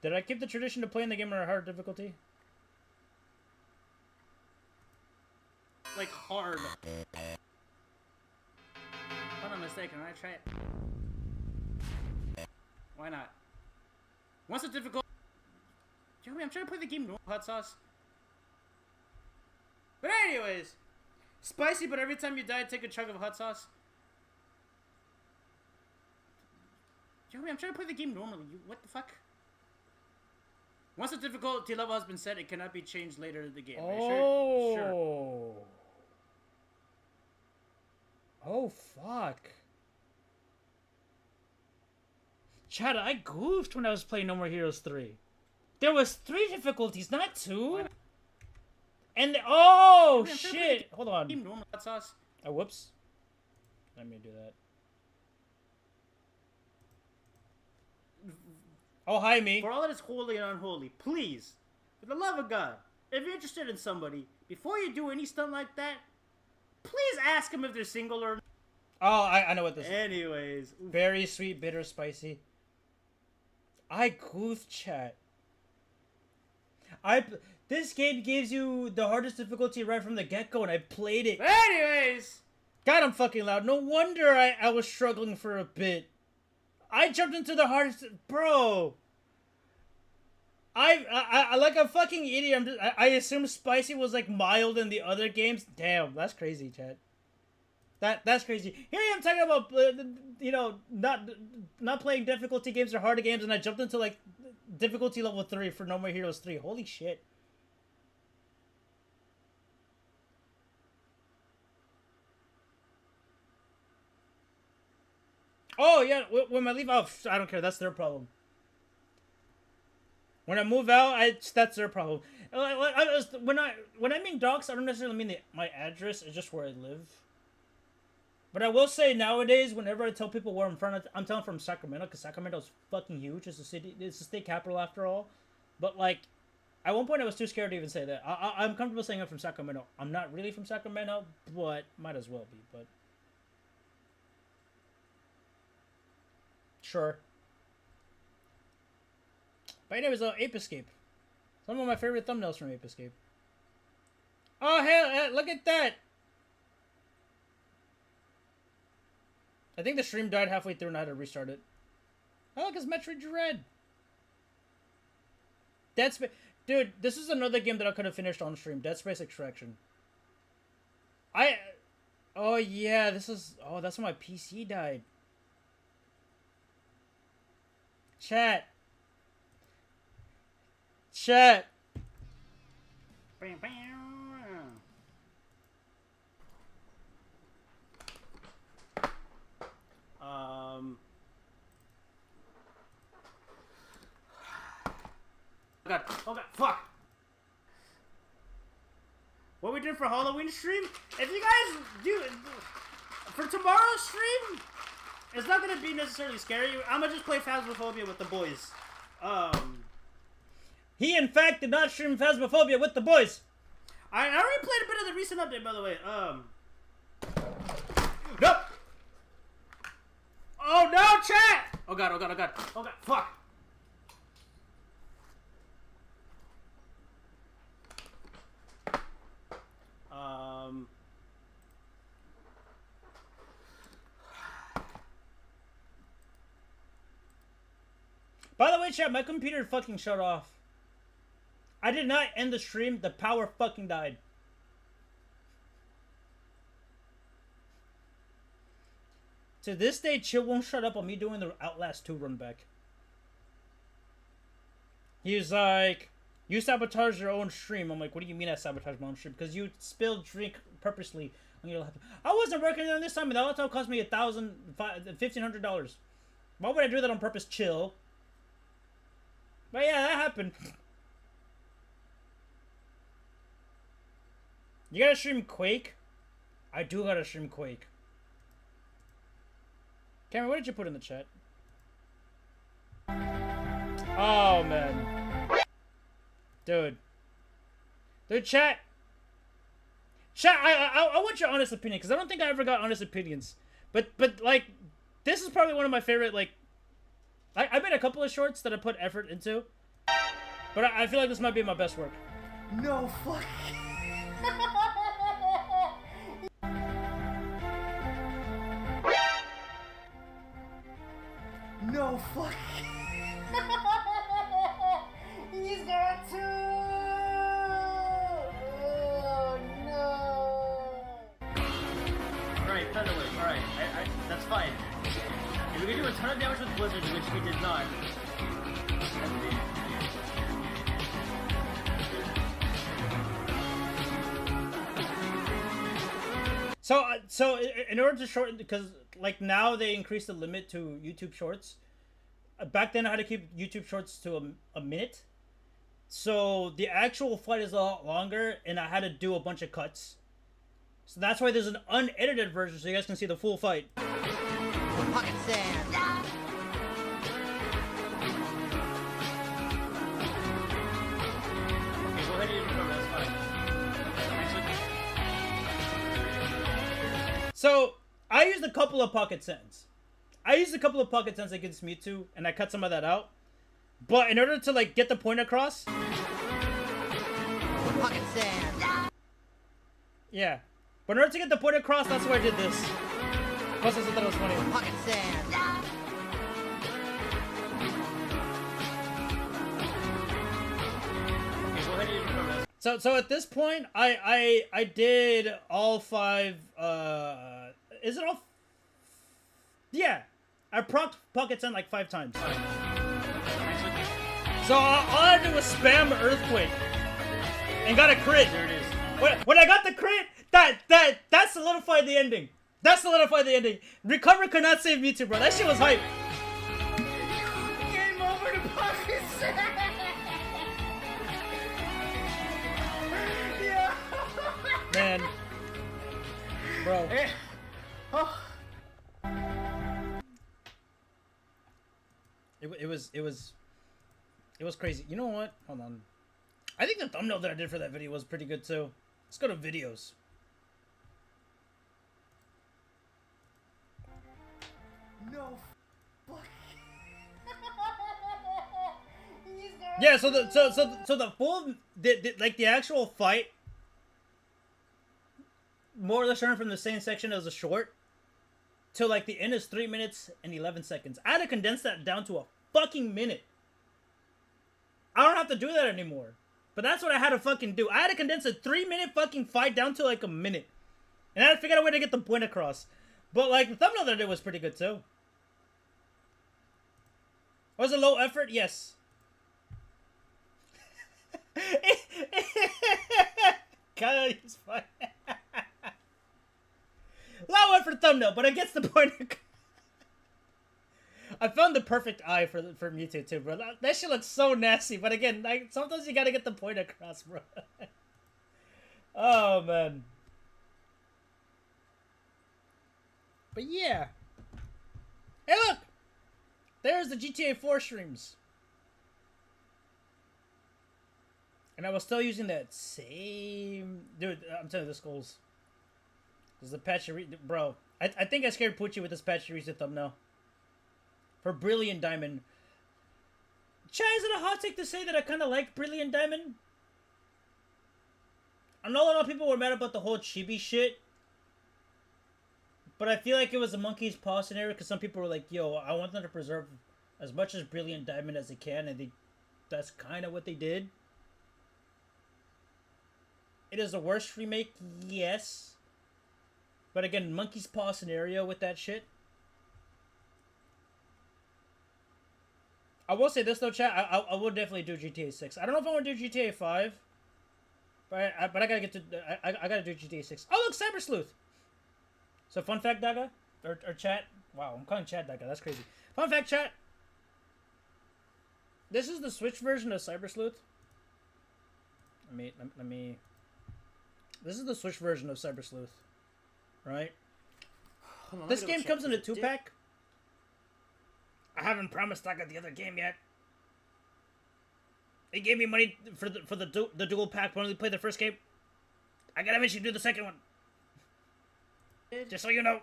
S1: Did I keep the tradition of playing the game on a hard difficulty?
S7: Like, hard. If I'm not mistaken, I try it. Why not? What's the difficult? Joey, I'm trying to play the game normal hot sauce. But anyways, spicy, but every time you die, take a chug of hot sauce. Joey, I'm trying to play the game normally. What the fuck? Once the difficulty level has been set, it cannot be changed later in the game. Are you sure? Sure.
S1: Oh, fuck. Chad, I goofed when I was playing No More Heroes 3. There was 3 difficulties, not 2. And oh shit! Hold on.
S7: Normal hot sauce.
S1: Oh, whoops. Let me do that. Oh, hi, me.
S7: For all that is holy and unholy, please, for the love of God, if you're interested in somebody, before you do any stunt like that, please ask them if they're single or.
S1: Oh, I know what this is.
S7: Anyways.
S1: Very sweet, bitter, spicy. I goofed, chat. This game gives you the hardest difficulty right from the get-go, and I played it.
S7: Anyways.
S1: God, I'm fucking loud. No wonder I was struggling for a bit. I jumped into the hardest... Bro. I like a fucking idiot. I assume spicy was like mild in the other games. Damn, that's crazy, chat. That's crazy. Here I am talking about, you know, not playing difficulty games or harder games, and I jumped into like difficulty level 3 for No More Heroes 3. Holy shit. Oh yeah, when I leave out, I don't care. That's their problem. When I move out, that's their problem. When I mean docs, I don't necessarily mean my address. It's just where I live. But I will say nowadays, whenever I tell people where I'm from, I'm telling from Sacramento, because Sacramento's fucking huge. It's a city. It's the state capital after all. But like, at one point I was too scared to even say that. I'm comfortable saying I'm from Sacramento. I'm not really from Sacramento, but might as well be. But sure. But anyways, Ape Escape. Some of my favorite thumbnails from Ape Escape. Oh hell, look at that! I think the stream died halfway through and I had to restart it. Oh look, it's Metroid Dread. Dead Space. Dude, this is another game that I could have finished on stream. Dead Space Extraction. Oh yeah, this is... Oh, that's when my PC died. Chat.
S7: Oh god, fuck! What we did for Halloween stream? If you guys do... For tomorrow's stream, it's not gonna be necessarily scary. I'm gonna just play Phasmophobia with the boys.
S1: He, in fact, did not stream Phasmophobia with the boys.
S7: I already played a bit of the recent update, by the way. Nope! Oh no, chat! Oh god, oh god, oh god. Oh god, fuck!
S1: By the way, chat, my computer fucking shut off. I did not end the stream. The power fucking died. To this day, Chill won't shut up on me doing the Outlast 2 run back. He's like, you sabotage your own stream. I'm like, what do you mean I sabotage my own stream? Because you spilled drink purposely I wasn't working on this time, and the laptop cost me $1,500. Why would I do that on purpose? Chill. But yeah, that happened. You gotta stream Quake? I do gotta stream Quake. Cameron, what did you put in the chat? Oh, man. Dude, chat. I want your honest opinion, because I don't think I ever got honest opinions. But like, this is probably one of my favorite, like, I made a couple of shorts that I put effort into. But I feel like this might be my best work.
S9: No fuck. No fuck. He's got two. Oh no.
S7: Alright, Thunderwave, alright. That's fine. If we could do a ton of damage with Blizzard, which we did not.
S1: So in order to shorten, because like now they increased the limit to YouTube Shorts. Back then I had to keep YouTube Shorts to a minute. So the actual fight is a lot longer, and I had to do a bunch of cuts. So that's why there's an unedited version, so you guys can see the full fight.
S10: Pocket sand.
S7: Okay, go ahead and record, that's fine.
S1: So I used a couple of pocket sends. Against Mewtwo, and I cut some of that out. But in order to like get the point across,
S10: Pocket sand.
S1: yeah. But in order to get the point across, that's why I did this. Plus, I thought that was funny.
S10: Pocket sand.
S7: Okay, go ahead and record, that's
S1: So at this point, I did all 5. Is it all? Yeah, I procced Pocket Send like 5 times. So all I did was spam Earthquake and got a crit.
S7: There it is.
S1: When I got the crit, that solidified the ending. Recover could not save Mewtwo, bro. That shit was hype.
S9: Game over to Pocket Sand. Yeah.
S1: Man, bro.
S9: Oh.
S1: It was crazy. You know what? Hold on. I think the thumbnail that I did for that video was pretty good too. Let's go to videos.
S9: No fuck.
S1: Yeah, so the full like the actual fight more or less turned from the same section as the short to like the end is 3 minutes and 11 seconds. I had to condense that down to a fucking minute. I don't have to do that anymore. But that's what I had to fucking do. I had to condense a 3-minute fucking fight down to like a minute. And I had to figure out a way to get the point across. But like the thumbnail that I did was pretty good too. Was it low effort? Yes. God, he's fine. Low effort thumbnail, but it gets the point. I found the perfect eye for Mewtwo too, bro. That shit looks so nasty, but again, like sometimes you gotta get the point across, bro. Oh man. But yeah. Hey, look, there's the GTA 4 streams, and I was still using that same dude. I'm telling you, this goes. There's the Pachirisu, bro. I think I scared Poochie with this Pachirisu thumbnail. For Brilliant Diamond. Chad, is it a hot take to say that I kind of like Brilliant Diamond? I know a lot of people were mad about the whole chibi shit. But I feel like it was a monkey's paw scenario because some people were like, yo, I want them to preserve as much as Brilliant Diamond as they can. And that's kind of what they did. It is the worst remake, yes. But again, monkey's paw scenario with that shit. I will say this though, chat. I will definitely do GTA 6. I don't know if I want to do GTA 5, but I gotta get to. I gotta do GTA 6. Oh look, Cyber Sleuth. So fun fact, Daga? Or chat? Wow, I'm calling chat Daga. That's crazy. Fun fact, chat. This is the Switch version of Cyber Sleuth. Let me... This is the Switch version of Cyber Sleuth. Right?
S7: On,
S1: this game comes in a 2-pack. I haven't promised Daga the other game yet. He gave me money for the dual pack when we played the first game. I gotta eventually do the second one. Just so you know.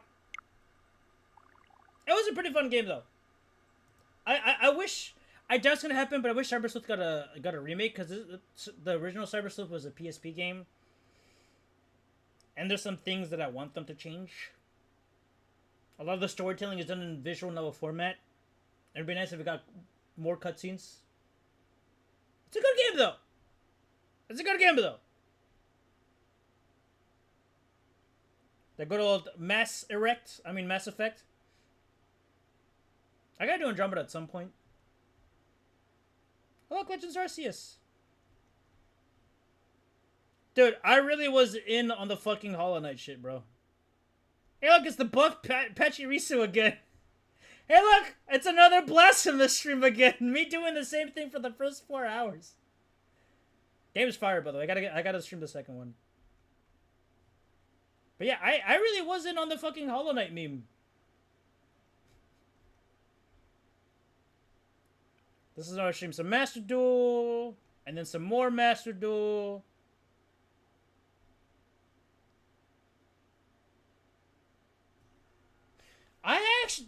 S1: It was a pretty fun game though. I wish I doubt it's gonna happen, but I wish Cyber Sleuth got a remake because the original Cyber Sleuth was a PSP game, and there's some things that I want them to change. A lot of the storytelling is done in visual novel format. It'd be nice if it got more cutscenes. It's a good game though. It's a good game though. The good old Mass Effect. I gotta do Andromeda at some point. Oh, look, Legends Arceus. Dude, I really was in on the fucking Hollow Knight shit, bro. Hey, look, it's the buff Pachirisu again. Hey, look, it's another Blasphemous stream again. Me doing the same thing for the first 4 hours. Game's fire, by the way. I gotta stream the second one. But yeah, I really was in on the fucking Hollow Knight meme. This is another stream. Some Master Duel. And then some more Master Duel. I actually...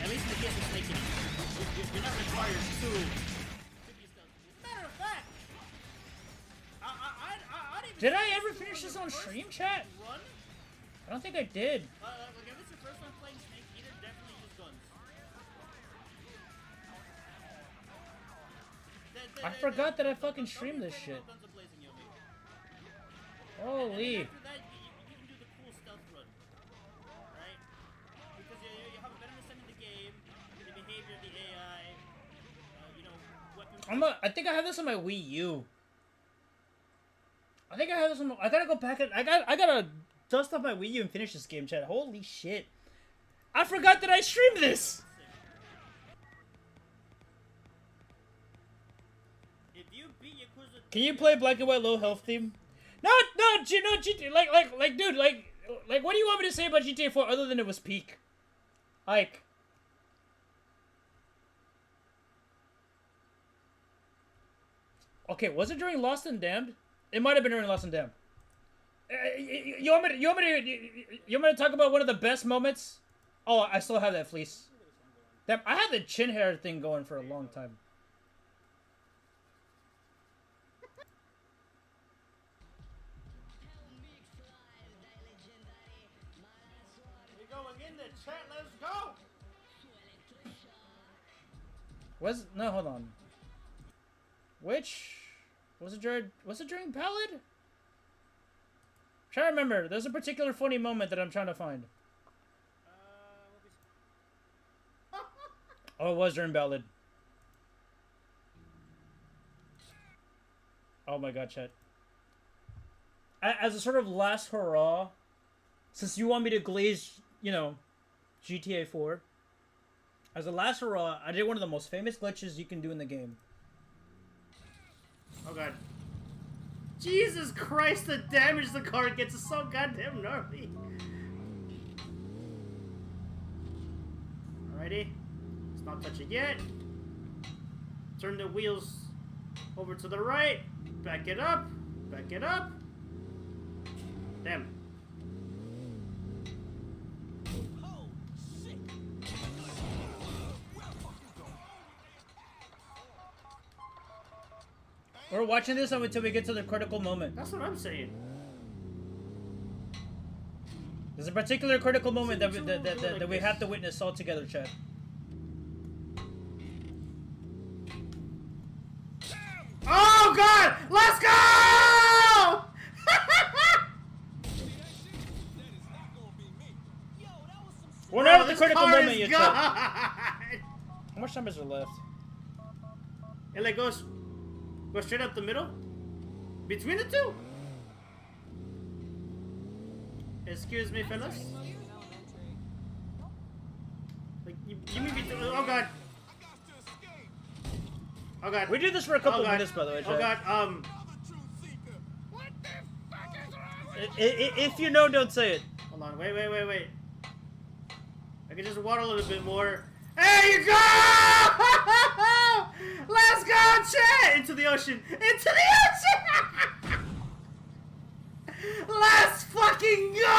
S7: At least in the case of Snake Eating, you're not required to. Matter of fact,
S1: Did I ever finish this on stream, chat?
S7: Run?
S1: I don't think I did.
S7: Like if it's your first time playing Snake Eater, definitely use guns.
S1: I forgot that I fucking streamed this shit. Holy.
S7: After that, you can do the cool stealth run, right? Because you have a better understanding of the game, the behavior of the AI, you know, weapons.
S1: I think I have this on my Wii U. I think I have this on. I gotta go back and I gotta dust off my Wii U and finish this game, chat. Holy shit! I forgot that I streamed this.
S7: If you beat Yakuza,
S1: Can you play Black and White low health theme? No, GTA. Like, dude, like, what do you want me to say about GTA 4 other than it was peak? Like. Okay, was it during Lost and Damned? It might have been during Lost and Damned. You want me to talk about one of the best moments? Oh, I still have that fleece. Damn, I had the chin hair thing going for a long time.
S7: we're going in the chat. Let's go.
S1: No, hold on. Which was it during Ballad? Trying to remember. There's a particular funny moment that I'm trying to find. Oh, it was during Ballad. Oh my god, chat. As a sort of last hurrah, since you want me to glaze, you know, GTA 4, as a last hurrah, I did one of the most famous glitches you can do in the game.
S7: Oh god. Jesus Christ, the damage the car gets is so goddamn gnarly. Alrighty. Let's not touch it yet. Turn the wheels over to the right. Back it up. Back it up. Damn.
S1: We're watching this until we get to the critical moment.
S7: That's what I'm saying.
S1: There's a particular critical moment that we have to witness all together, chat.
S7: Oh god! Let's go!
S1: We're not at the
S7: this
S1: critical
S7: car
S1: moment
S7: is
S1: yet,
S7: gone!
S1: chat. How much time is there left?
S7: It like goes straight up the middle? Between the two? Excuse me, fellas. Like, you mean between... Oh, God. Oh, God.
S1: We do this for a couple minutes, by the way,
S7: Oh,
S1: chat.
S7: God,
S1: If you know, don't say it.
S7: Hold on, wait. I can just water a little bit more. There you go! Let's go, chat! Into the ocean! Into the ocean! Let's fucking go!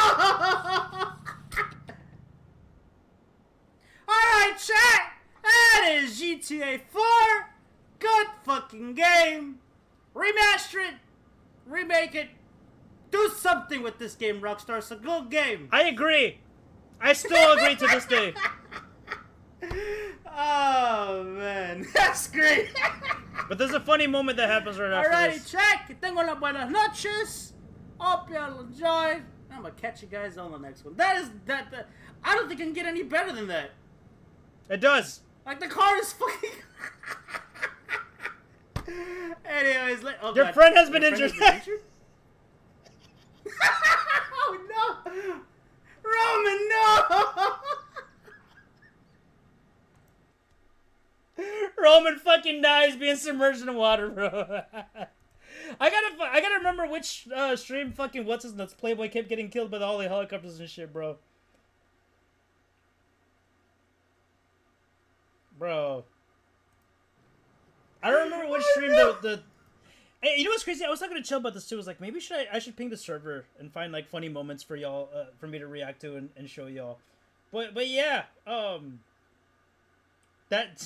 S7: Alright, chat! That is GTA 4! Good fucking game! Remaster it! Remake it! Do something with this game, Rockstar. It's a good game.
S1: I agree. I still agree to this day.
S7: Oh, man. That's great.
S1: But there's a funny moment that happens right after
S7: Alrighty,
S1: this.
S7: check. Tengo las buenas noches. Hope y'all enjoy. I'm gonna catch you guys on the next one. That I don't think it can get any better than that.
S1: It does.
S7: Like, the car is fucking... Anyways, oh,
S1: Your
S7: God.
S1: friend has been
S7: Your friend
S1: injured.
S7: has been injured? Oh, no. Roman, no.
S1: Roman fucking dies being submerged in water, bro. I gotta remember which stream fucking what's his nuts Playboy kept getting killed by all the helicopters and shit, bro. Bro. I don't remember which stream the Hey, you know what's crazy? I was talking to Chill about this too. I was like, maybe I should ping the server and find like funny moments for y'all, for me to react to and show y'all. But yeah, that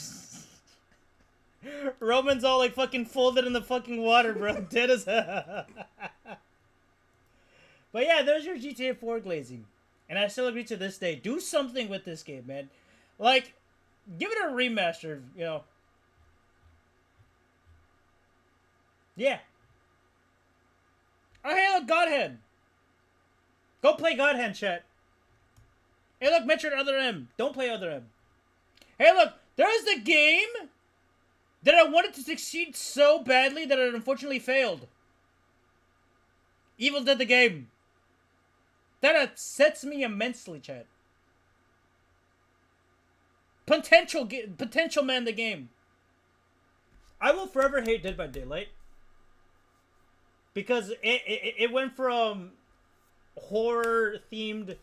S1: Roman's all like fucking folded in the fucking water, bro, dead as hell. But yeah, there's your GTA 4 glazing, and I still agree to this day. Do something with this game, man. Like, give it a remaster, you know. Yeah. Oh, hey, look, Godhead. Go play Godhead, chat. Hey, look, Metroid Other M. Don't play Other M. Hey, look, there's the game that I wanted to succeed so badly that it unfortunately failed. Evil Dead the game. That upsets me immensely, chat. Potential Man the game. I will forever hate Dead by Daylight. Because it went from horror-themed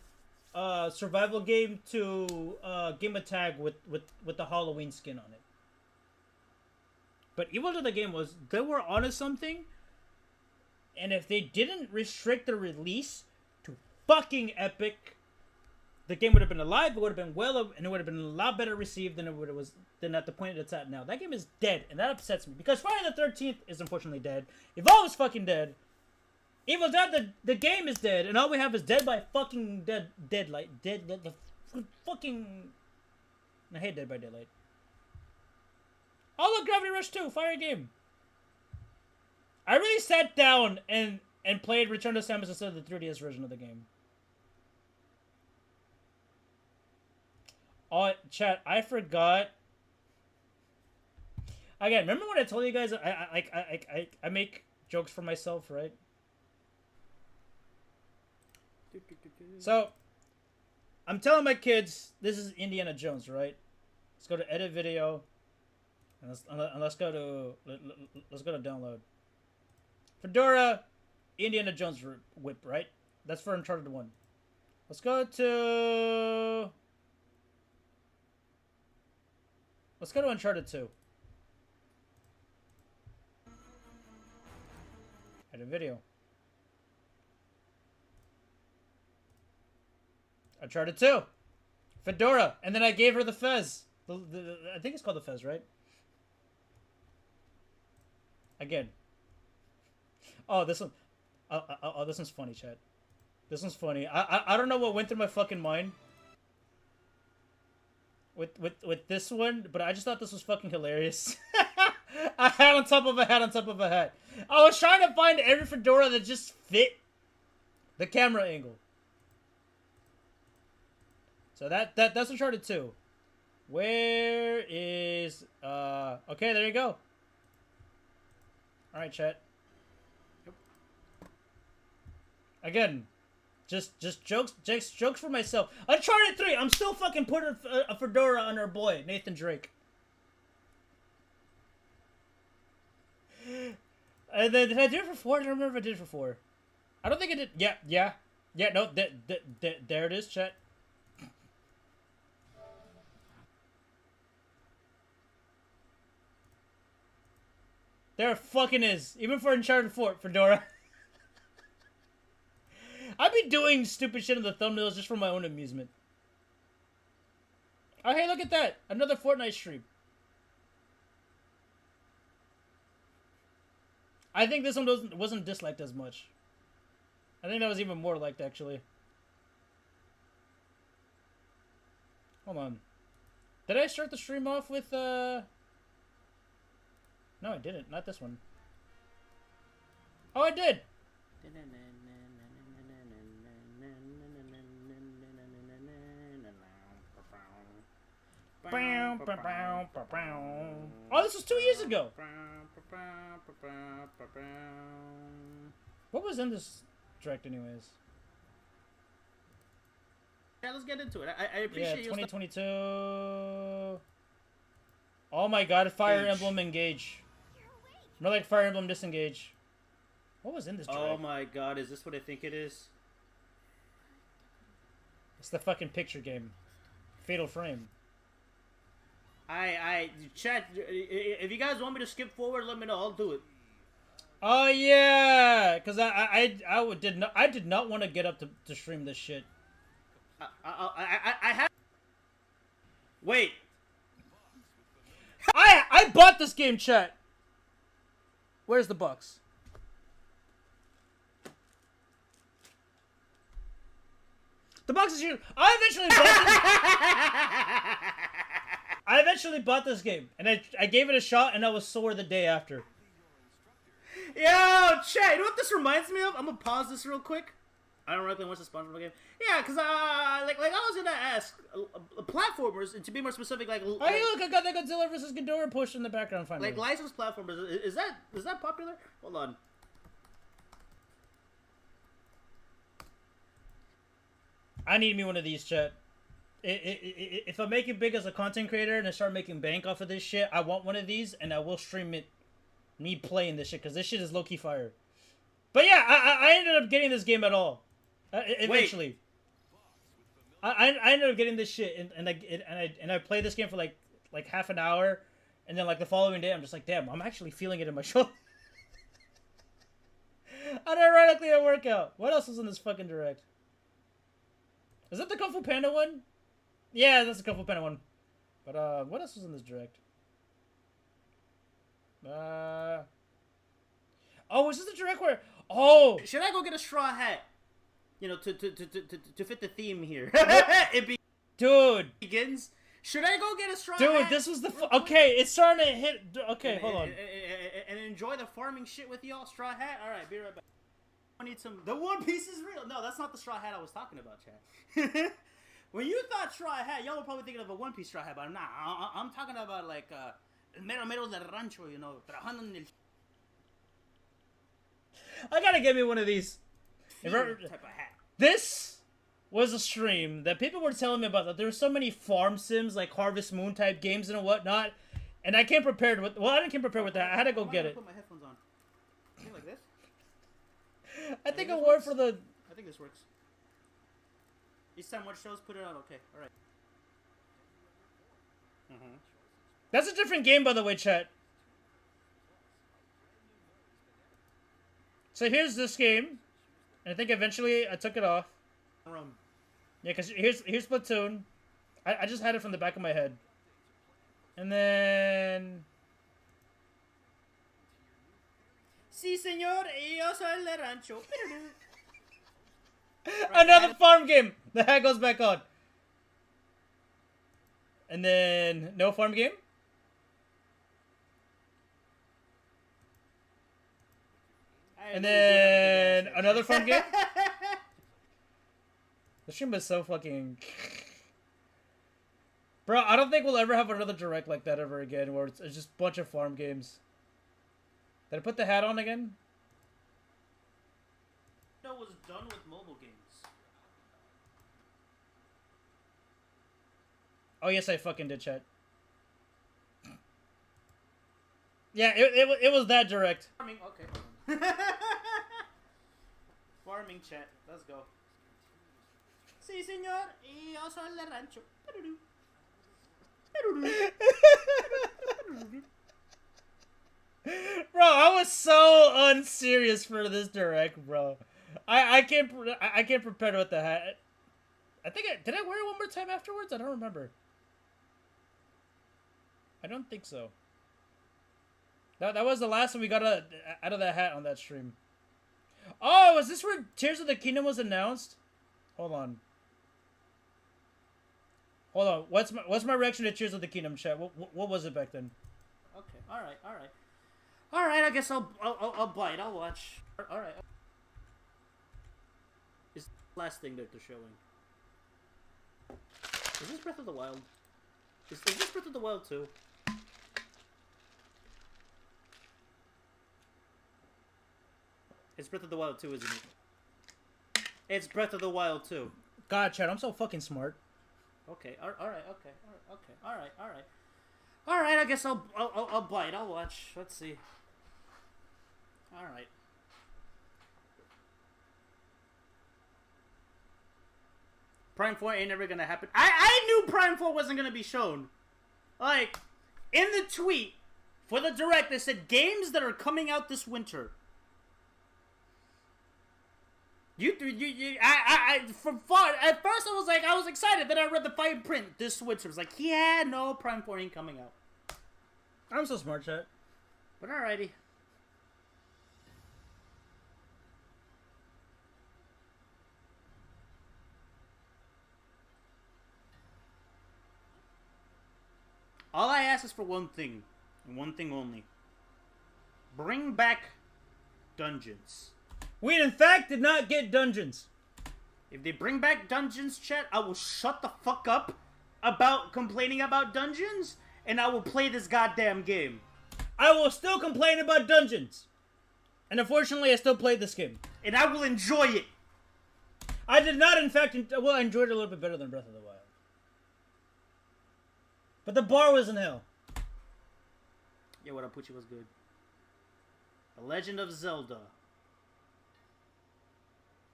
S1: survival game to game of tag with the Halloween skin on it. But Evil Dead the game was, they were onto something, and if they didn't restrict the release to fucking Epic, the game would have been alive, it would have been well, and it would have been a lot better received than than at the point it's at now. That game is dead, and that upsets me, because Friday the 13th is unfortunately dead. Evolve is fucking dead. Evil Dead, the game is dead, and all we have is Dead by fucking Deadlight. The fucking... I hate Dead by Daylight. Oh, look, Gravity Rush 2, fire game. I really sat down and played Return to Samus instead of the 3DS version of the game. Oh, chat, I forgot. Again, remember when I told you guys I make jokes for myself, right? So, I'm telling my kids this is Indiana Jones, right? Let's go to edit video, and let's go to download. Fedora, Indiana Jones whip, right? That's for Uncharted 1. Let's go to Uncharted 2. Edit video. Uncharted 2. Fedora. And then I gave her the Fez. I think it's called the Fez, right? Again. Oh, this one. Oh, this one's funny, chat. This one's funny. I don't know what went through my fucking mind with this one, but I just thought this was fucking hilarious. A hat on top of a hat on top of a hat. I was trying to find every fedora that just fit the camera angle. So that's Uncharted 2. Where is okay, there you go. Alright, chat. Again, just jokes for myself. Uncharted 3, I'm still fucking putting a fedora on our boy, Nathan Drake. And then, did I do it for 4? I don't remember if I did it for 4. I don't think I did. Yeah, no, there it is, chat. There fucking is. Even for Uncharted 4, Fedora. I've been doing stupid shit in the thumbnails just for my own amusement. Oh, hey, look at that. Another Fortnite stream. I think this one wasn't disliked as much. I think that was even more liked, actually. Hold on. Did I start the stream off with, No, I didn't. Not this one. Oh, I did! Oh, this was 2 years ago! What was in this direct, anyways?
S7: Yeah, let's get into it. I appreciate you.
S1: 2022. Oh my god, Fire Emblem Engage. More like Fire Emblem Disengage. What was in this direct?
S7: Oh my god, is this what I think it is?
S1: It's the fucking picture game. Fatal Frame.
S7: Chat, if you guys want me to skip forward, let me know. I'll do it.
S1: Oh yeah, cause I did not want to get up to stream this shit.
S7: I have. Wait.
S1: I bought this game, chat. Where's the box? The box is here. I eventually bought this game, and I gave it a shot, and I was sore the day after.
S7: Yo, chat, you know what this reminds me of? I'm gonna pause this real quick. I don't really watch the SpongeBob game. Yeah, cause like I was gonna ask, platformers, and to be more specific, like.
S1: Oh, hey, look! I got the Godzilla vs. Ghidorah push in the background finally.
S7: Like licensed platformers, is that popular? Hold on.
S1: I need me one of these, chat. If I make it big as a content creator and I start making bank off of this shit, I want one of these, and I will stream it. Me playing this shit, because this shit is low-key fire. But yeah, I ended up getting this game at all. Eventually. I ended up getting this shit, and I played this game for like half an hour, and then like the following day, I'm just like, damn, I'm actually feeling it in my shoulder. Unironically, a workout. What else was in this fucking direct? Is that the Kung Fu Panda one? Yeah, that's the Kung Fu Panda one. But what else was in this direct? Oh, is this the direct where? Oh,
S7: should I go get a straw hat? You know, to fit the theme here.
S1: Dude,
S7: begins. Should I go get a straw hat?
S1: Dude, this was the okay. It's starting to hit. Okay, hold on.
S7: And enjoy the farming shit with y'all. Straw hat. All right, be right back. I need some. The One Piece is real. No, that's not the straw hat I was talking about, Chad. When you thought straw hat, y'all were probably thinking of a One Piece straw hat, but I'm not. I'm talking about like mero del rancho, you know, trabajando en el.
S1: I gotta get me one of these.
S7: Type of hat.
S1: This was a stream that people were telling me about, that there were so many farm sims, like Harvest Moon type games and whatnot, and I came prepared with. Well, I didn't come prepared with that. I had to go get it.
S7: Put my headphones on. Something like this.
S1: I think it worked for the.
S7: I think this works. Each time one shows, put it on. Okay, all right.
S1: That's a different game, by the way, chat. So here's this game, and I think eventually I took it off. Yeah, because here's Splatoon. I just had it from the back of my head. And then...
S7: Sí, señor, yo soy el rancho.
S1: Another farm game! The hat goes back on. And then... No farm game? And then... Another farm game? The stream is so fucking... Bro, I don't think we'll ever have another direct like that ever again, where it's just a bunch of farm games. Did I put the hat on again?
S7: Was done with mobile games.
S1: Oh yes, I fucking did, chat. Yeah, it was that direct.
S7: Farming, okay. Farming chat, let's go. Sí, señor, y yo soy el rancho.
S1: Bro, I was so unserious for this direct, bro. I can't prepare with the hat. I think did I wear it one more time afterwards? I don't remember. I don't think so. That was the last one we got out of that hat on that stream. Oh, was this where Tears of the Kingdom was announced? Hold on. Hold on. What's my reaction to Tears of the Kingdom, chat? What was it back then?
S7: Okay. All right. All right. I guess I'll bite. I'll watch. All right. Is the last thing that they're showing? Is this Breath of the Wild? Is this Breath of the Wild 2? It's Breath of the Wild 2, isn't it? It's Breath of the Wild 2.
S1: God, Chad, I'm so fucking smart.
S7: Okay, all right, all right. I guess I'll bite. I'll watch. Let's see. All right. Prime 4 ain't never gonna happen. I knew Prime 4 wasn't gonna be shown. Like, in the tweet for the direct, they said games that are coming out this winter. From far, at first I was excited. Then I read the fine print this winter. I was like, yeah, no, Prime 4 ain't coming out.
S1: I'm so smart, chat.
S7: But alrighty. All I ask is for one thing, and one thing only. Bring back dungeons.
S1: We, in fact, did not get dungeons.
S7: If they bring back dungeons, chat, I will shut the fuck up about complaining about dungeons, and I will play this goddamn game.
S1: I will still complain about dungeons. And unfortunately, I still played this game.
S7: And I will enjoy it.
S1: I did not, in fact, well, I enjoyed it a little bit better than Breath of the Wild. But the bar was in hell.
S7: Yeah, what up, Poochie was good. The Legend of Zelda.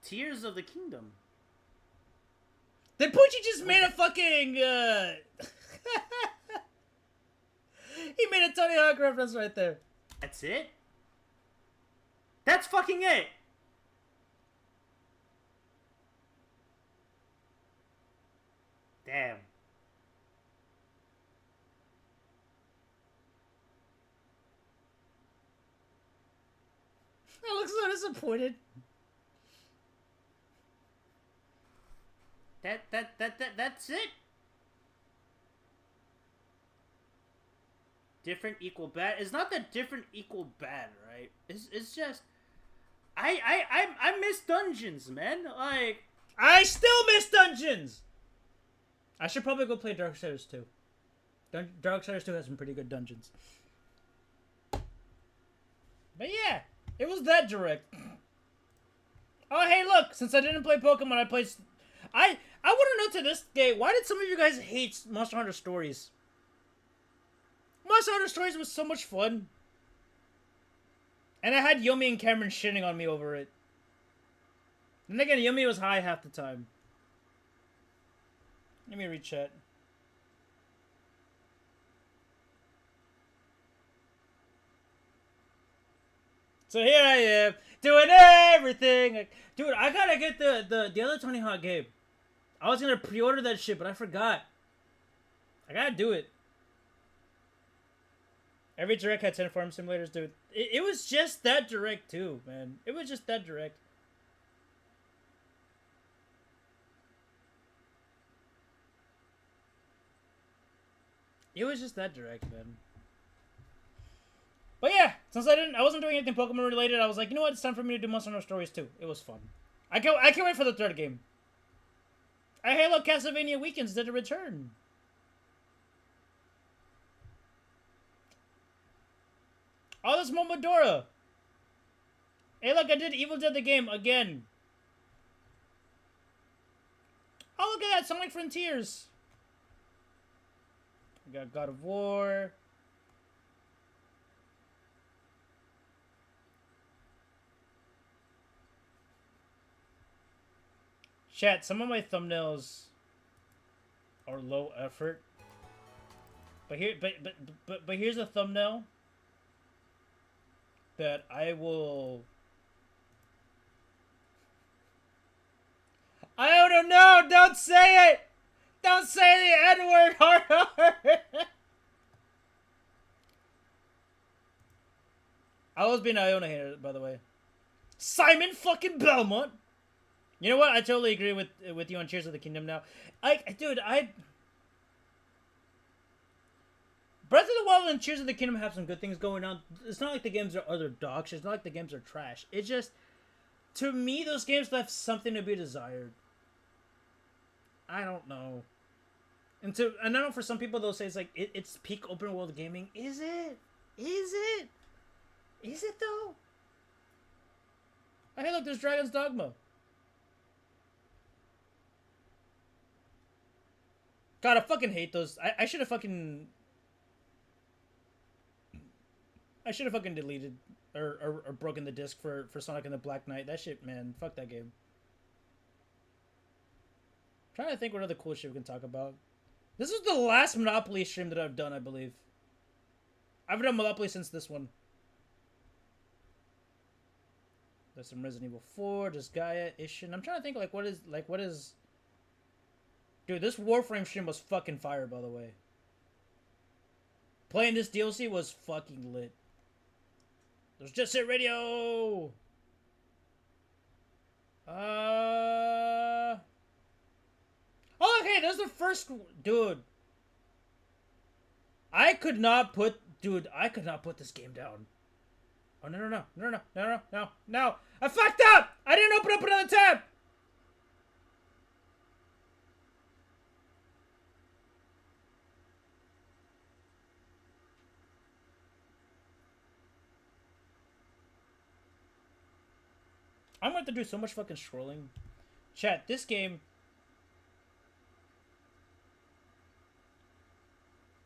S7: Tears of the Kingdom.
S1: Then Poochie just made a fucking, he made a Tony Hawk reference right there.
S7: That's it? That's fucking it! Damn.
S1: I look so disappointed.
S7: That's it? Different equal bad? It's not that different equal bad, right? It's just... I miss dungeons, man. Like...
S1: I still miss dungeons! I should probably go play Darksiders 2. Darksiders 2 has some pretty good dungeons. But yeah, it was that direct. Oh, hey, look! Since I didn't play Pokemon, I played... I want to know to this day, why did some of you guys hate Monster Hunter Stories? Monster Hunter Stories was so much fun. And I had Yomi and Cameron shitting on me over it. And again, Yomi was high half the time. Let me read chat. So here I am, doing everything. Dude, I gotta get the other Tony Hawk game. I was gonna pre-order that shit, but I forgot. I gotta do it. Every direct had 10 farm simulators, dude. It was just that direct too, man. It was just that direct. It was just that direct, man. But yeah, since I wasn't doing anything Pokemon related, I was like, you know what? It's time for me to do Monster Hunter Stories too. It was fun. I can't wait for the third game. Halo Castlevania Weekends did a return. Oh, this Momodora. Hey, look, I did Evil Dead the game again. Oh, look at that, Sonic Frontiers. We got God of War. Chat, some of my thumbnails are low effort. But here's a thumbnail that I will. I don't know. Don't say it. Don't say the N-word. I was being Iona hater, by the way. Simon fucking Belmont. You know what? I totally agree with you on Tears of the Kingdom now. Dude, Breath of the Wild and Tears of the Kingdom have some good things going on. It's not like the games are other dog shit. It's not like the games are trash. It's just, to me, those games left something to be desired. I don't know. And I know for some people they'll say it's like it's peak open world gaming. Is it? Is it? Is it though? Oh, hey, look, there's Dragon's Dogma. God, I fucking hate those. I should have fucking deleted or broken the disc for Sonic and the Black Knight. That shit, man. Fuck that game. Trying to think what other cool shit we can talk about. This is the last Monopoly stream that I've done, I believe. I've done Monopoly since this one. There's some Resident Evil 4, just Gaia, Ishin. I'm trying to think what is Dude, this Warframe stream was fucking fire, by the way. Playing this DLC was fucking lit. There's Jet Set Radio! Oh, okay, there's the first... Dude. I could not put this game down. Oh, no. I fucked up! I didn't open up another tab! I'm going to have to do so much fucking scrolling. Chat, this game...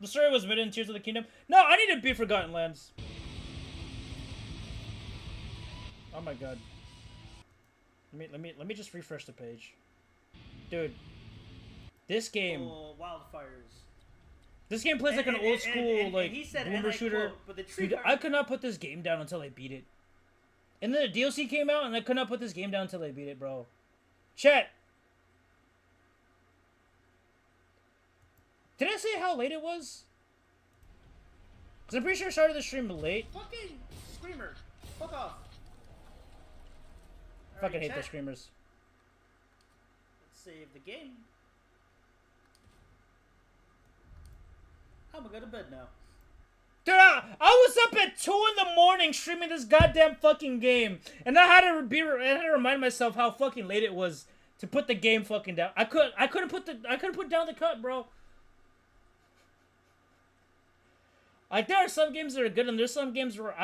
S1: The story was made in Tears of the Kingdom. No, I need to beat Forgotten Lands. Oh my god. Let me just refresh the page. Dude. This game...
S7: Oh, wildfires.
S1: This game plays like an old school, like,
S7: he said,
S1: boomer shooter.
S7: Quote, but the
S1: Dude, I could not put this game down until I beat it. And then the DLC came out, and I could not put this game down until I beat it, bro. Chat. Did I say how late it was? Because I'm pretty sure I started the stream late.
S7: Fucking screamer. Fuck off.
S1: Fucking hate those screamers.
S7: Let's save the game. I'm gonna go to bed now.
S1: Dude, I was up at 2 in the morning streaming this goddamn fucking game, and I had to remind myself how fucking late it was to put the game fucking down. I couldn't put down the cut, bro. Like, there are some games that are good, and there's some games where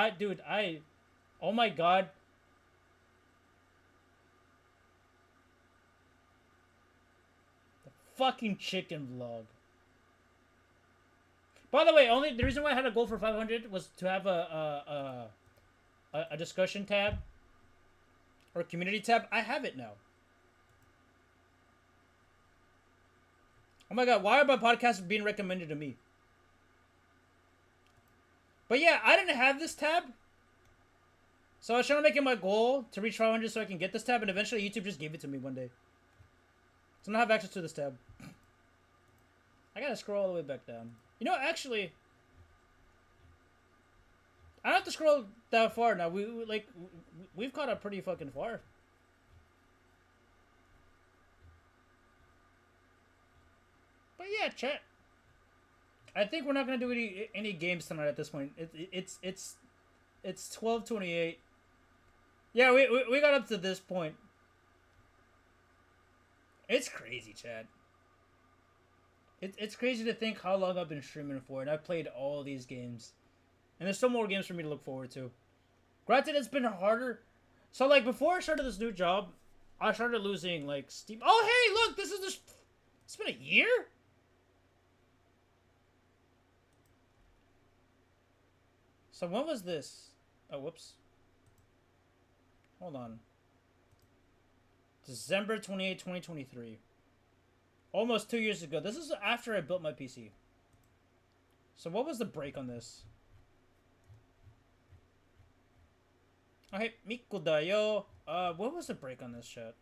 S1: oh my god. The fucking chicken vlog. By the way, the reason why I had a goal for 500 was to have a discussion tab or a community tab. I have it now. Oh my god, why are my podcasts being recommended to me? But yeah, I didn't have this tab. So I was trying to make it my goal to reach 500 so I can get this tab, and eventually YouTube just gave it to me one day. So now I have access to this tab. I gotta scroll all the way back down. You know, actually, I don't have to scroll that far now. We've caught up pretty fucking far. But yeah, chat. I think we're not gonna do any games tonight at this point. It's 12:28. Yeah, we got up to this point. It's crazy, chat. It's crazy to think how long I've been streaming for, and I've played all these games. And there's still more games for me to look forward to. Granted, it's been harder. So, like, before I started this new job, I started losing, like, steam. Oh, hey, look, this is the... It's been a year? So, when was this? Oh, whoops. Hold on. December 28, 2023. Almost 2 years ago. This is after I built my PC. So, what was the break on this? Okay, Miku da yo. What was the break on this chat?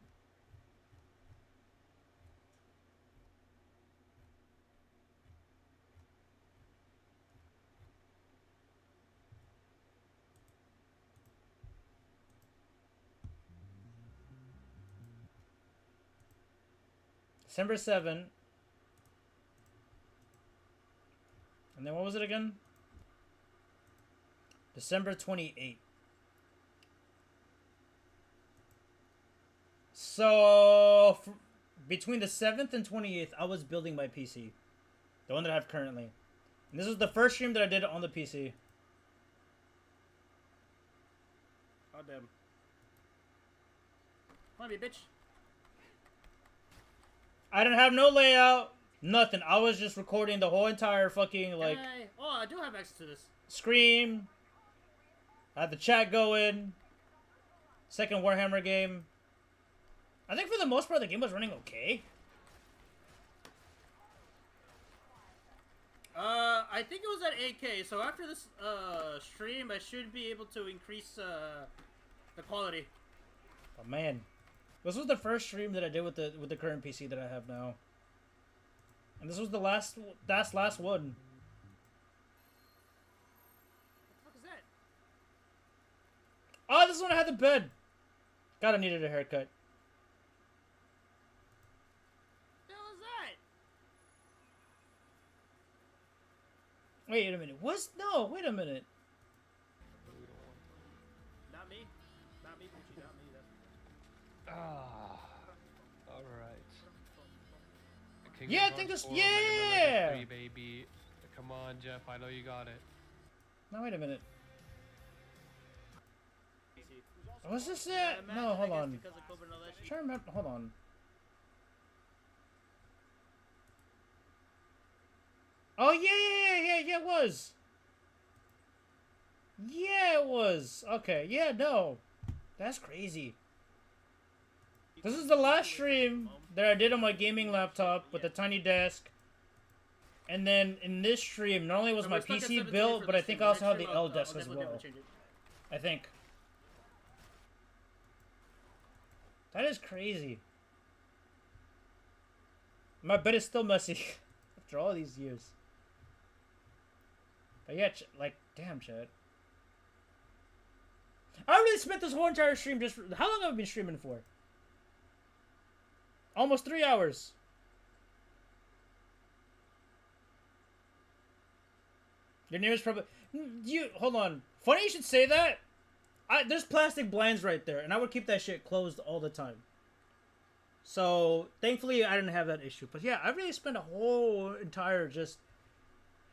S1: December 7. And then what was it again? December 28. So, between the 7th and 28th, I was building my PC. The one that I have currently. And this was the first stream that I did on the PC. Oh, damn. Come on, you bitch. I didn't have no layout. Nothing. I was just recording the whole entire fucking, like...
S7: Hey. Oh, I do have access to this.
S1: Scream. I had the chat going. Second Warhammer game. I think for the most part the game was running okay.
S7: I think it was at 8K, so after this stream I should be able to increase the quality.
S1: Oh man. This was the first stream that I did with the current PC that I have now. And this was the last one.
S7: What the fuck is that?
S1: Oh, this is when I had the bed. God, I needed a haircut.
S7: What the hell is that?
S1: Wait a minute. No, wait a minute.
S7: Not me. Not me, Gucci, not me. That's...
S11: Alright.
S1: Yeah, I think this... Yeah!
S11: Baby. Come on, Jeff, I know you got it.
S1: No, wait a minute. Was this it? No, hold on. I'm trying to remember. Hold on. Oh, yeah, it was. Yeah, it was. Okay, yeah, no. That's crazy. This is the last stream that I did on my gaming laptop with a tiny desk. And then in this stream, not only was my PC built, but I think I also have the L desk as well. I think. That is crazy. My bed is still messy after all these years. But yeah, like, damn, Chad. I really spent this whole entire stream just... How long have I been streaming for? Almost 3 hours. Your name is probably... Hold on. Funny you should say that. There's plastic blinds right there, and I would keep that shit closed all the time. So, thankfully, I didn't have that issue. But yeah, I really spent a whole entire just...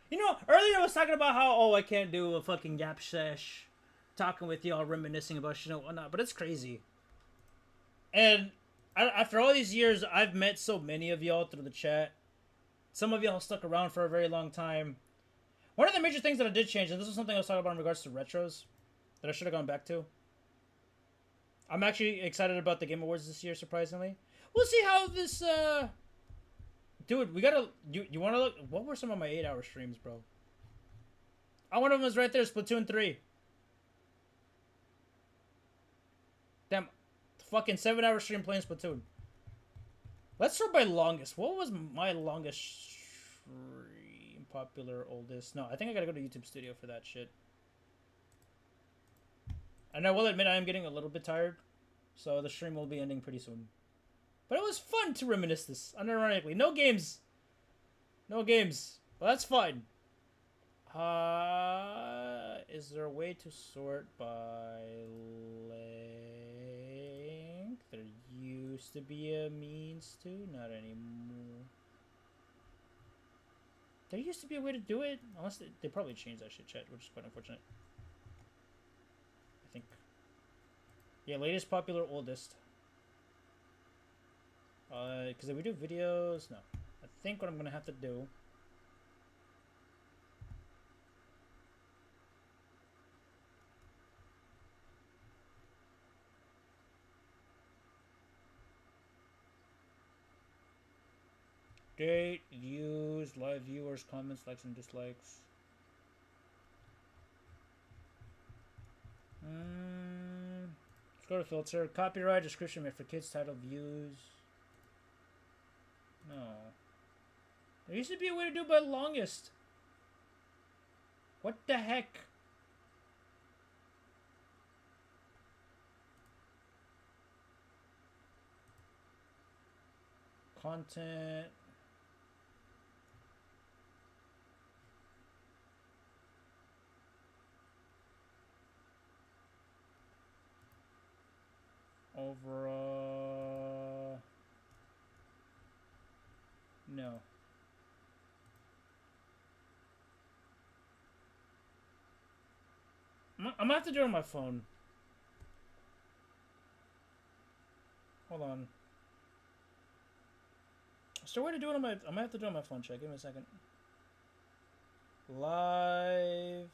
S1: You know, earlier I was talking about how, oh, I can't do a fucking gap sesh. Talking with y'all, reminiscing about shit and whatnot. But it's crazy. And after all these years, I've met so many of y'all through the chat. Some of y'all stuck around for a very long time. One of the major things that I did change, and this was something I was talking about in regards to retros, that I should have gone back to. I'm actually excited about the Game Awards this year, surprisingly. We'll see how this, Dude, we gotta... You wanna look... What were some of my 8-hour streams, bro? One of them is right there, Splatoon 3. Damn. Fucking 7-hour stream playing Splatoon. Let's start by longest. What was my longest stream? Popular, oldest? No, I think I gotta go to YouTube Studio for that shit. And I will admit I am getting a little bit tired. So the stream will be ending pretty soon. But it was fun to reminisce this, unironically. No games. No games. Well, that's fine. Is there a way to sort by length? There used to be a means to, not anymore. There used to be a way to do it. Unless they probably changed that shit, chat, which is quite unfortunate. I think. Yeah, latest, popular, oldest. Because if we do videos, no. I think what I'm gonna have to do. Date, views, live viewers, comments, likes and dislikes. Let's go to filter. Copyright, description made for kids, title, views. No. There used to be a way to do it by longest. What the heck? Content. Overall. No. I'm gonna have to do it on my phone. Hold on. Is there a way to do it on my... I'm gonna have to do it on my phone, check. Give me a second. Live...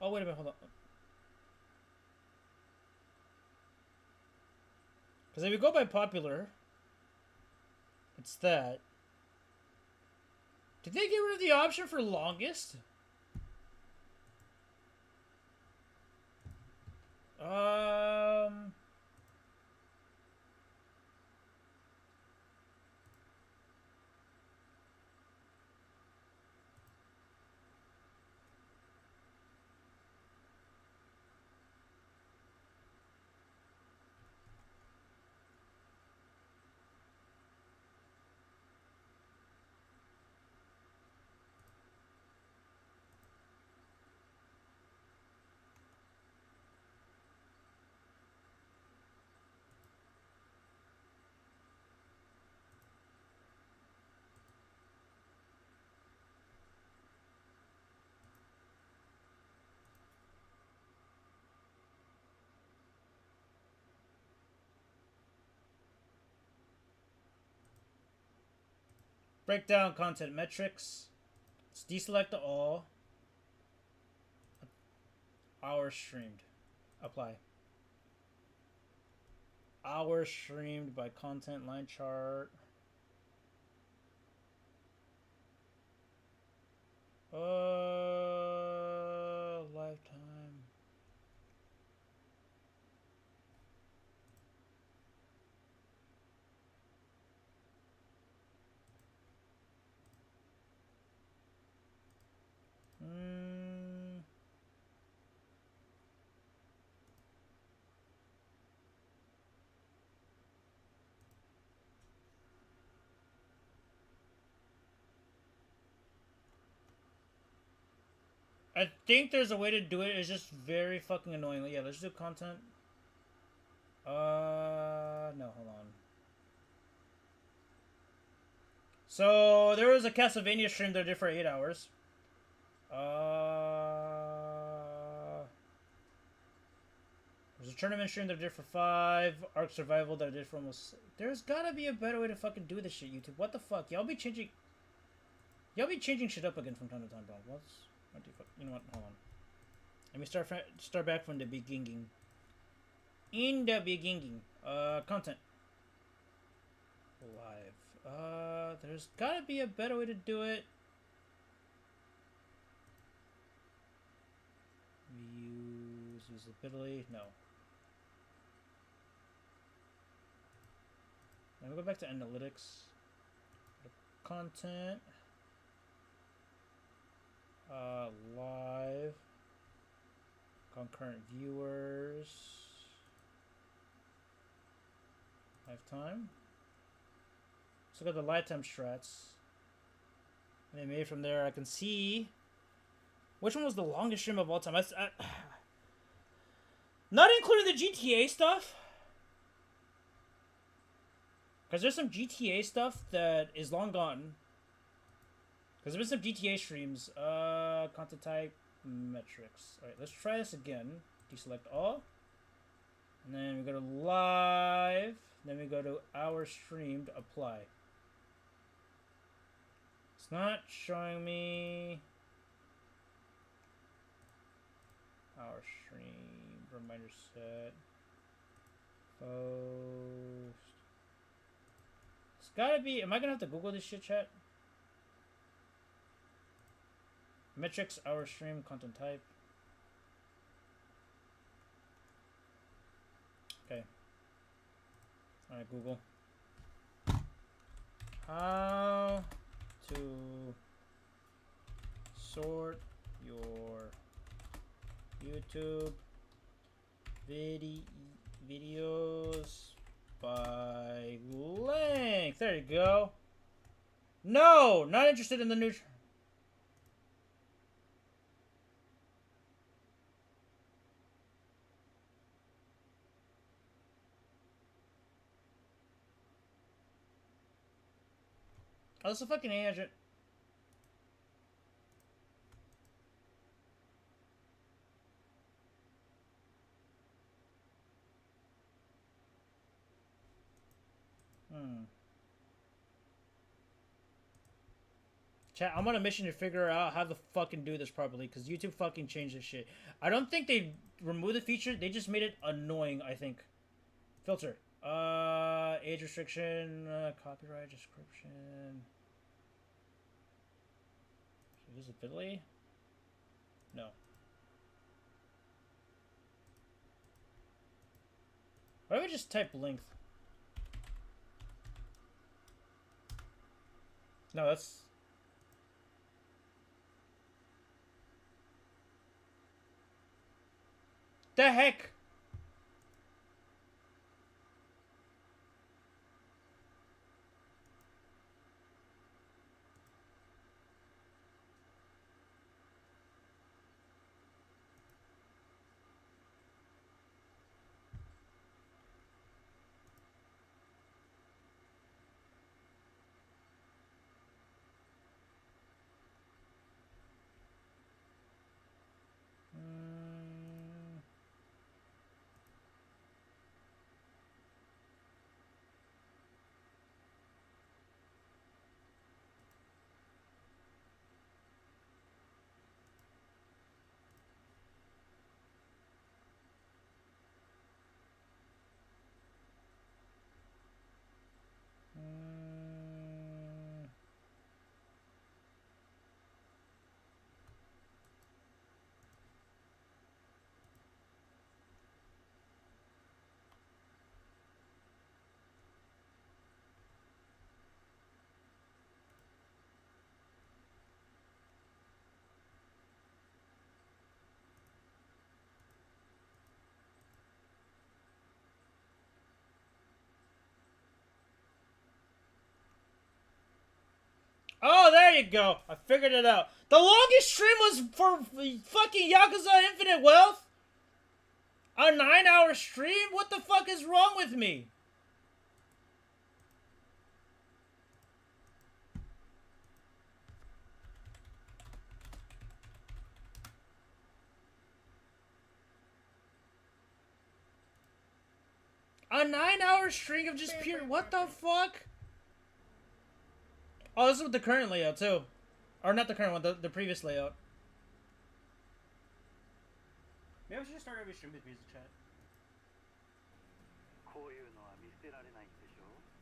S1: Oh, wait a minute, hold on. Because if we go by popular... It's that. Did they get rid of the option for longest? Breakdown content metrics. Let's deselect all. Hours streamed. Apply. Hours streamed by content line chart. Lifetime. I think there's a way to do it. It's just very fucking annoying. Yeah, let's do content. No, hold on. So there was a Castlevania stream that I did for 8 hours. There's a tournament stream that I did for 5. Ark Survival that I did for almost... There's gotta be a better way to fucking do this shit, YouTube. What the fuck? Y'all be changing shit up again from time to time, bro. What the fuck? You know what? Hold on. Let me start back from the beginning. In the beginning. Content. Live. There's gotta be a better way to do it. Views, usability. No. Let me go back to analytics. Content. Live. Concurrent viewers. Lifetime. Let's look at the lifetime strats. And then maybe from there I can see which one was the longest stream of all time. Not including the GTA stuff. Because there's some GTA stuff that is long gone. Because there's been some GTA streams. Content type, metrics. Alright, let's try this again. Deselect all. And then we go to live. Then we go to our streamed, apply. It's not showing me our stream. Reminder set. Post. It's gotta be. Am I gonna have to Google this shit, chat? Metrics, our stream, content type. Okay. Alright, Google. How to sort your YouTube videos by length. There you go. No, not interested in the new. Oh, that's a fucking agent. Chat, I'm on a mission to figure out how to fucking do this properly, because YouTube fucking changed this shit. I don't think they removed the feature, they just made it annoying, I think. Filter. Age restriction, copyright, description. Visibility? No. Why don't we just type length? No, that's... The heck? Oh, there you go. I figured it out. The longest stream was for fucking Yakuza Infinite Wealth? A 9-hour stream? What the fuck is wrong with me? A 9-hour string of just pure... What the fuck? Oh, this is with the current layout, too. Or not the current one, the previous layout.
S7: Maybe I should just start every stream with music, chat.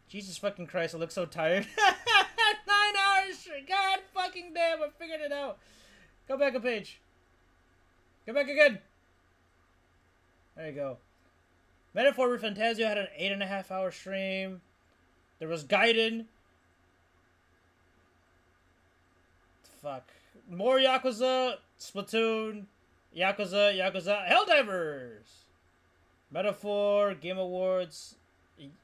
S1: Jesus fucking Christ, I look so tired. 9 hours straight. God fucking damn, I figured it out. Go back a page. Go back again. There you go. Metaphor with Fantasio had an 8.5 hour stream. There was Gaiden. Fuck. More Yakuza, Splatoon, Yakuza, Helldivers! Metaphor, Game Awards,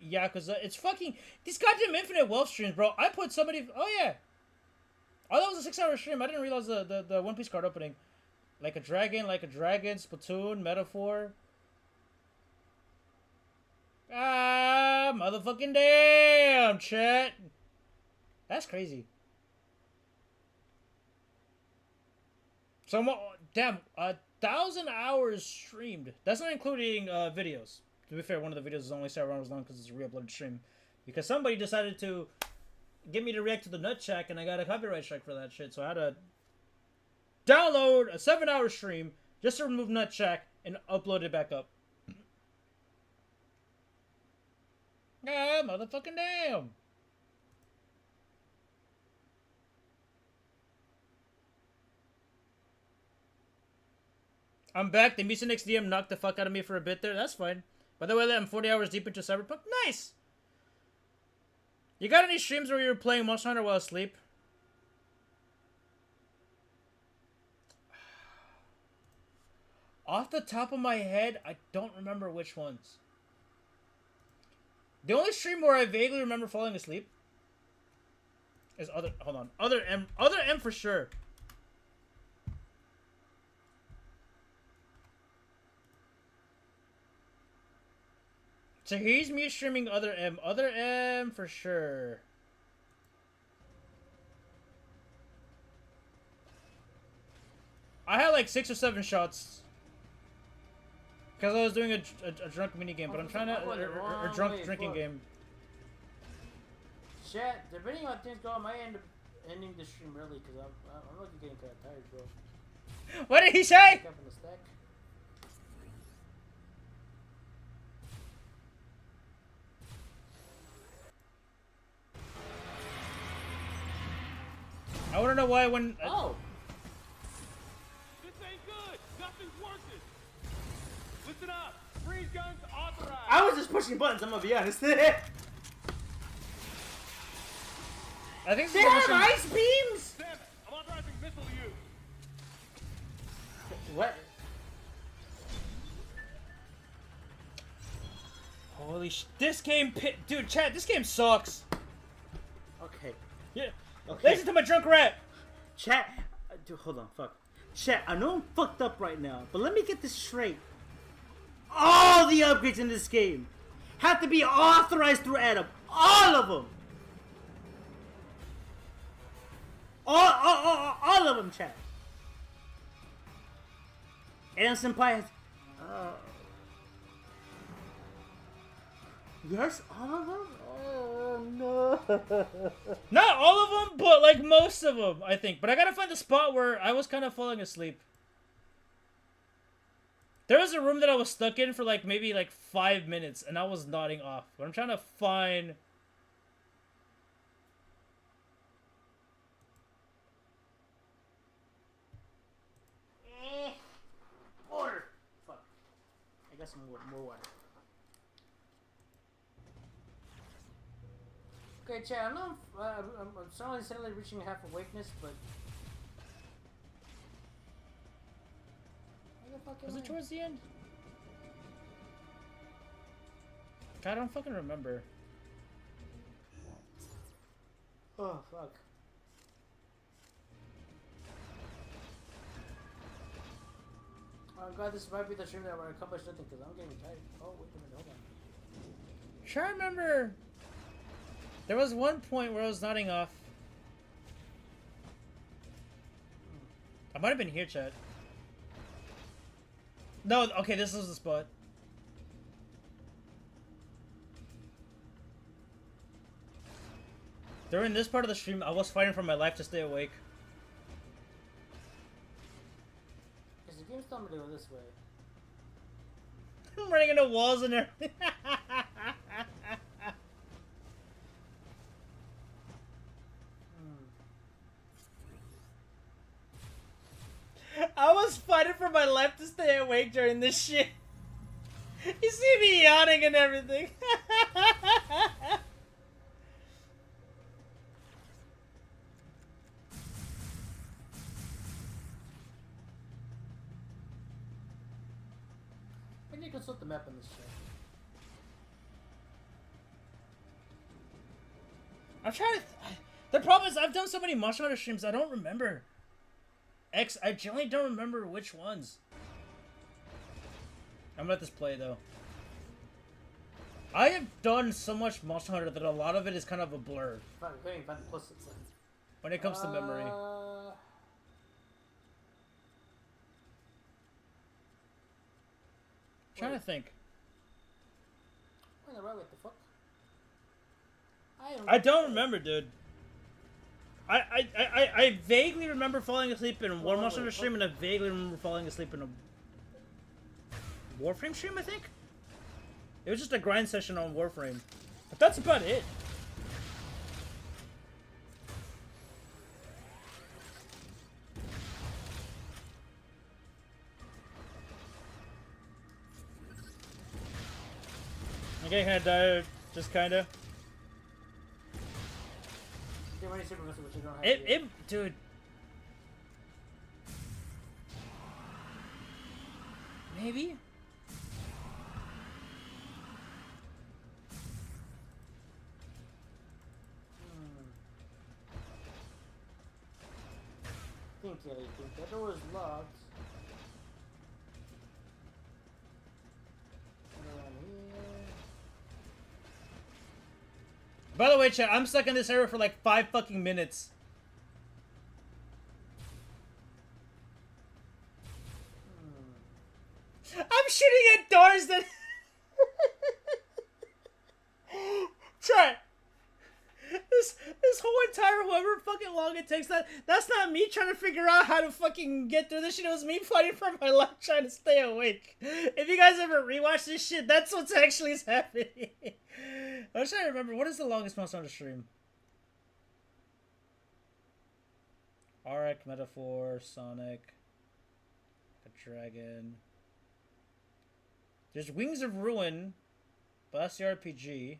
S1: Yakuza. It's fucking... These goddamn Infinite Wealth streams, bro. I put somebody... Oh, yeah. Oh, that was a 6-hour stream. I didn't realize the One Piece card opening. Like a Dragon, Splatoon, Metaphor. Ah, motherfucking damn, chat. That's crazy. So damn, 1,000 hours streamed. That's not including videos. To be fair, one of the videos is only 7 hours long because it's a re-uploaded stream. Because somebody decided to get me to react to the nut check, and I got a copyright strike for that shit. So I had to download a 7-hour stream just to remove nut check and upload it back up. Ah, motherfucking damn. I'm back. The Mucinex DM knocked the fuck out of me for a bit there. That's fine. By the way, I'm 40 hours deep into Cyberpunk. Nice! You got any streams where you were playing Monster Hunter while asleep? Off the top of my head, I don't remember which ones. The only stream where I vaguely remember falling asleep is Other M for sure. So he's me streaming Other M for sure. I had like 6 or 7 shots. Because I was doing a drunk mini game, but I'm trying to a drunk drinking game.
S7: Chat, depending on how things go, I might end up ending the stream early because I'm looking getting kind of tired, bro.
S1: What did he say?
S7: Up in the stack.
S1: I want to know why when.
S7: Oh.
S8: This ain't good. Nothing's working. Listen up. Freeze guns authorized.
S7: I was just pushing buttons, I'm gonna be honest.
S1: I think
S7: they have ice beams!
S8: Sam, I'm authorizing missile use.
S7: What?
S1: Holy sh! This game, dude, chat. This game sucks.
S7: Okay.
S1: Yeah.
S7: Okay.
S1: Listen to my drunk rap.
S7: Chat, dude, hold on, fuck. Chat, I know I'm fucked up right now, but let me get this straight. All the upgrades in this game have to be authorized through Adam. All of them. All of them, chat. Adam Senpai has... yes, all of them? Oh, no.
S1: Not all of them, but like most of them, I think. But I gotta find the spot where I was kind of falling asleep. There was a room that I was stuck in for like maybe like 5 minutes, and I was nodding off. But I'm trying to find...
S7: Water. Fuck. I got some more water. Okay, Chad, I know I'm suddenly reaching half awakeness, but...
S1: Was it towards the end? God, I don't fucking remember.
S7: Oh, fuck. I'm glad this might be the stream that I accomplished nothing, because I'm getting tired. Oh, wait a minute, hold on.
S1: Try to remember. There was one point where I was nodding off. I might have been here, Chad. No, okay, this is the spot. During this part of the stream, I was fighting for my life to stay awake.
S7: Is the game telling me to go this way?
S1: I'm running into walls and everything. I was fighting for my life to stay awake during this shit. You see me yawning and everything.
S7: I need to consult the map on this shit.
S1: I'm trying to... The problem is I've done so many Monster Hunter streams, I don't remember. I generally don't remember which ones. I'm gonna let this play, though. I have done so much Monster Hunter that a lot of it is kind of a blur.
S7: Find the plus
S1: When it comes to memory. Trying to think.
S7: Wait, what the fuck?
S1: I don't remember, dude. I vaguely remember falling asleep in one Monster Hunter stream, and I vaguely remember falling asleep in a Warframe stream, I think? It was just a grind session on Warframe. But that's about it. Okay, kinda died, just kinda. Dude. Maybe?
S7: Think that door is locked.
S1: By the way, chat, I'm stuck in this area for like 5 fucking minutes. I'm shooting at doors that... Chat. This whole entire however fucking long it takes, that's not me trying to figure out how to fucking get through this shit. It was me fighting for my life trying to stay awake. If you guys ever rewatch this shit, that's what's actually happening. I was trying to remember, what is the longest Monster Hunter stream? Arak, Metaphor, Sonic, a Dragon. There's Wings of Ruin, but that's the RPG.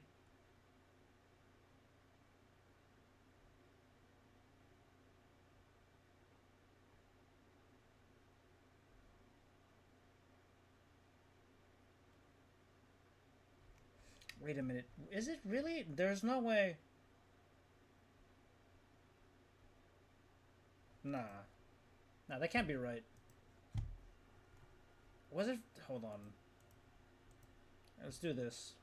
S1: Wait a minute. Is it really? There's no way. Nah. Nah, that can't be right. Was it? Hold on. Let's do this.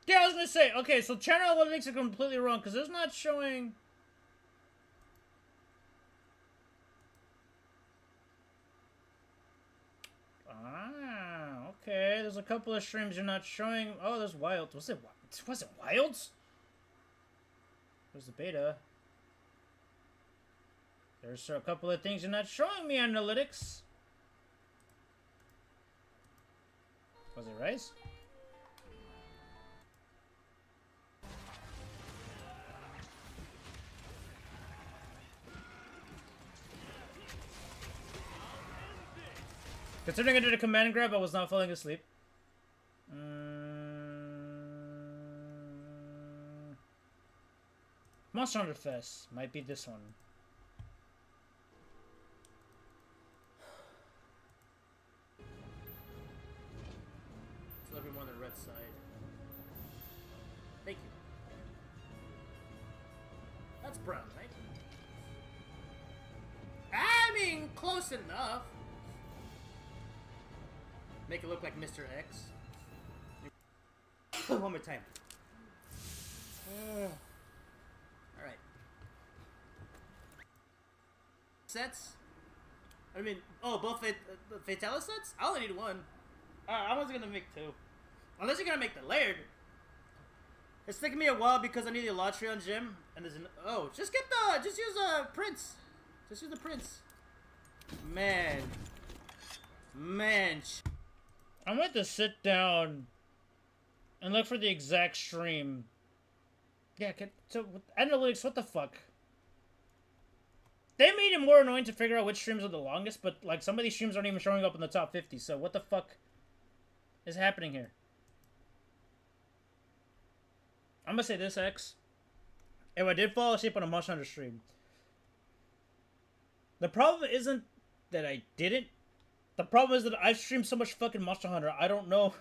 S1: Yeah, I was gonna say, okay, so channel analytics are completely wrong, because it's not showing... Ah, okay, there's a couple of streams you're not showing. Oh, there's Wild. Was it Wilds? There's the beta. There's a couple of things you're not showing me, analytics. Was it Rise? Considering I did a command grab, I was not falling asleep. Monster Hunter Fest might be this one.
S7: It's a little bit more on the red side. Thank you. That's brown, right? I mean, close enough. Make it look like Mr. X. One more time. Alright. Sets? I mean, oh, both Fatalis sets? I only need one. I was gonna make 2. Unless you're gonna make the layered. It's taking me a while because I need the Elatrion gem. And there's an... Oh, just get the... Just use a Prince. Just use the Prince. Man.
S1: I'm going to sit down and look for the exact stream. Yeah, so analytics, what the fuck? They made it more annoying to figure out which streams are the longest, but like some of these streams aren't even showing up in the top 50, so what the fuck is happening here? I'm gonna say this, X. If I did fall asleep on a Monster Hunter stream, the problem isn't that I didn't. The problem is that I've streamed so much fucking Monster Hunter, I don't know.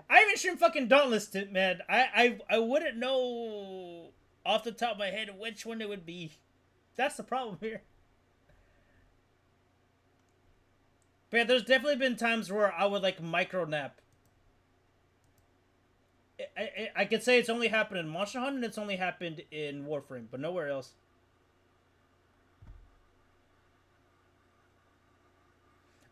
S1: I even streamed fucking Dauntless, man. I wouldn't know off the top of my head which one it would be. That's the problem here. But yeah, there's definitely been times where I would like micro nap. I could say it's only happened in Monster Hunter and it's only happened in Warframe, but nowhere else.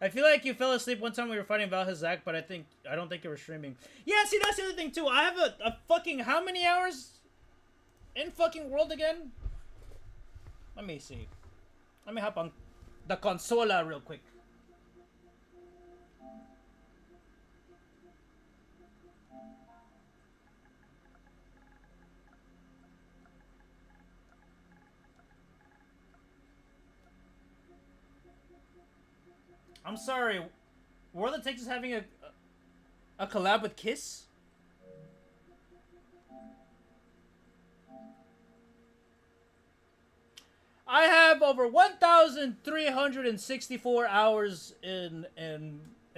S1: I feel like you fell asleep one time we were fighting Valhazak, but I don't think you were streaming. Yeah, see, that's the other thing too. I have a fucking how many hours in fucking World again? Let me see. Let me hop on the consola real quick. I'm sorry. World of Texas having a collab with Kiss? I have over 1,364 hours in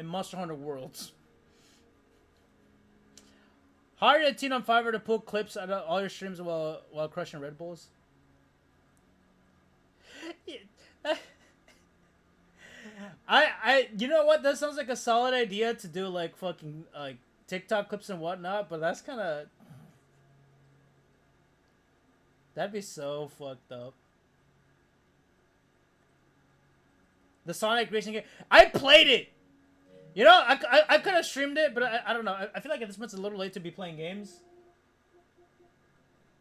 S1: Monster Hunter Worlds. Hired a teen on Fiverr to pull clips out of all your streams while crushing Red Bulls. You know what? That sounds like a solid idea to do, like fucking like TikTok clips and whatnot, but that's kind of that'd be so fucked up. The Sonic racing game. I played it. You know, I could have streamed it, but I don't know. I feel like at this point it's a little late to be playing games.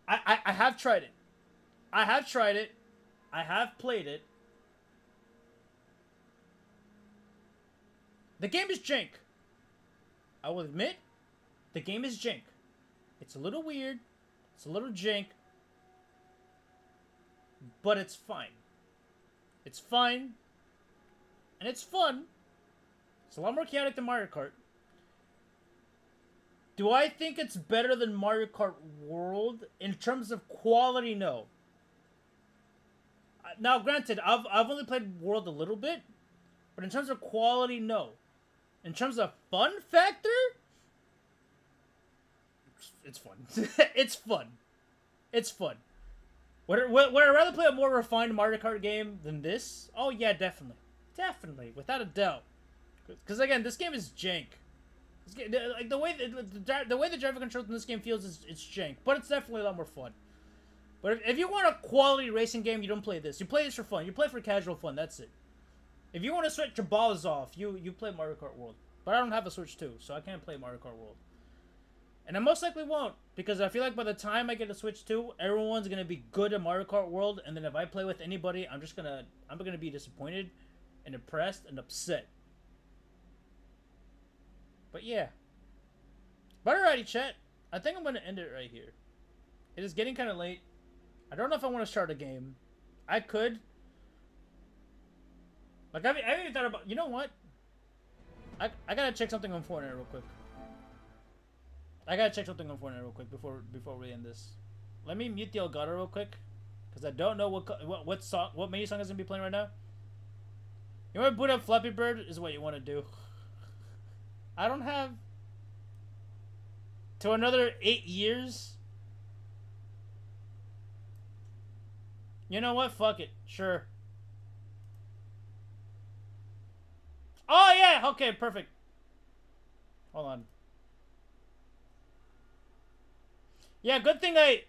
S1: I have tried it. I have tried it. I have played it. The game is jank. I will admit, the game is jank. It's a little weird. It's a little jank. But it's fine. It's fine. And it's fun. It's a lot more chaotic than Mario Kart. Do I think it's better than Mario Kart World? In terms of quality, no. Now, granted, I've only played World a little bit. But in terms of quality, no. In terms of fun factor, it's fun. It's fun. It's fun. Would I rather play a more refined Mario Kart game than this? Oh yeah, definitely. Definitely, without a doubt. Because again, this game is jank. Like the way the driver controls in this game feels is it's jank, but it's definitely a lot more fun. But if you want a quality racing game, you don't play this. You play this for fun. You play for casual fun. That's it. If you want to switch your balls off, you play Mario Kart World. But I don't have a Switch 2, so I can't play Mario Kart World. And I most likely won't, because I feel like by the time I get a Switch 2, everyone's gonna be good at Mario Kart World, and then if I play with anybody, I'm gonna be disappointed and depressed and upset. But yeah. But alrighty, chat. I think I'm gonna end it right here. It is getting kind of late. I don't know if I want to start a game. I could. Like, I haven't even thought about... You know what? I gotta check something on Fortnite real quick. Before we end this. Let me mute the Elgato real quick. Because I don't know what menu song is going to be playing right now. You want to boot up Flappy Bird is what you want to do. I don't have... To another 8 years? You know what? Fuck it. Sure. Oh, yeah! Okay, perfect. Hold on. Yeah, good thing I...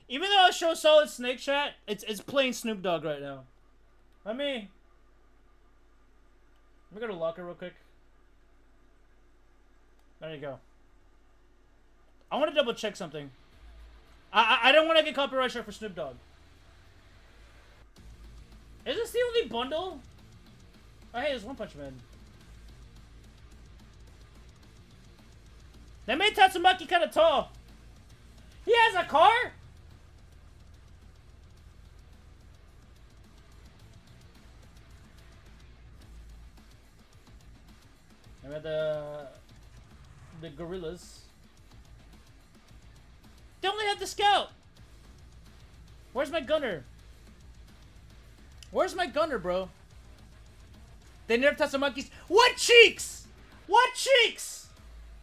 S1: Even though I show Solid Snake chat, it's playing Snoop Dogg right now. Let me go to locker real quick. There you go. I want to double check something. I don't want to get copyright strike for Snoop Dogg. Is this the only bundle? Oh, hey, there's One Punch Man. They made Tatsumaki kind of tall. He has a car? I got the gorillas. They only have the scout. Where's my gunner? Where's my gunner, bro? They nerfed Tatsumaki's. What cheeks? What cheeks?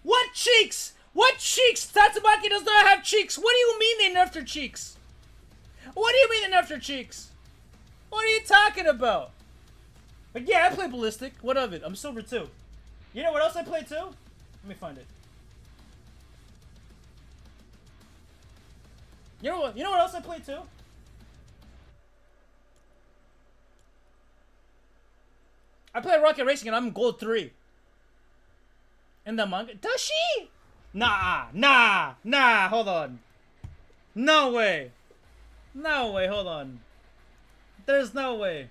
S1: What cheeks? What cheeks? Tatsumaki does not have cheeks. What do you mean they nerfed her cheeks? What do you mean they nerfed her cheeks? What are you talking about? But yeah, I play Ballistic. What of it? I'm silver too. You know what else I play too? Let me find it. You know what? You know what else I play too? I play Rocket Racing and I'm gold 3. In the manga. Does she? Nah. Hold on. No way. No way. Hold on. There's no way.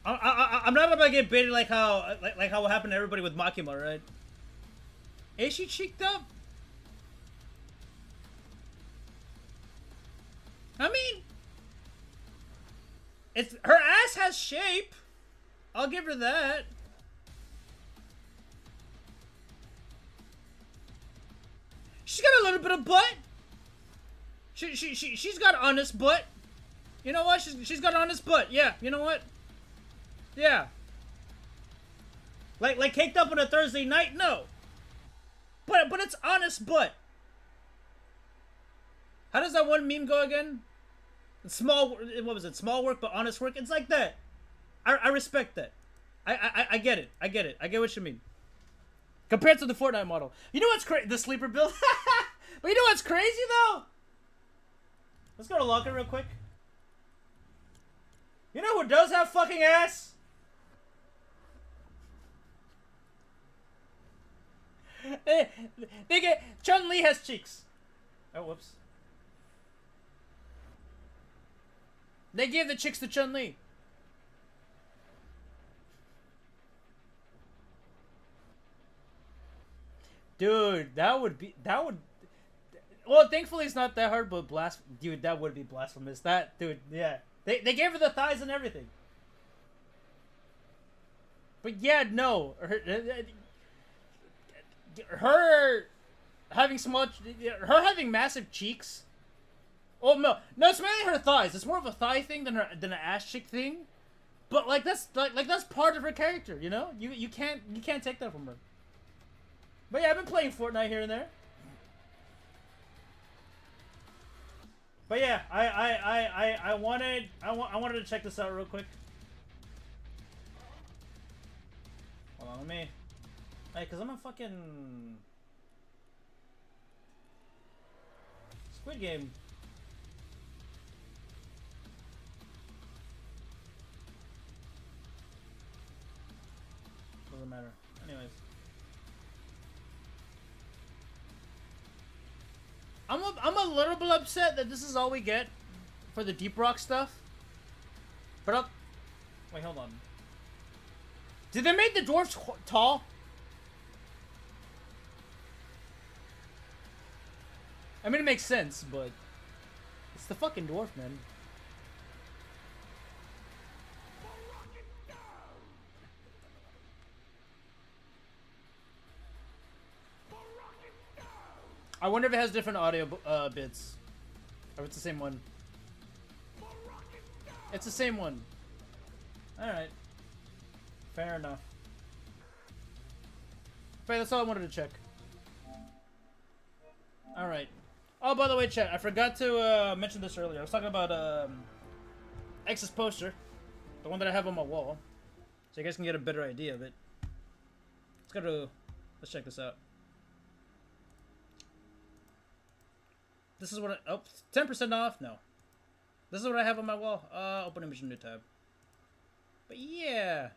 S1: I'm not about to get baited like how what happened to everybody with Makima, right? Is she cheeked up? I mean, it's her ass has shape. I'll give her that. She's got a little bit of butt. She's got honest butt. You know what? She's got honest butt. Yeah. You know what? Yeah. Like caked up on a Thursday night? No. But it's honest butt. How does that one meme go again? Small, what was it? Small work but honest work. It's like that. I respect that. I get it. I get it. I get what you mean. Compared to the Fortnite model. You know what's crazy? The sleeper build. But you know what's crazy though? Let's go to locker real quick. You know who does have fucking ass? They get Chun-Li has cheeks. Oh, whoops. They gave the chicks to Chun-Li. Dude, that would. Well, thankfully it's not that hard, but dude, that would be blasphemous. That, dude, yeah. They gave her the thighs and everything. But yeah, no. Her having having massive cheeks. Oh no, it's mainly her thighs. It's more of a thigh thing than an ass cheek thing. But like that's part of her character, you know. You can't take that from her. But yeah, I've been playing Fortnite here and there. But yeah, I wanted to check this out real quick. Hold on, let me. Hey, cause I'm a fucking Squid Game. Doesn't matter. Anyways. I'm a little bit upset that this is all we get for the Deep Rock stuff. But wait, hold on. Did they make the dwarves tall? I mean, it makes sense, but it's the fucking dwarf, man. I wonder if it has different audio bits. Or it's the same one. It's the same one. Alright. Fair enough. But that's all I wanted to check. Alright. Oh, by the way, chat, I forgot to mention this earlier. I was talking about X's poster. The one that I have on my wall. So you guys can get a better idea of it. Let's check this out. This is what 10% off? No. This is what I have on my wall. Open image in new tab. But yeah.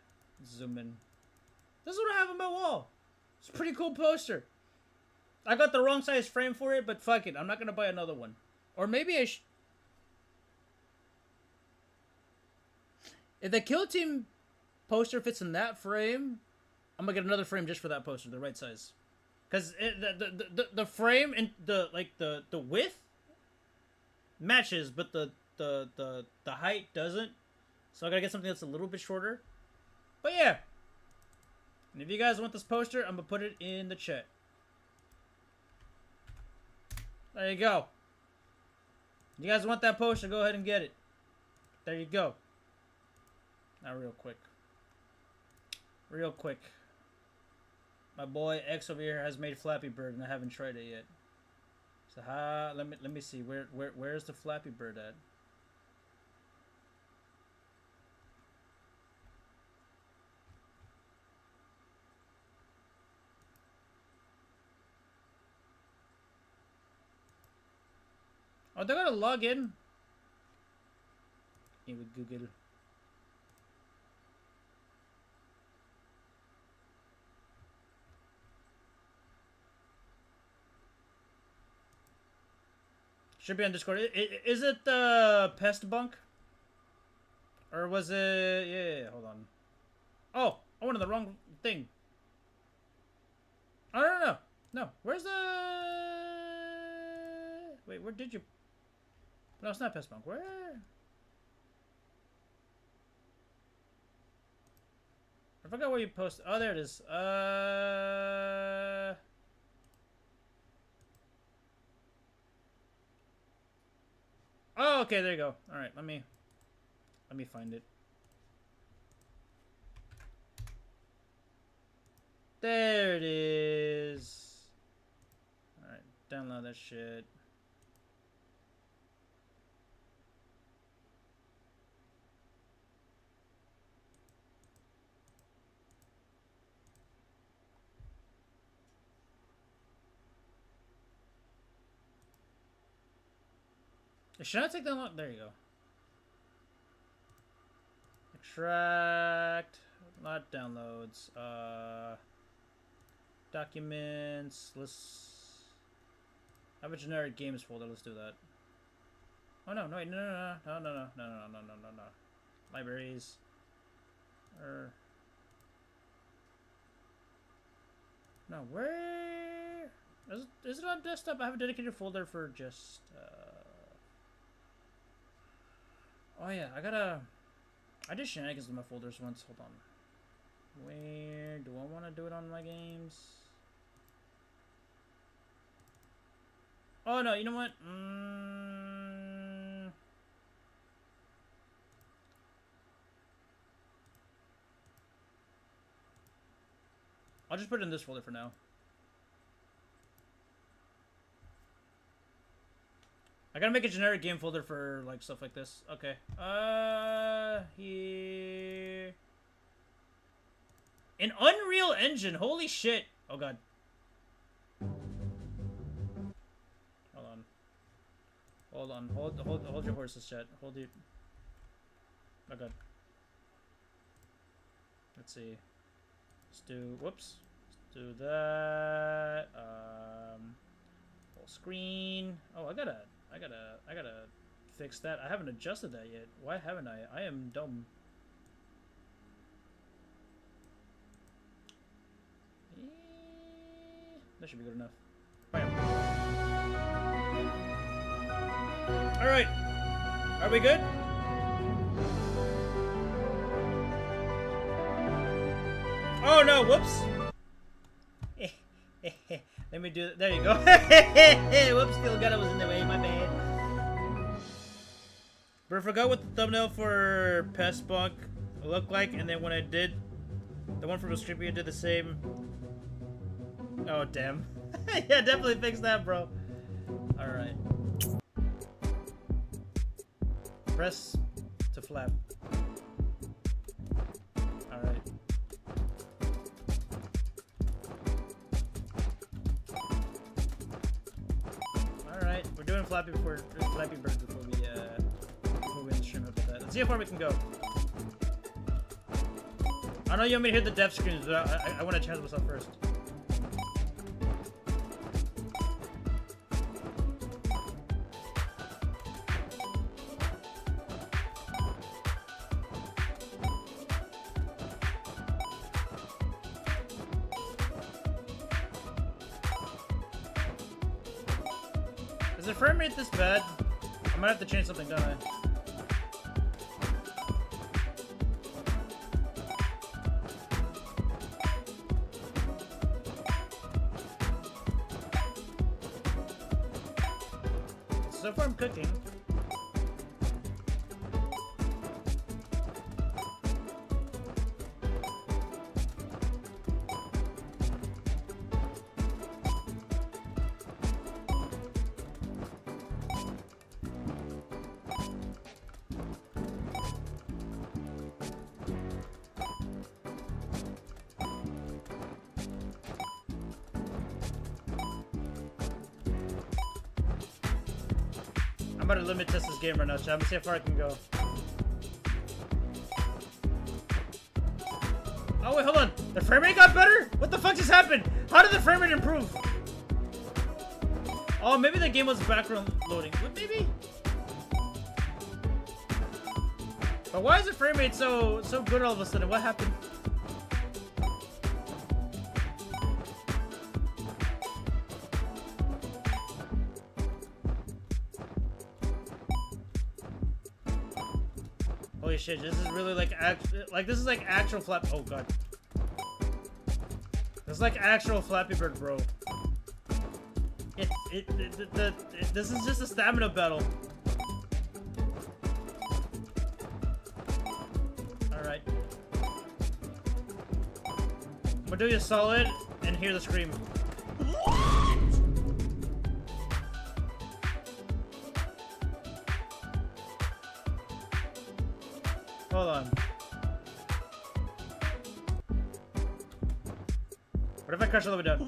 S1: Zoom in. This is what I have on my wall. It's a pretty cool poster. I got the wrong size frame for it, but fuck it. I'm not going to buy another one. Or maybe I should. If the Kill Team poster fits in that frame, I'm going to get another frame just for that poster, the right size. Because the frame and the width matches, but the height doesn't. So I gotta get something that's a little bit shorter. But yeah. And if you guys want this poster, I'm gonna put it in the chat. There you go. If you guys want that poster, go ahead and get it. There you go. Now real quick. Real quick. My boy X over here has made Flappy Bird and I haven't tried it yet. So Let me see. Where's the Flappy Bird at? Oh, they gotta log in. Here with Google. Should be on Discord. Is it the Pest Bunk? Or was it... Yeah, hold on. Oh, I went on the wrong thing. Oh, no. No, where's the... Wait, where did you... No, it's not Pest Bunk. Where... I forgot where you posted. Oh, there it is. Oh, okay, there you go. All right, let me find it. There it is. All right, download that shit. Should I take that long? There you go. Extract. Not downloads. Documents. Let's have a generic games folder. Let's do that. Oh no! No! Wait, no! Libraries. No. Where? Is it on desktop? I have a dedicated folder for just. Oh yeah, I did shenanigans in my folders once. Hold on. Where do I want to do it on my games? Oh no, you know what? I'll just put it in this folder for now. I gotta make a generic game folder for like stuff like this. Okay. Here. An Unreal Engine. Holy shit. Oh god. Hold on. Hold your horses, chat. Hold it. Oh god. Let's see. Let's do. Whoops. Let's do that. Full screen. Oh, I gotta fix that. I haven't adjusted that yet. Why haven't I? I am dumb. That should be good enough. Bam. Alright. Are we good? Oh no, whoops. Let me do it. There you go. Whoops, still got it was in the way, my bad. But I forgot what the thumbnail for Pest Bunk looked like, and then when I did, the one from Suupppeerrr did the same. Oh, damn. Yeah, definitely fix that, bro. Alright. Press to flap. Alright. Alright, we're doing Flappy Bird before we end the stream up with that. Let's see how far we can go. I know you want me to hit the death screens, but I want to chance myself first. Is the frame rate this bad? I might have to change something, don't I? So far I'm cooking. about to limit test this game right now, chat. I'm gonna see how far I can go. Oh wait, hold on. The frame rate got better? What the fuck just happened? How did the frame rate improve? Oh, maybe the game was background loading. What, maybe? But why is the frame rate so good all of a sudden? What happened? Holy shit, this is really like this is like actual flap. Oh god. This is like actual Flappy Bird, bro. This is just a stamina battle. Alright. I'm gonna do you a solid and hear the scream. Hold on. What if I crush all the way down?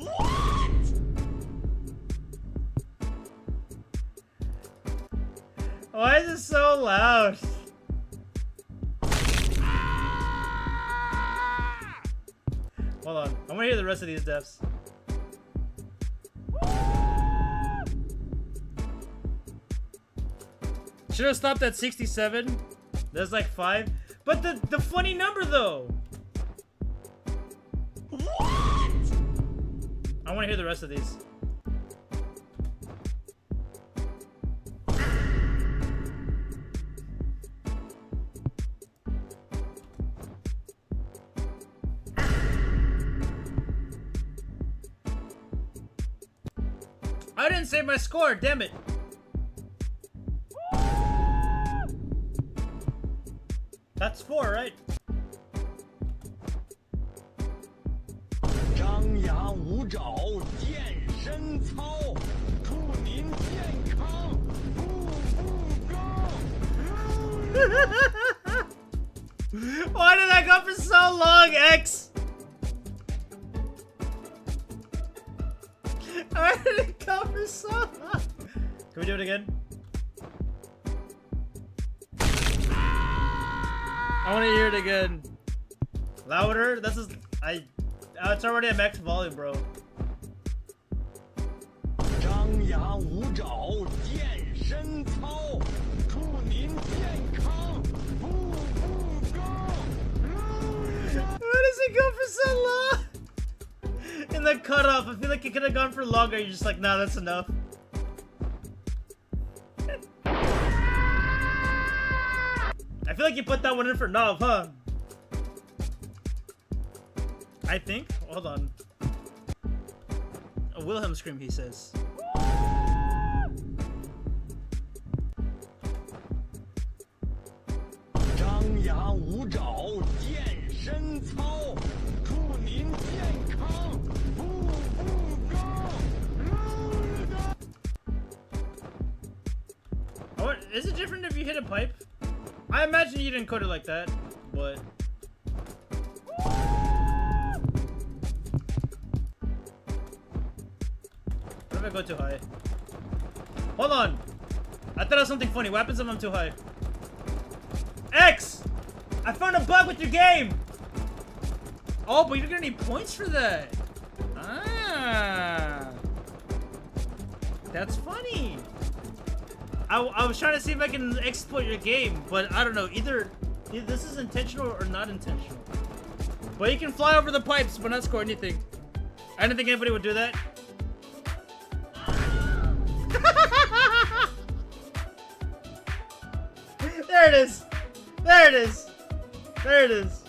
S1: Why is it so loud? Hold on. I want to hear the rest of these deaths. Should have stopped at 67. There's like 5. But the funny number though. I want to hear the rest of these. I didn't save my score, damn it. That's 4, right? Why did I go for so long, X? Why did it go for so long? Can we do it again? I want to hear it again. Louder? This is... it's already at max volume, bro. Why does it go for so long? In the cutoff, I feel like it could have gone for longer. You're just like, nah, that's enough. I feel like you put that one in for Nov, huh? I think. Hold on. A Wilhelm scream, he says. What? Is it different if you hit a pipe? I imagine you didn't code it like that, but... What if I go too high? Hold on! I thought of something funny. What happens if I'm too high? X! I found a bug with your game! Oh, but you're gonna need points for that! Ah! That's funny! I was trying to see if I can exploit your game, but I don't know. Either this is intentional or not intentional. But you can fly over the pipes but not score anything. I didn't think anybody would do that. There it is. There it is. There it is.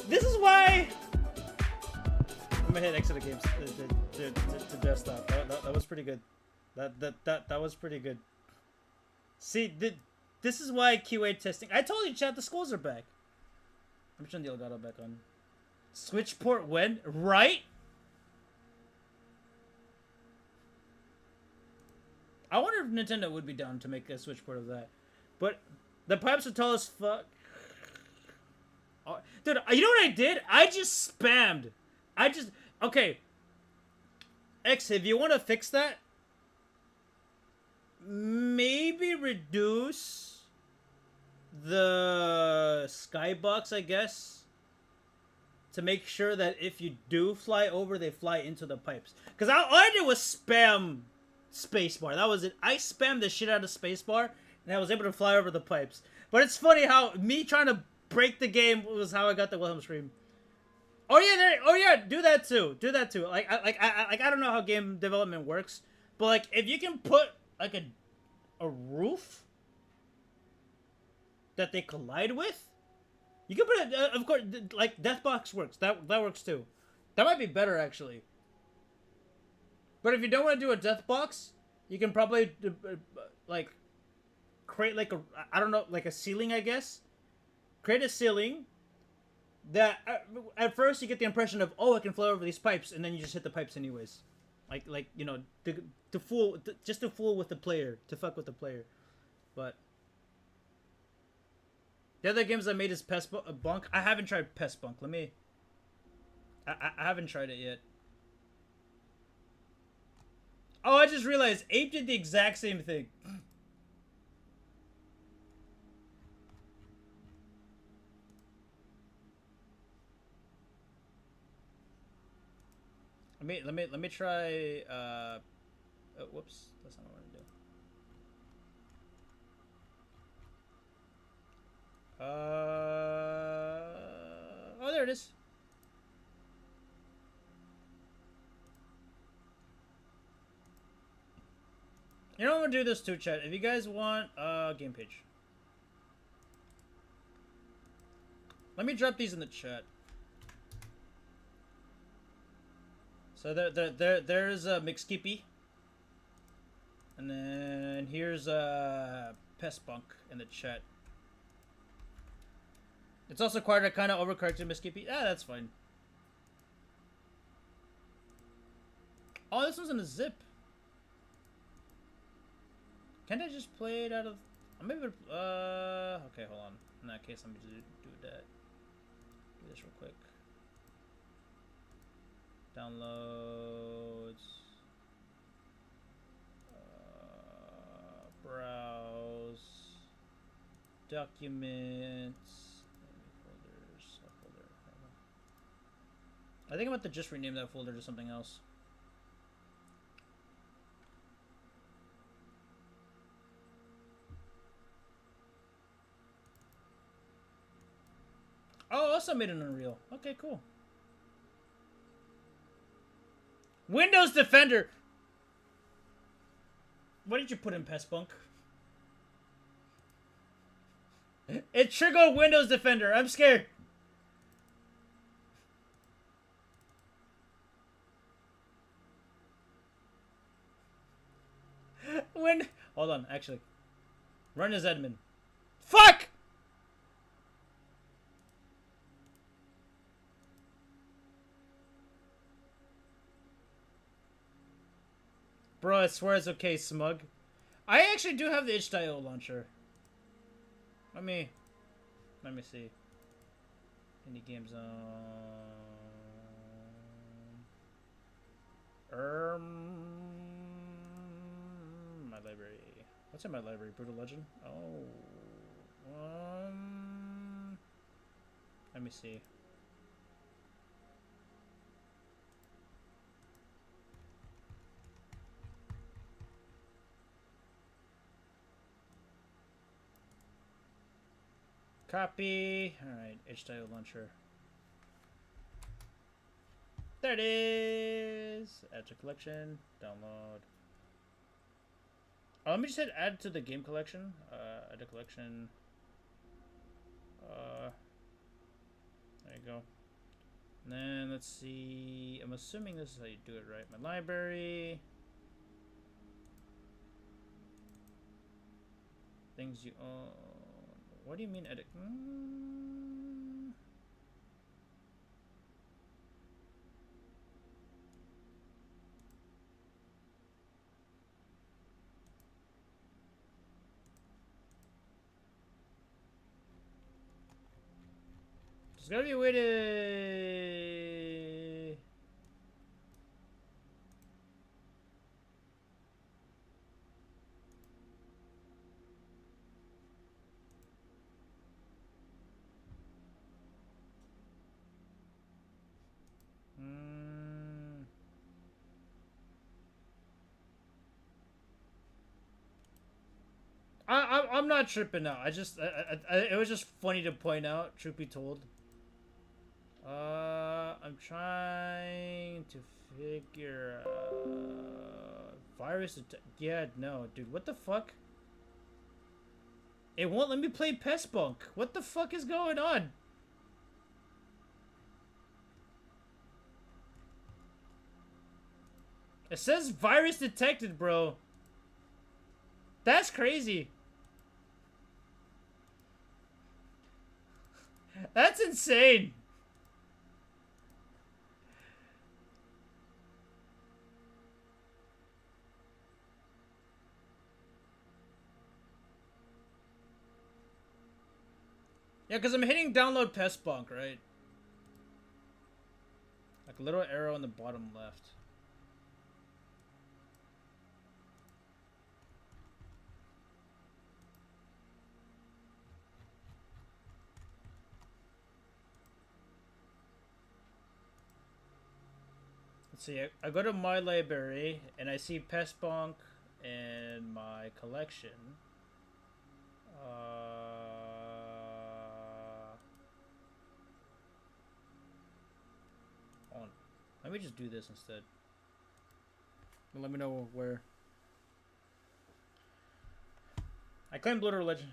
S1: This is why I'm gonna hit exit the games to desktop. That was pretty good. That was pretty good. See, this is why QA testing. I told you, chat. The schools are back. I'm turning the Elgato back on. Switch port when? Right? I wonder if Nintendo would be down to make a Switch port of that. But the pipes are tall as fuck. Dude, you know what I did? I just spammed. Okay. X, if you want to fix that, maybe reduce the skybox, I guess, to make sure that if you do fly over, they fly into the pipes. Because all I did was spam spacebar. That was it. I spammed the shit out of spacebar, and I was able to fly over the pipes. But it's funny how me trying to break the game was how I got the Wilhelm scream. Oh yeah, do that too. Do that too. Like I don't know how game development works, but like if you can put like a roof that they collide with, you can put it. Of course, like Deathbox works. That works too. That might be better actually. But if you don't want to do a Deathbox, you can probably like create like I don't know, like a ceiling, I guess. Create a ceiling that at first you get the impression of, oh, I can fly over these pipes, and then you just hit the pipes anyways, like you know, to fool with the player, to fuck with the player. But the other games I made is Pest Bunk. I haven't tried Pest Bunk. I haven't tried it yet. Oh, I just realized Ape did the exact same thing. Let me try. Oh, whoops, that's not what I want to do. Oh, there it is. You know, I'm gonna do this too, chat. If you guys want game page, let me drop these in the chat. So there's a Mixkeepy, and then here's a Pest Bunk in the chat. It's also quite a kind of overcorrected Mixkeepy. Ah, that's fine. Oh, this one's in a zip. Can't I just play it out of? I'm maybe. Okay, hold on. In that case, let me just do that. Do this real quick. Downloads, browse, documents, folders, subfolder. I think I'm about to just rename that folder to something else. Oh, also made an Unreal. Okay, cool. Windows Defender. What did you put in Pest Bunk? It triggered Windows Defender. I'm scared. Hold on, actually. Run as admin. Fuck! Bro, I swear it's okay, Smug. I actually do have the itch.io launcher. Let me see. Indie Game Zone. My library. What's in my library? Brutal Legend? Oh. Let me see. Copy. Alright, itch.io launcher. There it is! Add to collection. Download. Oh, let me just hit add to the game collection. Add to collection. There you go. And then let's see. I'm assuming this is how you do it, right? My library. Things you own. What do you mean edit? There's gotta be a way to... I'm not tripping out. It was just funny to point out, truth be told. I'm trying to figure out virus. Yeah, no, dude, what the fuck? It won't let me play Pestbunk. What the fuck is going on? It says virus detected, bro. That's crazy. That's insane. Yeah, because I'm hitting download Pestbunk, right? Like a little arrow in the bottom left. Let's see, I go to my library and I see Pestbunk in my collection. Hold on. Let me just do this instead. Let me know where. I claim Blood Religion.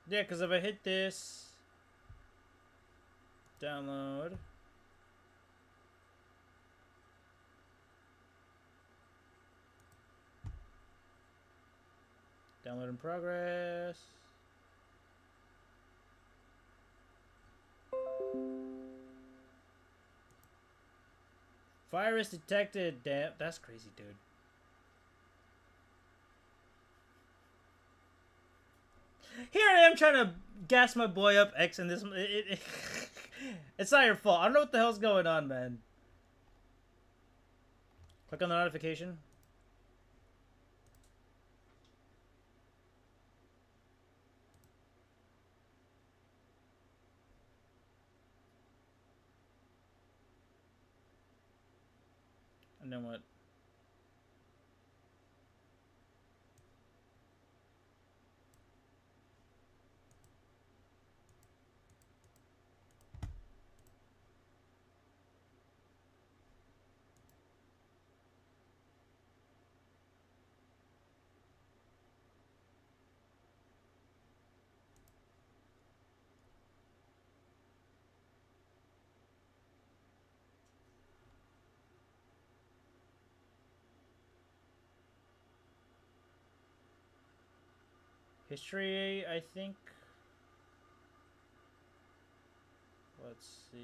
S1: Yeah, because if I hit this, download, download in progress, virus detected, damn, that's crazy, dude. Here I am trying to gas my boy up, X, and this... It's not your fault. I don't know what the hell's going on, man. Click on the notification. And then what? History, I think. Let's see.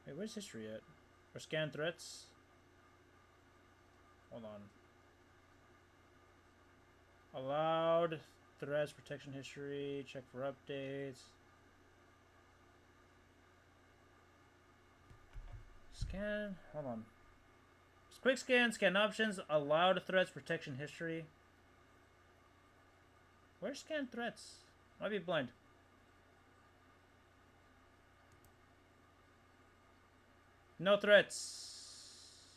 S1: Wait, where's history at? Or scan threats? Hold on. Allowed threats, protection history, check for updates. Scan, hold on. Quick scan, scan options, allowed threats, protection history. Where's scan threats? Might be blind. No threats.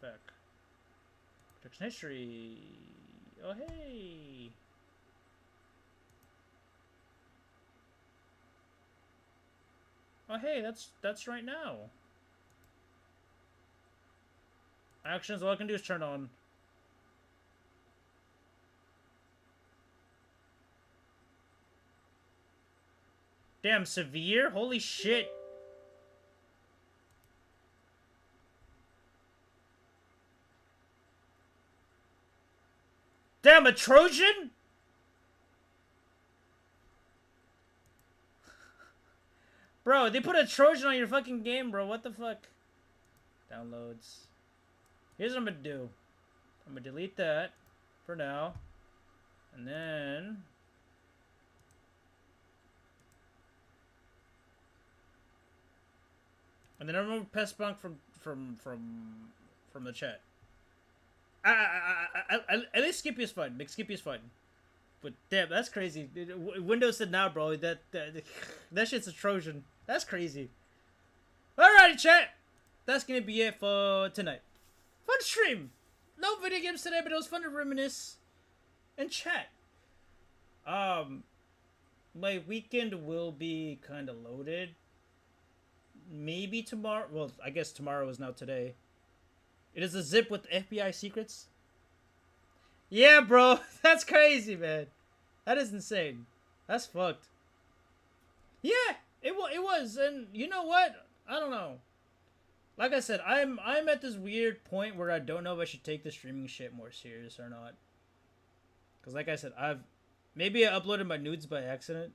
S1: Back. Protection history. Oh hey. Oh hey, that's right now. Actions, all I can do is turn on. Damn, severe? Holy shit. Damn, a Trojan? Bro, they put a Trojan on your fucking game, bro. What the fuck? Downloads. Here's what I'm gonna do. I'm gonna delete that for now. And then... And then I remove Pestbunk from the chat. At least Skippy is fun. Make Skippy is fun. But damn, that's crazy. Windows said now, bro. That shit's a Trojan. That's crazy. Alrighty, chat. That's gonna be it for tonight. Fun stream. No video games today, but it was fun to reminisce and chat. My weekend will be kind of loaded. Maybe tomorrow. Well, I guess tomorrow is now today. It is a zip with FBI secrets. Yeah, bro. That's crazy, man. That is insane. That's fucked. Yeah, it was. And you know what? I don't know. Like I said, I'm at this weird point where I don't know if I should take the streaming shit more serious or not. Because like I said, maybe I uploaded my nudes by accident.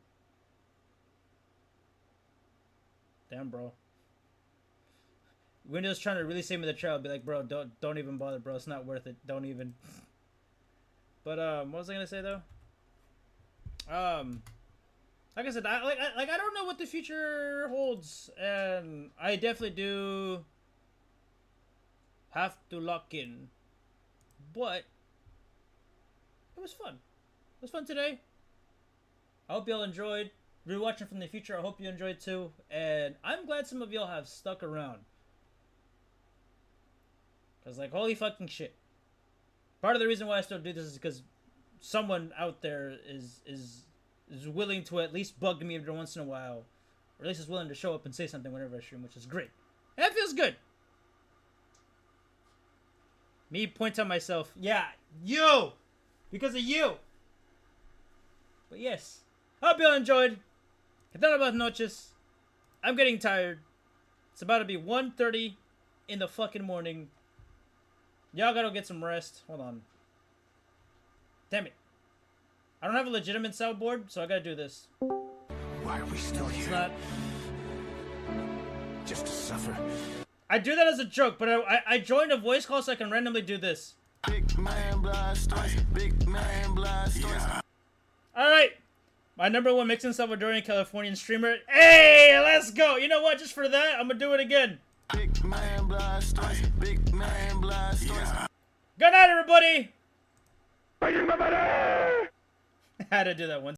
S1: Damn, bro. Windows trying to really save me the trial. Be like, bro, don't even bother, bro. It's not worth it. Don't even. But what was I gonna say though? Like I said, I don't know what the future holds, and I definitely do have to lock in. But it was fun. It was fun today. I hope y'all enjoyed. Rewatching from the future, I hope you enjoyed too. And I'm glad some of y'all have stuck around. Because, like, holy fucking shit. Part of the reason why I still do this is because someone out there is willing to at least bug me every once in a while. Or at least is willing to show up and say something whenever I stream, which is great. And that feels good. Me point at myself. Yeah, you! Because of you! But yes. Hope y'all enjoyed. Quedaron buenas noches. I'm getting tired. It's about to be 1:30 in the fucking morning. Y'all gotta get some rest. Hold on. Damn it. I don't have a legitimate soundboard, so I gotta do this.
S8: Why are we still here?
S1: It's not...
S8: Just to suffer.
S1: I do that as a joke, but I joined a voice call so I can randomly do this.
S8: Big man blasters. Big man blasters. Yeah.
S1: Alright. My #1 Mexican Salvadorian Californian streamer. Hey, let's go. You know what? Just for that, I'm gonna do it again.
S8: Big man blasters. Big man blasters. Yeah.
S1: Good night, everybody. I had to do that once.